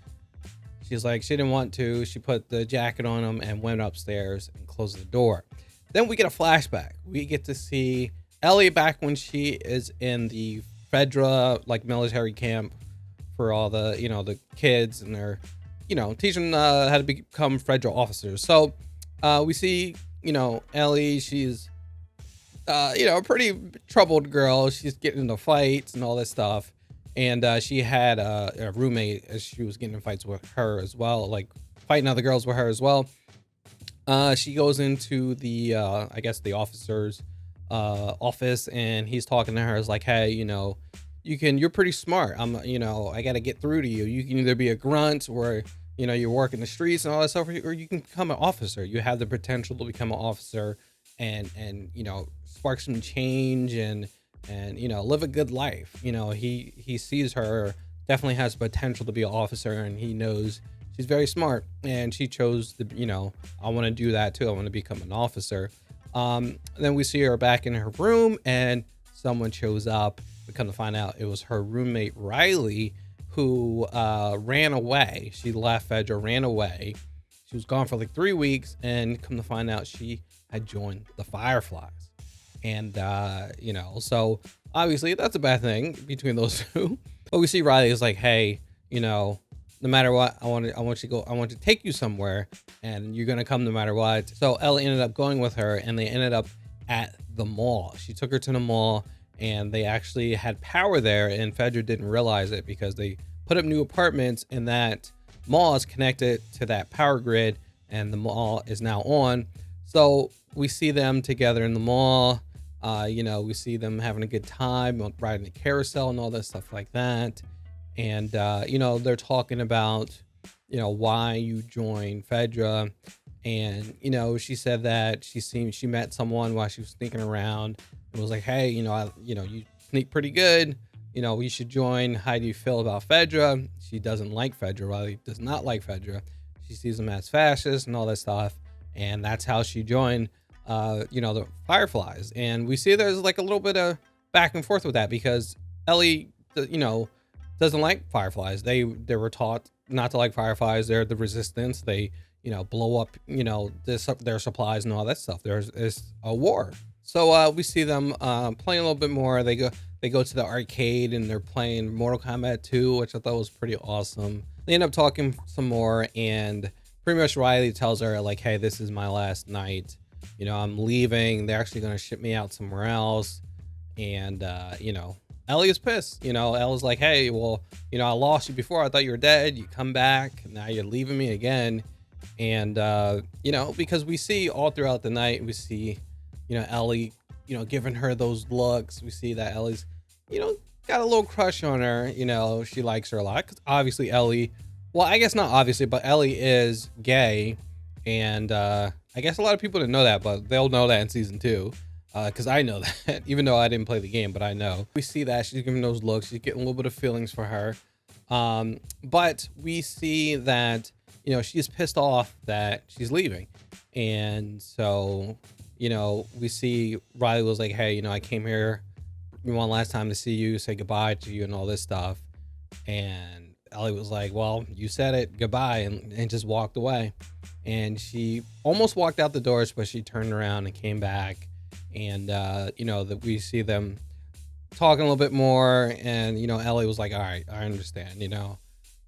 she's like, she didn't want to. She put the jacket on him and went upstairs and closed the door. Then we get a flashback. We get to see Ellie back when she is in the Fedra military camp for all the the kids, and they're teaching how to become Fedra officers. So we see Ellie, she's a pretty troubled girl. She's getting into fights and all this stuff, and she had a roommate as she was getting in fights with her as well, like fighting other girls with her as well. She goes into the I guess the officers office, and he's talking to her. Is like, hey, you're pretty smart. I got to get through to you. You can either be a grunt, or you work in the streets and all that stuff, or you can become an officer. You have the potential to become an officer and spark some change and live a good life. He sees her, definitely has potential to be an officer, and he knows she's very smart, and she chose to, I want to do that too. I want to become an officer. Then we see her back in her room, and someone shows up. We come to find out it was her roommate Riley, who ran away. She left Fedra, ran away. She was gone for like 3 weeks, and come to find out she had joined the Fireflies. And so obviously that's a bad thing between those two. But we see Riley is like, hey, no matter what, I want to take you somewhere, and you're gonna come no matter what. So Ellie ended up going with her, and they ended up at the mall. She took her to the mall, and they actually had power there, and Fedra didn't realize it because they put up new apartments, and that mall is connected to that power grid, and the mall is now on. So we see them together in the mall. We see them having a good time, riding the carousel and all that stuff like that. And, they're talking about, why you joined Fedra. And, she said that she met someone while she was sneaking around and was like, hey, you sneak pretty good. We should join. How do you feel about Fedra? She doesn't like Fedra. Riley does not like Fedra. She sees them as fascists and all that stuff. And that's how she joined, the Fireflies. And we see there's like a little bit of back and forth with that, because Ellie, doesn't like Fireflies. They were taught not to like Fireflies. They're the resistance. They, blow up, their supplies and all that stuff. There's a war. So we see them playing a little bit more. They go to the arcade, and they're playing Mortal Kombat 2, which I thought was pretty awesome. They end up talking some more, and pretty much Riley tells her like, hey, this is my last night. I'm leaving. They're actually going to ship me out somewhere else. And, Ellie is pissed. Ellie's like, hey, well, I lost you before. I thought you were dead. You come back. Now you're leaving me again. And, because we see all throughout the night, we see, Ellie, giving her those looks. We see that Ellie's, got a little crush on her. She likes her a lot. Because obviously Ellie, well, I guess not obviously, but Ellie is gay. And I guess a lot of people didn't know that, but they'll know that in season 2. Because I know that, even though I didn't play the game, but I know. We see that she's giving those looks. She's getting a little bit of feelings for her. But we see that, she's pissed off that she's leaving. And so, we see Riley was like, hey, I came here one last time to see you, say goodbye to you and all this stuff. And Ellie was like, well, you said it, goodbye, and just walked away. And she almost walked out the doors, but she turned around and came back. and you know, that we see them talking a little bit more, and you know, Ellie was like, all right, I understand, you know,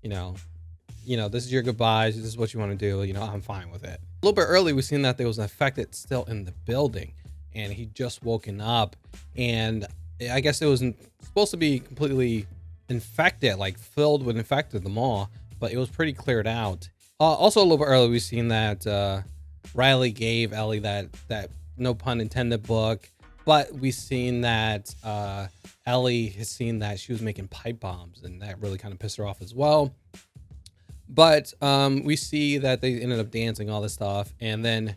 this is your goodbyes, this is what you want to do, you know, I'm fine with it. A little bit early, we seen that there was an infected still in the building, and he just woken up, and I guess it wasn't supposed to be completely infected, like filled with infected, the mall, but it was pretty cleared out. Also a little bit early, we seen that Riley gave Ellie that no pun intended book, but we seen that Ellie has seen that she was making pipe bombs, and that really kind of pissed her off as well. But we see that they ended up dancing, all this stuff, and then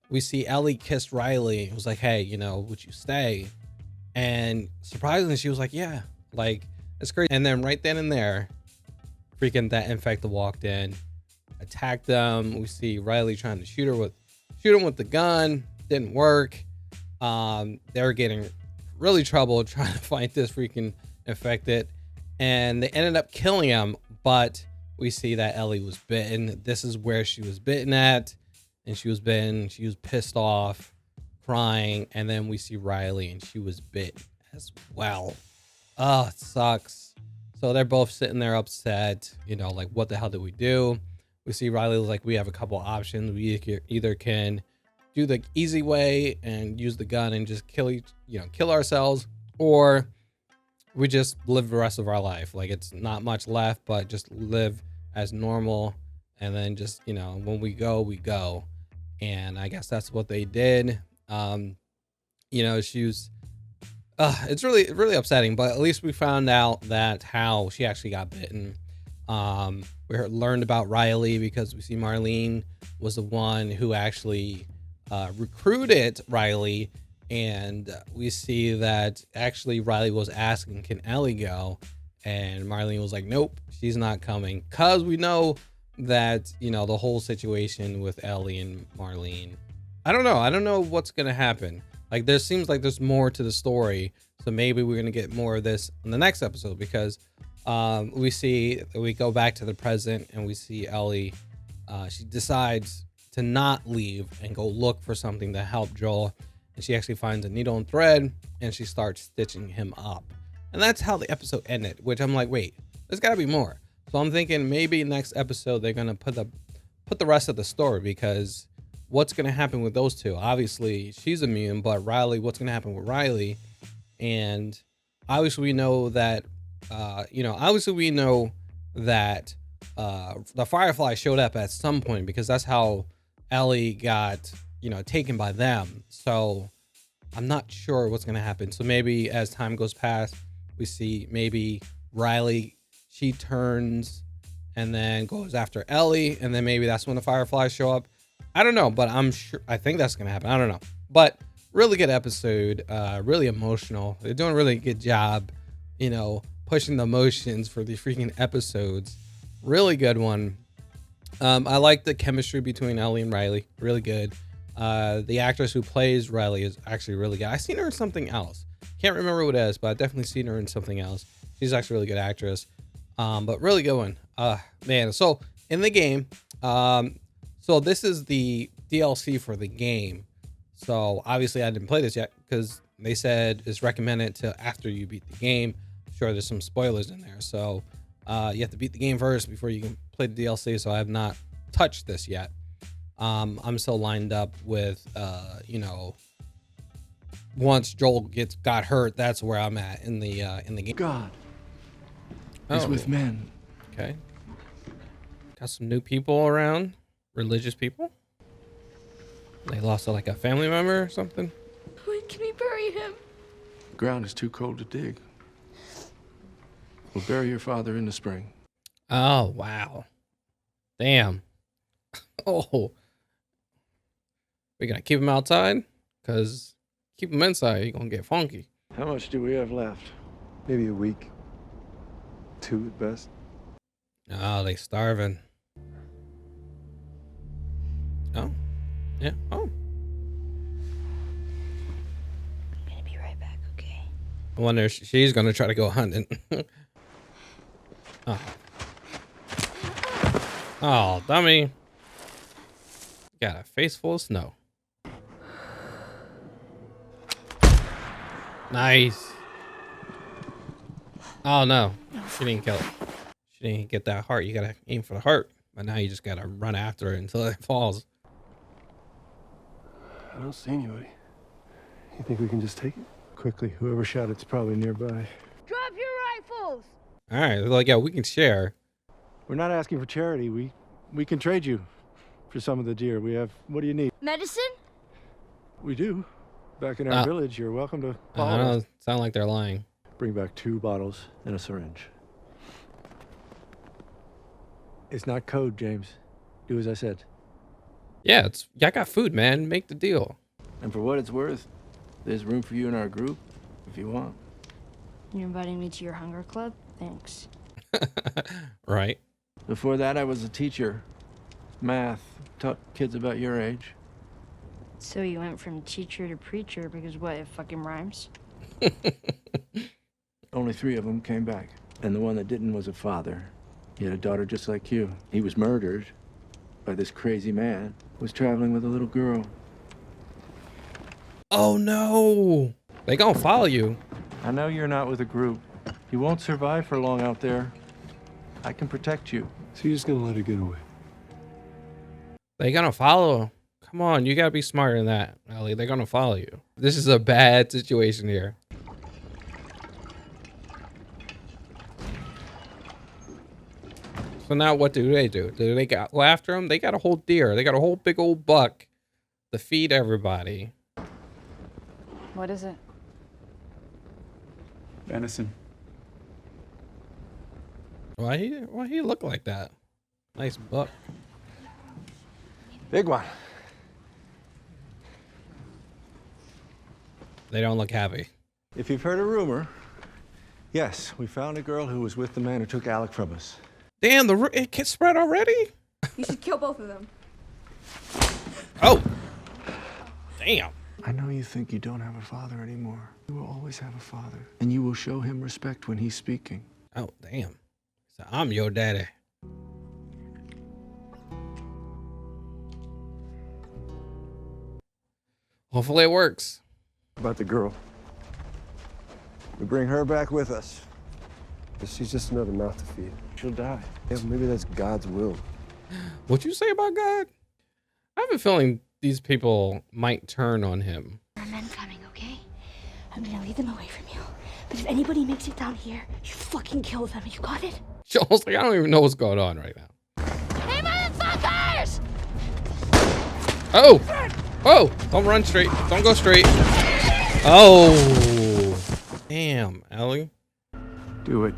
we see Ellie kissed Riley. It was like, hey, you know, would you stay? And surprisingly, she was like, yeah, like, it's great. And then right then and there, freaking that infected walked in, attacked them. We see Riley trying to shoot him with the gun. Didn't work. They were getting really trouble trying to fight this freaking infected, and they ended up killing him. But we see that Ellie was bitten. This is where she was bitten at, and she was bitten. She was pissed off, crying, and then we see Riley, and she was bit as well. Oh, it sucks. So they're both sitting there upset, you know, like, what the hell did we do? We see Riley was like, we have a couple options. We either can do the easy way and use the gun and just kill ourselves, or we just live the rest of our life. Like, it's not much left, but just live as normal. And then just, you know, when we go, we go. And I guess that's what they did. You know, it's really upsetting, but at least we found out that how she actually got bitten. We learned about Riley because we see Marlene was the one who actually recruited Riley, and we see that actually Riley was asking, can Ellie go? And Marlene was like, nope, she's not coming, because we know that, you know, the whole situation with Ellie and Marlene, I don't know what's gonna happen. Like, there seems like there's more to the story, so maybe we're gonna get more of this in the next episode, because we go back to the present, and we see Ellie, she decides to not leave and go look for something to help Joel, and she actually finds a needle and thread, and she starts stitching him up. And that's how the episode ended, which I'm like, wait, there's gotta be more. So I'm thinking maybe next episode they're gonna put the rest of the story, because what's gonna happen with those two? Obviously she's immune, but Riley, what's gonna happen with Riley? And obviously we know that the Firefly showed up at some point, because that's how Ellie got, you know, taken by them. So I'm not sure what's gonna happen. So maybe as time goes past, we see maybe Riley, she turns and then goes after Ellie, and then maybe that's when the Fireflies show up. I don't know, but I think that's gonna happen. I don't know. But really good episode, really emotional. They're doing a really good job, you know, pushing the emotions for the freaking episodes. Really good one. I like the chemistry between Ellie and Riley. Really good. The actress who plays Riley is actually really good. I've seen her in something else. Can't remember what it is, but I've definitely seen her in something else. She's actually a really good actress. But really good one. Man, so in the game, so this is the DLC for the game. So obviously I didn't play this yet, because they said it's recommended to after you beat the game. I'm sure there's some spoilers in there. So you have to beat the game first before you can play the DLC. So I have not touched this yet. I'm still lined up with, you know, once Joel got hurt, that's where I'm at in the game. God is with men. Okay. Got some new people around, religious people. They lost like a family member or something. When can we bury him? The ground is too cold to dig. We'll bury your father in the spring. Oh, wow. Damn. Oh. We gotta keep him outside? Because keep him inside, he's gonna get funky. How much do we have left? Maybe a week. 2 at best. Oh, they starving. Oh. Yeah. Oh. I'm gonna be right back, okay? I wonder if she's gonna try to go hunting. Oh. Oh, dummy. Got a face full of snow. Nice. Oh no, she didn't kill it. She didn't get that heart. You gotta aim for the heart, but now you just gotta run after it until it falls. I don't see anybody. You think we can just take it? Quickly, whoever shot it's probably nearby. Drop your rifles! All right, they're like, yeah, we can share. We're not asking for charity. We can trade you for some of the deer. We have, what do you need? Medicine? We do. Back in our village, you're welcome to I follow us. don't sound like they're lying. Bring back 2 bottles and a syringe. It's not code, James. Do as I said. Yeah, I got food, man. Make the deal. And for what it's worth, there's room for you in our group if you want. You're inviting me to your hunger club? Thanks. Right. Before that, I was a teacher. Math. Taught kids about your age. So you went from teacher to preacher because what, it fucking rhymes? Only 3 of them came back. And the one that didn't was a father. He had a daughter just like you. He was murdered by this crazy man who was traveling with a little girl. Oh no! They gonna follow you. I know you're not with a group. You won't survive for long out there. I can protect you. So you're just gonna let her get away? They gonna follow. Come on, you gotta be smarter than that, Ellie. They're gonna follow you. This is a bad situation here. So now what do? Do they go after him? They got a whole deer. They got a whole big old buck to feed everybody. What is it? Venison. Why he look like that? Nice buck. Big one. They don't look happy. If you've heard a rumor, yes, we found a girl who was with the man who took Alec from us. Damn, it can spread already? You should kill both of them. Oh. Damn. I know you think you don't have a father anymore. You will always have a father. And you will show him respect when he's speaking. Oh, damn. So I'm your daddy. Hopefully it works. About the girl. We bring her back with us. She's just another mouth to feed. She'll die. Yeah, maybe that's God's will. What'd you say about God? I have a feeling these people might turn on him. There are men coming, okay? I'm gonna lead them away from you. But if anybody makes it down here, you fucking kill them. You got it? Joel's like, I don't even know what's going on right now. Hey, motherfuckers! Oh! Oh! Don't run straight. Don't go straight. Oh! Damn, Ellie. Do it.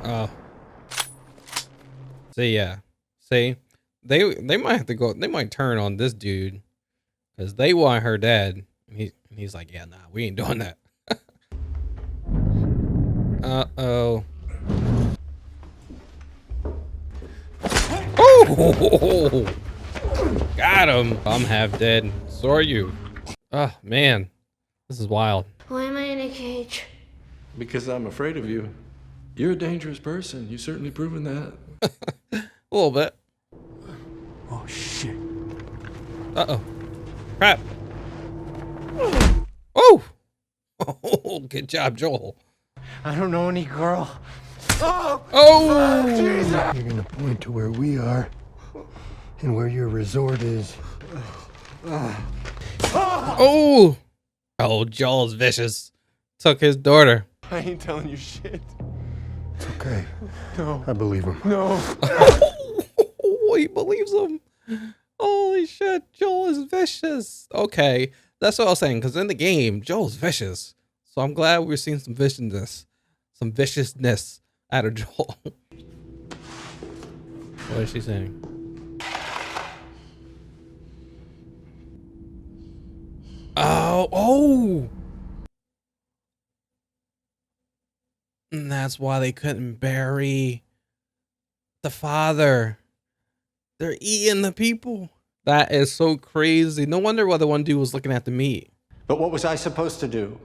Oh. See, yeah. See? They might have to go, they might turn on this dude. Because they want her dead. And he's like, yeah, nah, we ain't doing that. Uh-oh. Oh! Got him. I'm half dead. So are you. Oh, man. This is wild. Why am I in a cage? Because I'm afraid of you. You're a dangerous person. You've certainly proven that. A little bit. Oh, shit. Uh-oh. Crap. Oh! Oh, good job, Joel. I don't know any girl. Oh! Oh! You're gonna point to where we are and where your resort is. Oh! Oh, Joel's vicious. Took his daughter. I ain't telling you shit. It's okay. No. I believe him. No. Oh, he believes him. Holy shit, Joel is vicious. Okay, that's what I was saying, because in the game, Joel's vicious. So I'm glad we're seeing some viciousness out of Joel. What is she saying? Oh! And that's why they couldn't bury the father. They're eating the people. That is so crazy. No wonder why the one dude was looking at the meat. But what was I supposed to do?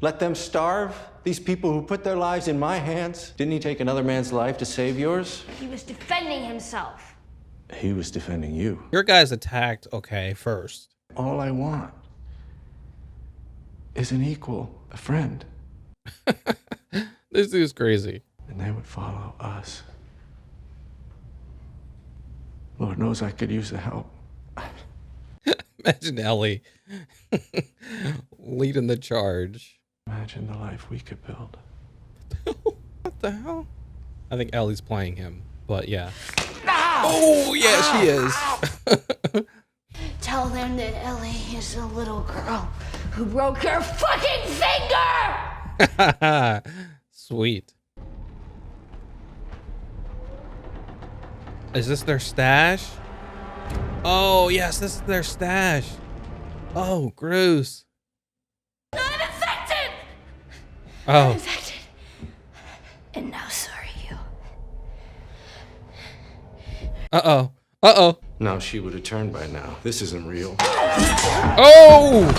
Let them starve? These people who put their lives in my hands? Didn't he take another man's life to save yours? He was defending himself. He was defending you. Your guys attacked, okay, first. All I want is an equal, a friend. This dude's crazy. And they would follow us. Lord knows I could use the help. Imagine Ellie leading the charge. Imagine the life we could build. What the hell? I think Ellie's playing him, but yeah. Oh, yeah, she is. Tell them that Ellie is a little girl who broke her fucking finger! Sweet. Is this their stash? Oh, yes, this is their stash. Oh, gross. I'm infected! Oh. I'm infected. And now so are you. Uh-oh. Uh-oh. No, she would have turned by now. This isn't real. Oh!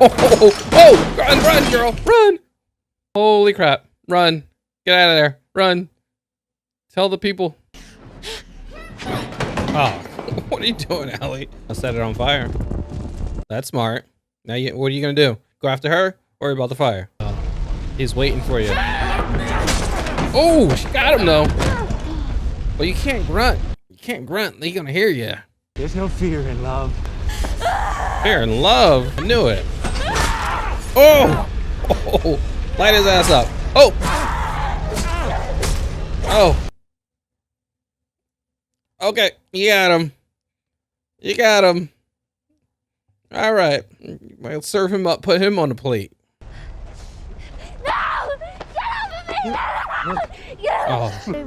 Oh! Oh! Run, run, girl! Run! Holy crap. Run. Get out of there. Run. Tell the people. Oh, what are you doing, Ellie? I'll set it on fire. That's smart. Now, what are you gonna do? Go after her? Worry about the fire. He's waiting for you. Oh, she got him though. But you can't grunt. You can't grunt. They're gonna hear you. There's no fear in love. Fear and love. I knew it. Oh! Oh! Light his ass up. Oh! Oh. Okay, you got him. You got him. All right. I'll serve him up, put him on the plate. No! Get off of me! Get off! Oh.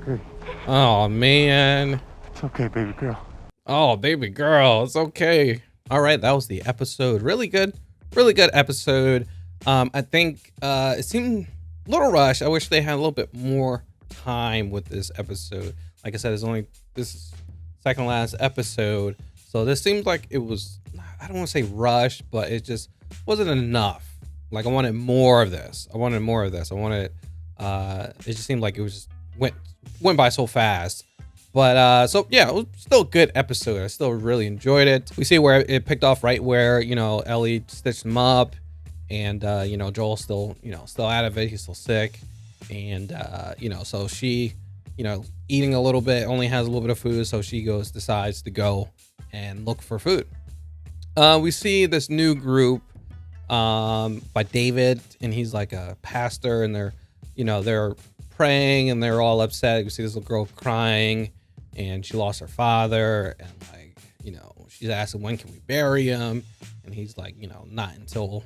Okay. Oh, man. It's okay, baby girl. Oh, baby girl. It's okay. All right, that was the episode. Really good episode. I think it seemed a little rushed. I wish they had a little bit more time with this episode. Like I said, this is second last episode, so this seems like it was, I don't want to say rushed, but it just wasn't enough. Like I wanted more of this. I wanted it just seemed like it was just went by so fast. But so yeah, it was still a good episode. I still really enjoyed it. We see where it picked off right where, you know, Ellie stitched him up, and you know, Joel's still out of it. He's still sick, and you know, so she, you know, eating a little bit, only has a little bit of food, so she decides to go and look for food. We see this new group by David, and he's like a pastor, and they're praying, and they're all upset. You see this little girl crying, and she lost her father, and like, you know, she's asking, when can we bury him? And he's like, you know, not until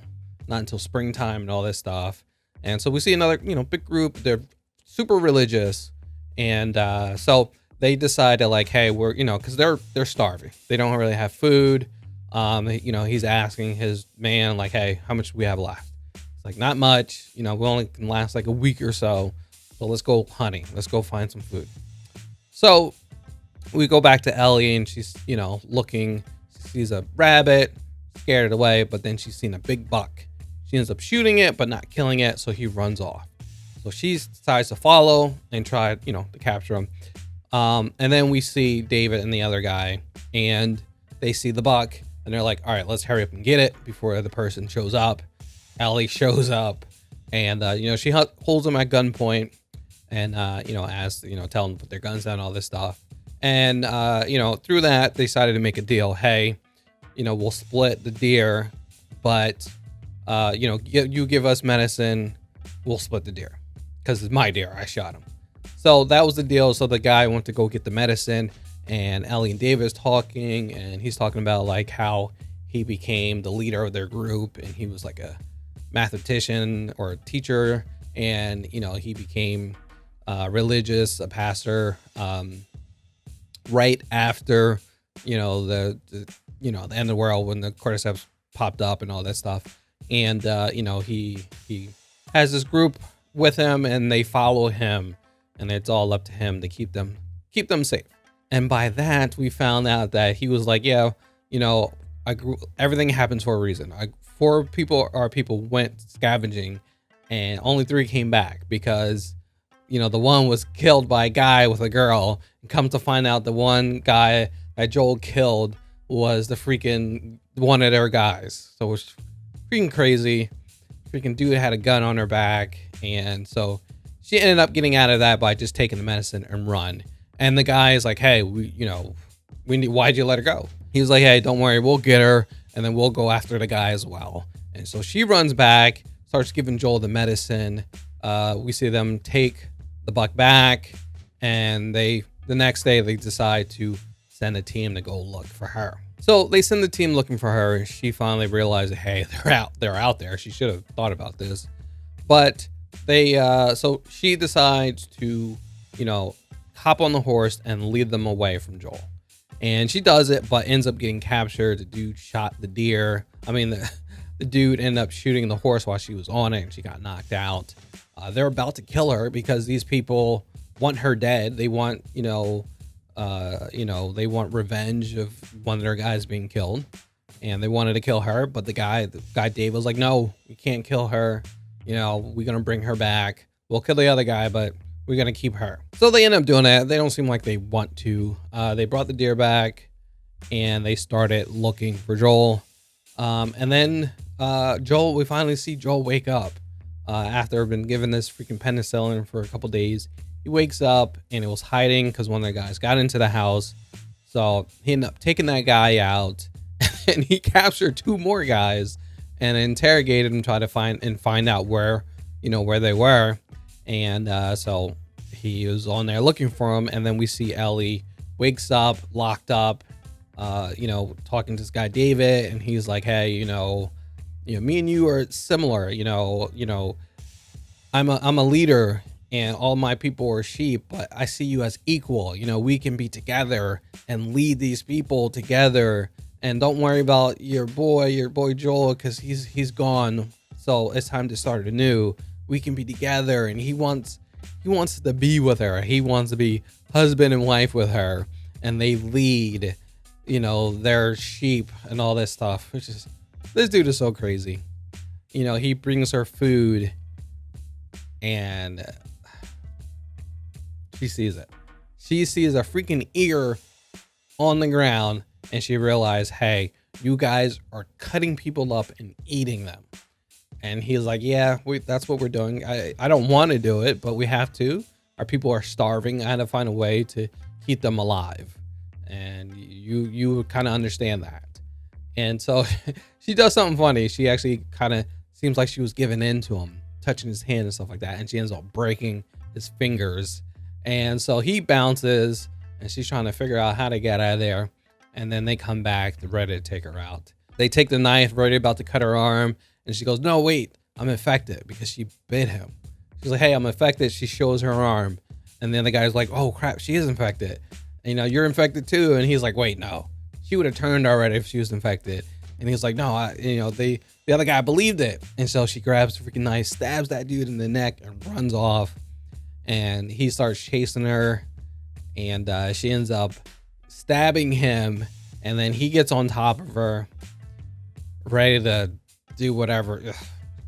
springtime and all this stuff. And so we see another, you know, big group. They're super religious. And so they decide to, like, hey, we're, you know, because they're starving. They don't really have food. You know, he's asking his man, like, hey, how much do we have left? It's like, not much. You know, we only can last like a week or so. So let's go hunting. Let's go find some food. So we go back to Ellie, and she's, you know, looking. She sees a rabbit, scared it away, but then she's seen a big buck. She ends up shooting it, but not killing it. So he runs off. So she decides to follow and try, you know, to capture him. And then we see David and the other guy, and they see the buck, and they're like, all right, let's hurry up and get it before the person shows up. Ellie shows up, and, you know, she holds him at gunpoint, and, you know, asks, you know, tell them to put their guns down, all this stuff. And, you know, through that, they decided to make a deal. Hey, you know, we'll split the deer, but, you know, you give us medicine, we'll split the deer. Because it's my deer, I shot him. So that was the deal. So the guy went to go get the medicine, and Ellie and David's talking, and he's talking about like how he became the leader of their group, and he was like a mathematician or a teacher, and, you know, he became religious, a pastor, right after, you know, the end of the world, when the cordyceps popped up and all that stuff. And you know, he has this group with him, and they follow him, and it's all up to him to keep them safe. And by that, we found out that he was like, yeah, you know, everything happens for a reason. 4 people went scavenging, and only 3 came back because, the one was killed by a guy with a girl, and come to find out the one guy that Joel killed was the freaking one of their guys. So it was freaking crazy. Freaking dude had a gun on her back, and so she ended up getting out of that by just taking the medicine and run. And the guy is like, hey, why'd you let her go? He was like, hey, don't worry, we'll get her, and then we'll go after the guy as well. And so she runs back, starts giving Joel the medicine. We see them take the buck back, and the next day they decide to send a team to go look for her. So they send the team looking for her. She finally realizes, hey, they're out there. She should have thought about this. But so she decides to, hop on the horse and lead them away from Joel. And she does it, but ends up getting captured. The dude shot the deer. The dude ended up shooting the horse while she was on it, and she got knocked out. They're about to kill her because these people want her dead. They want, they want revenge of one of their guys being killed, and they wanted to kill her. But the guy Dave was like, no, you can't kill her. We're gonna bring her back. We'll kill the other guy, but we're gonna keep her. So they end up doing that. They don't seem like they want to. They brought the deer back, and they started looking for Joel. And then Joel, we finally see Joel wake up after been given this freaking penicillin for a couple days. He wakes up, and it was hiding because one of the guys got into the house. So he ended up taking that guy out, and he captured 2 more guys and interrogated them, try to find out where they were. And so he was on there looking for him. And then we see Ellie wakes up, locked up, talking to this guy David, and he's like, hey, me and you are similar. I'm a leader, and all my people are sheep, but I see you as equal. We can be together and lead these people together. And don't worry about your boy Joel, because he's gone. So it's time to start anew. We can be together, and he wants to be with her. He wants to be husband and wife with her, and they lead, their sheep and all this stuff. Which is, this dude is so crazy. He brings her food, and she sees it. She sees a freaking ear on the ground, and she realized, hey, you guys are cutting people up and eating them. And he's like, yeah, that's what we're doing. I don't want to do it, but we have to. Our people are starving. I had to find a way to keep them alive. And you kind of understand that. And so she does something funny. She actually kind of seems like she was giving in to him, touching his hand and stuff like that. And she ends up breaking his fingers. And so he bounces, and she's trying to figure out how to get out of there. And then they come back, they're ready to take her out. They take the knife, ready about to cut her arm. And she goes, no, wait, I'm infected, because she bit him. She's like, hey, I'm infected. She shows her arm. And then the guy's like, oh, crap, she is infected. And, you're infected too. And he's like, wait, no. She would have turned already if she was infected. And he's like, no, the other guy believed it. And so she grabs the freaking knife, stabs that dude in the neck, and runs off. And he starts chasing her. And she ends up stabbing him. And then he gets on top of her, ready to do whatever. Ugh,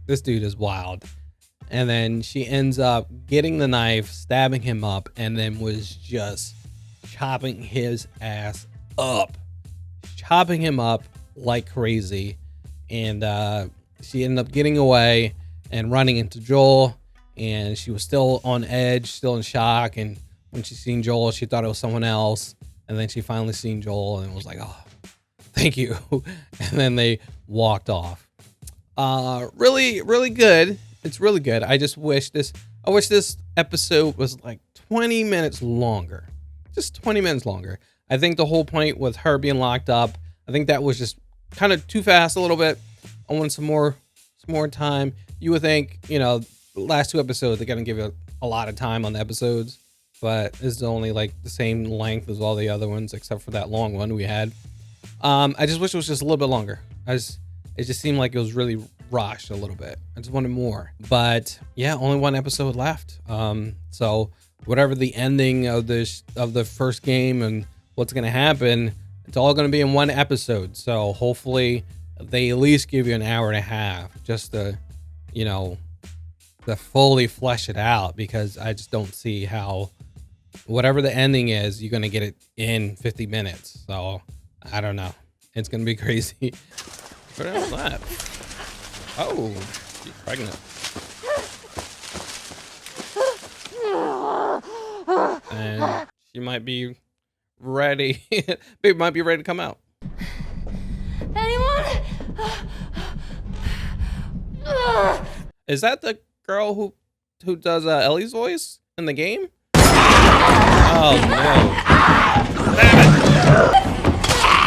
this dude is wild. And then she ends up getting the knife, stabbing him up, and then was just chopping his ass up. Chopping him up like crazy. And she ended up getting away and running into Joel. And she was still on edge, still in shock. And when she seen Joel, she thought it was someone else. And then she finally seen Joel and was like, oh, thank you. And then they walked off. Really, really good. It's really good. I wish this episode was like 20 minutes longer. Just 20 minutes longer. I think the whole point with her being locked up, I think that was just kind of too fast a little bit. I want some more time. You would think, the last 2 episodes, they're going to give you a lot of time on the episodes, but this is only like the same length as all the other ones, except for that long one we had. I just wish it was just a little bit longer. It just seemed like it was really rushed a little bit. I just wanted more. But yeah, only 1 episode left. So whatever the ending of the first game and what's going to happen, it's all going to be in 1 episode. So hopefully they at least give you an hour and a half just to, to fully flesh it out, because I just don't see how, whatever the ending is, you're gonna get it in 50 minutes. So I don't know. It's gonna be crazy. What is that? Oh, she's pregnant. And she might be ready. Baby might be ready to come out. Anyone? Is that the girl who does Ellie's voice in the game? Oh no! Damn it!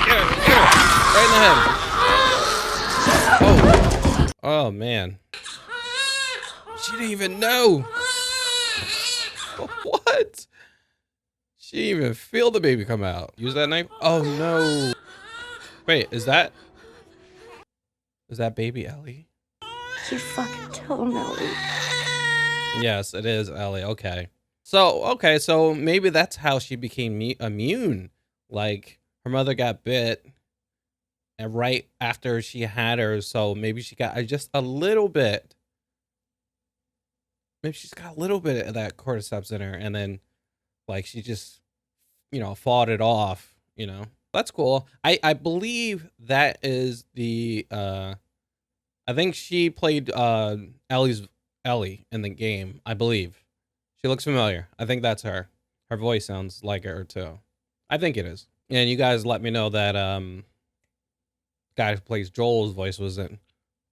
Get her! Right in the head. Oh! Oh man! She didn't even know. What? She didn't even feel the baby come out. Use that knife. Oh no! Wait, is that baby Ellie? You fucking tell him, Ellie. Yes, it is Ellie. Okay. So maybe that's how she became immune. Like, her mother got bit, and right after she had her, so maybe she got just a little bit. Maybe she's got a little bit of that cordyceps in her, and then, like, she just, fought it off. That's cool. I believe that is the. I think she played Ellie in the game. I believe. She looks familiar. I think that's her. Her voice sounds like her too. I think it is. And you guys let me know that guy who plays Joel's voice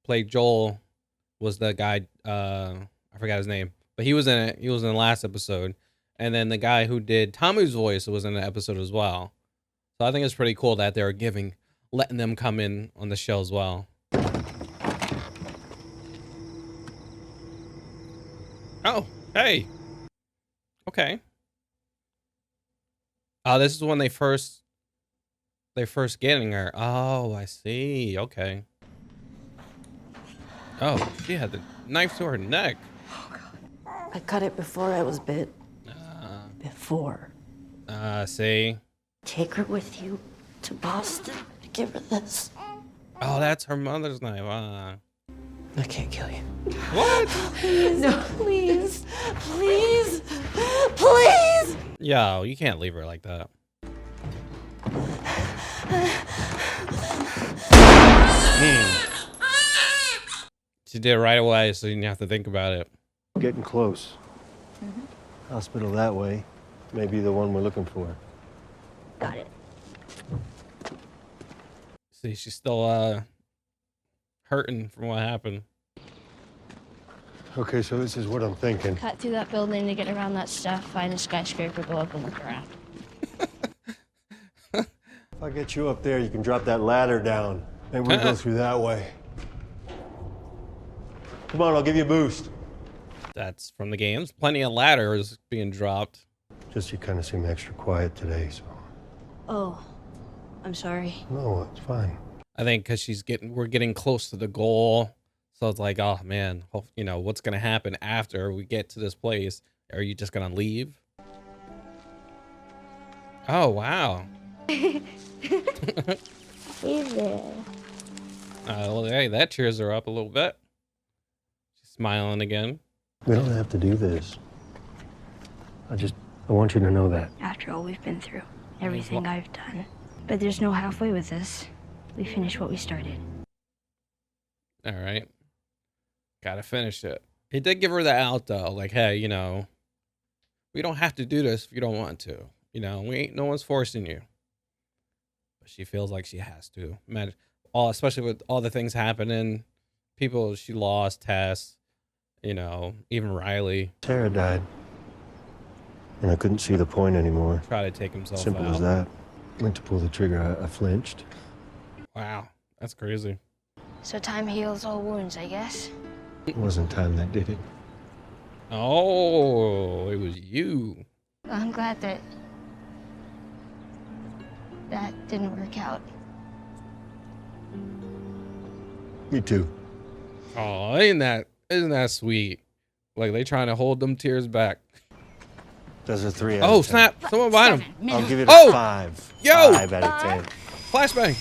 played Joel was the guy, I forgot his name, but he was in it. He was in the last episode. And then the guy who did Tommy's voice was in the episode as well. So I think it's pretty cool that they're letting them come in on the show as well. Oh, hey. Okay. Oh, this is when they first getting her. Oh, I see. Okay. Oh, she had the knife to her neck. I cut it before I was bit. Before. See. Take her with you to Boston to give her this. Oh, that's her mother's knife. I can't kill you. What? No, please. Please. Please. Yo, you can't leave her like that. She did it right away, so you didn't have to think about it. Getting close. Hospital that way. Maybe the one we're looking for. Got it. See, she's still hurting from what happened. Okay, so this is what I'm thinking. Cut through that building to get around that stuff, find a skyscraper, go up and look around. If I get you up there, you can drop that ladder down. Maybe we'll go through that way. Come on, I'll give you a boost. That's from the games. Plenty of ladders being dropped. Just you kind of seem extra quiet today, so. Oh, I'm sorry. No, it's fine. I think because we're getting close to the goal. So it's like, oh man, what's going to happen after we get to this place? Are you just going to leave? Oh, wow. Hey there. Well, hey, that cheers her up a little bit. She's smiling again. We don't have to do this. I want you to know that. After all we've been through, everything I've done. But there's no halfway with this. We finished what we started. All right. Gotta finish it. He did give her the out though, like, hey, we don't have to do this if you don't want to. No one's forcing you. But she feels like she has to. Imagine, especially with all the things happening, people she lost, Tess, even Riley. Sarah died. And I couldn't see the point anymore. Try to take himself out. Simple as that. Went to pull the trigger, I flinched. Wow, that's crazy. So time heals all wounds, I guess. It wasn't time that did it. Oh, it was you. I'm glad that didn't work out. Me too. Oh, isn't that sweet? Like they trying to hold them tears back. That's a 3 out Oh, of 10. snap. Someone behind him. I'll give it a 5. Yo! 5 out of 10. Flashbang.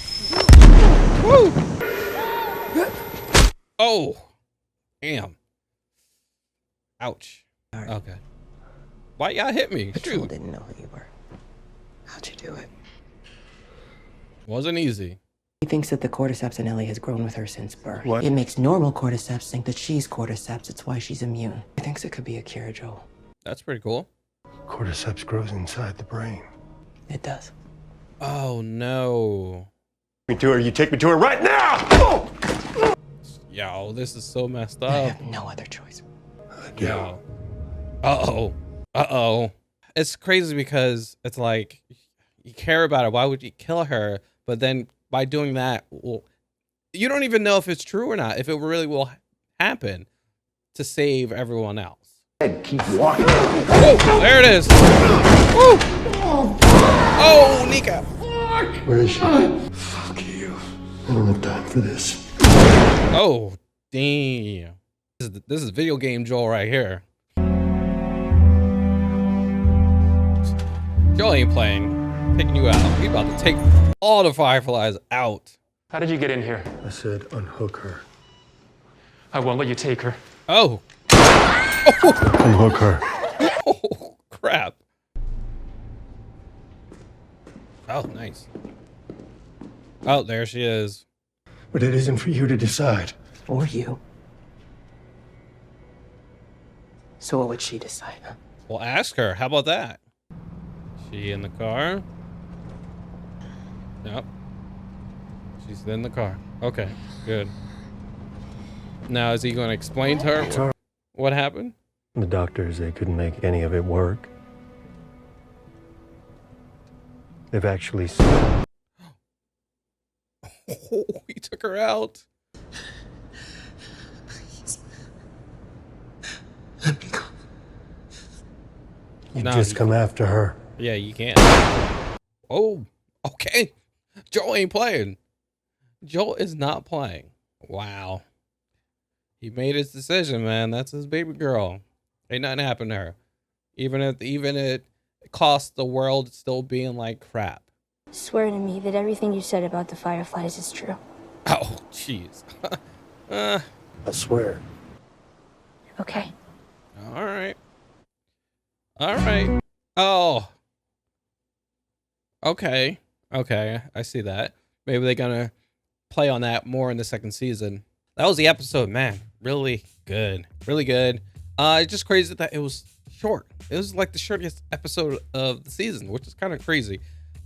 Woo! Oh. Damn. Ouch. Okay. Why y'all hit me? Patrol Shoot. didn't know who you were. How'd you do it? Wasn't easy. He thinks that the cordyceps in Ellie has grown with her since birth. What? It makes normal cordyceps think that she's cordyceps. It's why she's immune. He thinks it could be a cure, Joel. That's pretty cool. Cordyceps grows inside the brain. It does. Oh no. Take me to her. You take me to her right now! Yo, this is so messed I up. have no other choice. Yo. Uh-oh. Uh-oh. It's crazy because it's like you care about her. Why would you kill her? But then by doing that, well, you don't even know if it's true or not, if it really will happen to save everyone else. Keep walking. Oh, there it is. Woo. Oh, Nika. Where is she? Fuck you. I don't have time for this. Oh, damn. This is video game Joel right here. Joel ain't playing. Taking you out. He about to take all the fireflies out. How did you get in here? I said unhook her. I won't let you take her. Oh. Unhook her. Oh, crap. Oh, nice. Oh, there she is. But it isn't for you to decide. Or you. So what would she decide, huh? Well, ask her. How about that? She in the car? Nope. She's in the car. Okay, good. Now, is he going to explain to her what happened? The doctors, they couldn't make any of it work. They've actually... Oh, he took her out. You No, just come after her. Yeah, you can't. Oh, okay. Joel ain't playing. Joel is not playing. Wow. He made his decision, man. That's his baby girl. Ain't nothing happened to her. Even it cost the world still being like crap. Swear to me that everything you said about the fireflies is true. Oh, jeez. I swear. Okay. All right. All right. Oh. Okay. Okay. I see that. Maybe they're gonna play on that more in the second season. That was the episode, man. Really good. Really good. It's just crazy that it was short. It was like the shortest episode of the season, which is kind of crazy.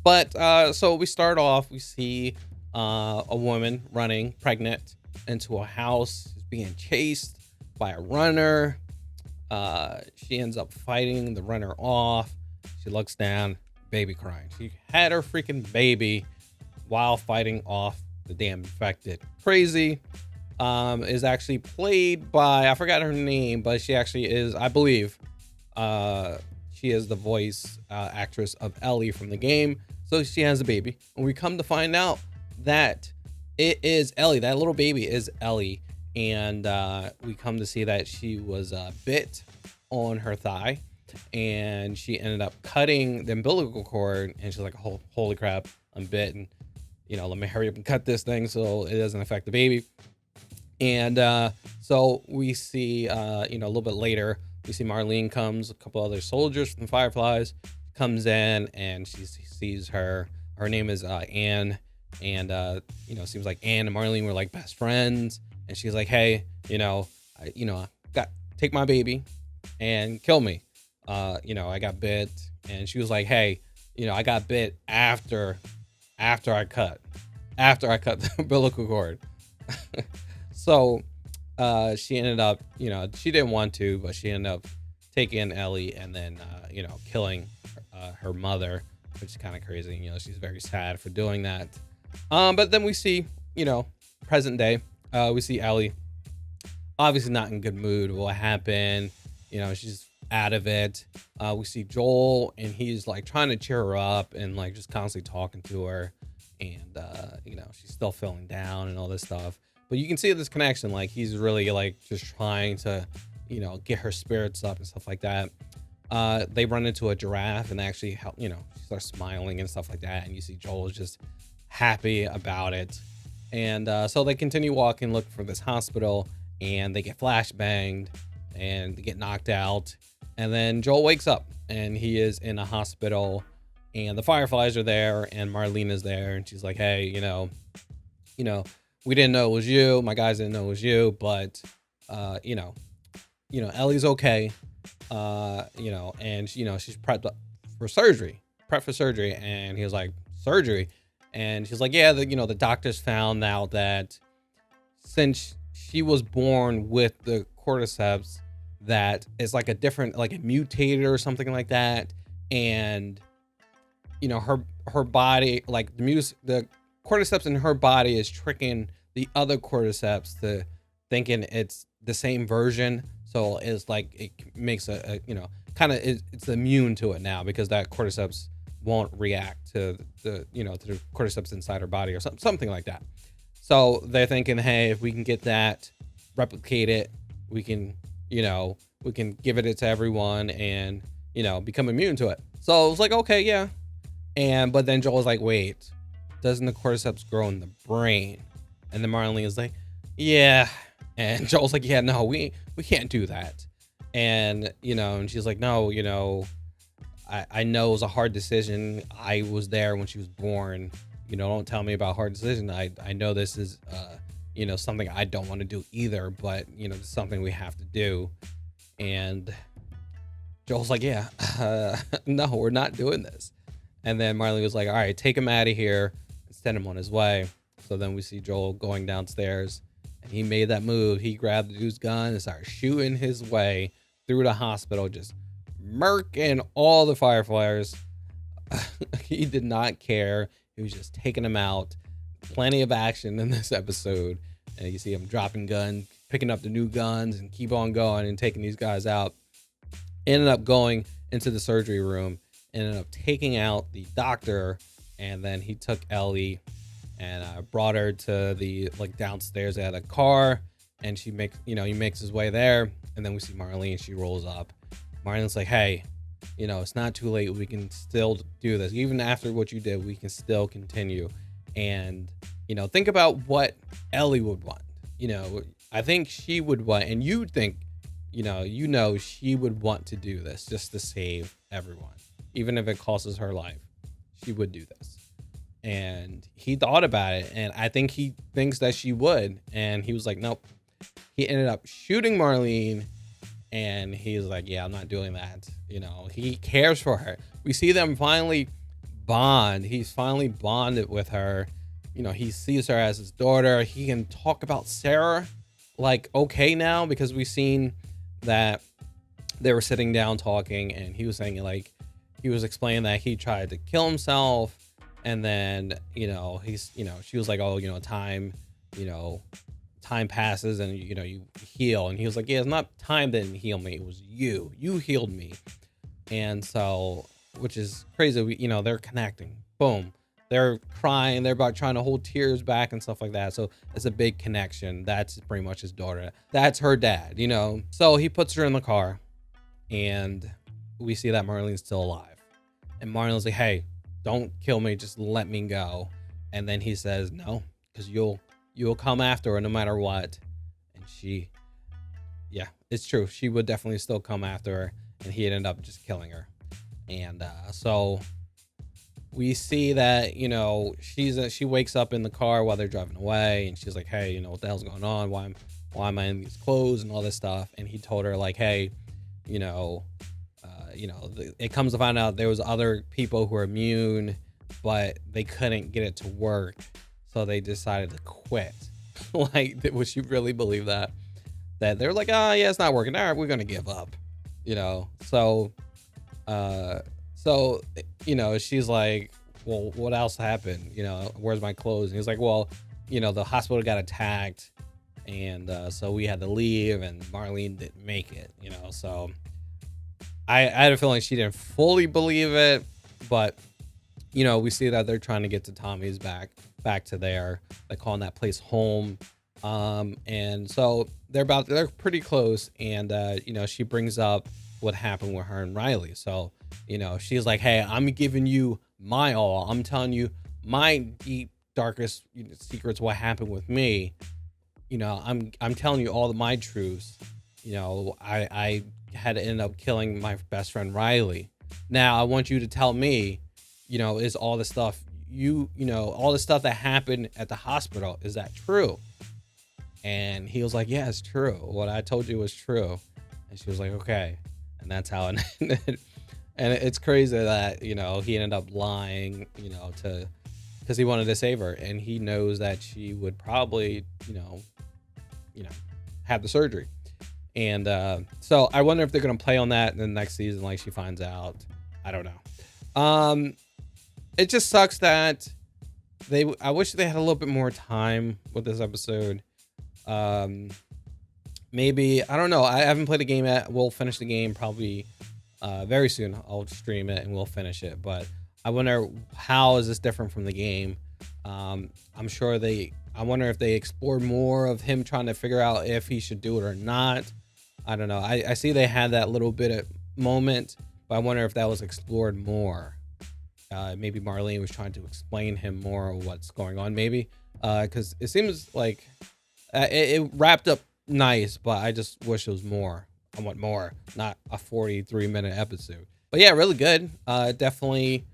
But so we start off, we see a woman running pregnant into a house. She's being chased by a runner. She ends up fighting the runner off. She looks down, baby crying. She had her freaking baby while fighting off the damn infected. Crazy. Is actually played by, I forgot her name, but she actually is, I believe, she is the voice actress of Ellie from the game. So she has a baby, and we come to find out that it is Ellie. That little baby is Ellie, and we come to see that she was bit on her thigh, and she ended up cutting the umbilical cord, and she's like, oh, holy crap, I'm bit, and let me hurry up and cut this thing so it doesn't affect the baby. And so we see, a little bit later, we see Marlene comes, a couple other soldiers from the Fireflies, comes in, and she sees her. Her name is Anne, and seems like Anne and Marlene were like best friends. And she's like, hey, take my baby and kill me. I got bit, and she was like, hey, I got bit after I cut the umbilical cord. So she ended up, she didn't want to, but she ended up taking Ellie and then, killing her mother, which is kind of crazy. She's very sad for doing that. But then we see, present day, we see Ellie obviously not in good mood. What happened? She's out of it. We see Joel, and he's like trying to cheer her up and like just constantly talking to her. And, she's still feeling down and all this stuff. But you can see this connection, like he's really like just trying to, get her spirits up and stuff like that. They run into a giraffe and they actually help, she starts smiling and stuff like that. And you see Joel is just happy about it. And so they continue walking, looking for this hospital, and they get flashbanged. and get knocked out. And then Joel wakes up and he is in a hospital, and the Fireflies are there, and Marlene is there, and she's like, hey, you know, we didn't know it was you. My guys didn't know it was you, but you know, Ellie's okay. And she's prepped for surgery. And he was like, surgery? And she's like, yeah, the doctors found out that since she was born with the cordyceps, that it's like a different, like a mutated or something like that. And, her body, like the cordyceps in her body is tricking the other cordyceps to thinking it's the same version. So it's like, it makes it's immune to it now, because that cordyceps won't react to to the cordyceps inside her body or something like that. So they're thinking, hey, if we can get that, replicate it, we can give it to everyone and, become immune to it. So it was like, okay, yeah. But then Joel was like, wait, doesn't the cordyceps grow in the brain? And then Marlene is like, yeah. And Joel's like, yeah, no, we can't do that. And, and she's like, no, I know it was a hard decision. I was there when she was born. Don't tell me about hard decision. I know this is, something I don't want to do either, but, it's something we have to do. And Joel's like, yeah, no, we're not doing this. And then Marlene was like, all right, take him out of here and send him on his way. So then we see Joel going downstairs, and he made that move. He grabbed the dude's gun and started shooting his way through the hospital, just murking all the Fireflies. He did not care. He was just taking them out. Plenty of action in this episode. And you see him dropping guns, picking up the new guns, and keep on going and taking these guys out. Ended up going into the surgery room, ended up taking out the doctor, and then he took Ellie and brought her to the downstairs. They had a car, and he makes his way there, and then we see Marlene. She rolls up. Marlene's like, hey, it's not too late. We can still do this. Even after what you did, we can still continue. And, think about what Ellie would want. I think she would want, and you think, she would want to do this just to save everyone. Even if it costs her life, she would do this. And he thought about it, and I think he thinks that she would. And he was like, nope. He ended up shooting Marlene. And he's like, yeah, I'm not doing that. He cares for her. We see them finally bond. He's finally bonded with her. He sees her as his daughter. He can talk about Sarah okay now, because we've seen that they were sitting down talking, and he was saying he was explaining that he tried to kill himself. And then, she was like, oh, time passes and you heal. And he was like, yeah, it's not time that didn't heal me, it was you healed me. And so, which is crazy. They're connecting. Boom, they're crying, they're about trying to hold tears back and stuff like that. So it's a big connection. That's pretty much his daughter, that's her dad. So he puts her in the car, and we see that Marlene's still alive. And Marlene's like, hey, don't kill me, just let me go. And then he says, no, because you'll come after her no matter what. And it's true. She would definitely still come after her, and he ended up just killing her. And so we see that, she wakes up in the car while they're driving away, and she's like, hey, what the hell's going on? Why am I in these clothes and all this stuff? And he told her hey, it comes to find out there was other people who were immune, but they couldn't get it to work. So they decided to quit. Would you really believe that they're like, oh yeah, it's not working. All right, we're gonna give up. So she's like, well, what else happened? Where's my clothes? And he's like, well, the hospital got attacked, and so we had to leave, and Marlene didn't make it. So I had a feeling she didn't fully believe it, but we see that they're trying to get to Tommy's back to they're calling that place home. And so they're pretty close. And, she brings up what happened with her and Riley. So, she's like, hey, I'm giving you my all. I'm telling you my deep, darkest secrets, what happened with me. I'm telling you all of my truths, you know, I had to end up killing my best friend Riley. Now I want you to tell me, you know, is all the stuff you know, all the stuff that happened at the hospital, is that true? And he was like, yeah, it's true. What I told you was true. And she was like, okay. And that's how it ended. And it's crazy that, you know, he ended up lying, you know, because he wanted to save her, and he knows that she would probably, you know, have the surgery. And so I wonder if they're gonna play on that in the next season, like she finds out. I don't know. It just sucks that I wish they had a little bit more time with this episode. Maybe, I don't know. I haven't played the game yet. We'll finish the game probably very soon. I'll stream it and we'll finish it. But I wonder, how is this different from the game? I'm sure I wonder if they explored more of him trying to figure out if he should do it or not. I don't know. I see they had that little bit of moment, but I wonder if that was explored more. Maybe Marlene was trying to explain him more of what's going on, maybe. Because it seems like it wrapped up nice, but I just wish it was more. I want more, not a 43-minute episode. But yeah, really good. Definitely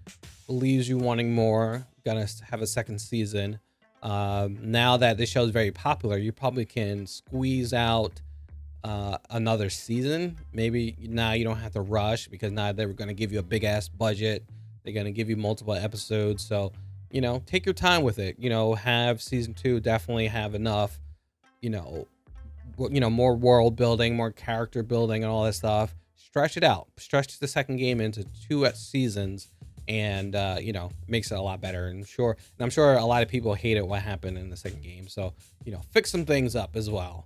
leaves you wanting more. Gonna have a second season. Now that this show is very popular, you probably can squeeze out another season. Maybe now you don't have to rush, because now they're going to give you a big ass budget. They're going to give you multiple episodes. So, you know, take your time with it. You know, have season 2 definitely have enough, you know, more world building, more character building and all that stuff. Stretch it out. Stretch the second game into 2 seasons, and you know, makes it a lot better. And I'm sure a lot of people hated what happened in the second game. So, you know, fix some things up as well.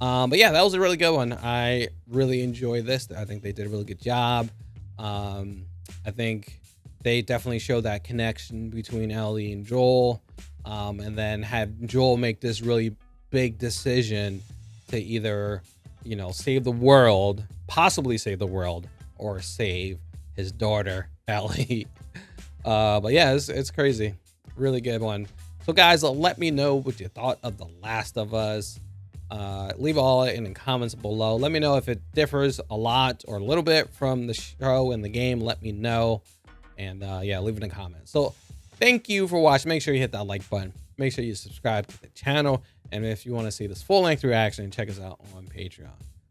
But yeah, that was a really good one. I really enjoyed this. I think they did a really good job. I think they definitely showed that connection between Ellie and Joel, and then had Joel make this really big decision to either, you know, save the world, possibly save the world, or save his daughter, Ellie. But yeah, it's crazy. Really good one. So guys, let me know what you thought of The Last of Us. Leave all in the comments below. Let me know if it differs a lot or a little bit from the show and the game. Let me know. And yeah, leave it in the comments. So thank you for watching. Make sure you hit that like button. Make sure you subscribe to the channel. And if you want to see this full-length reaction, check us out on Patreon.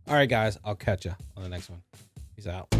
All right, guys, I'll catch you on the next one. Peace out.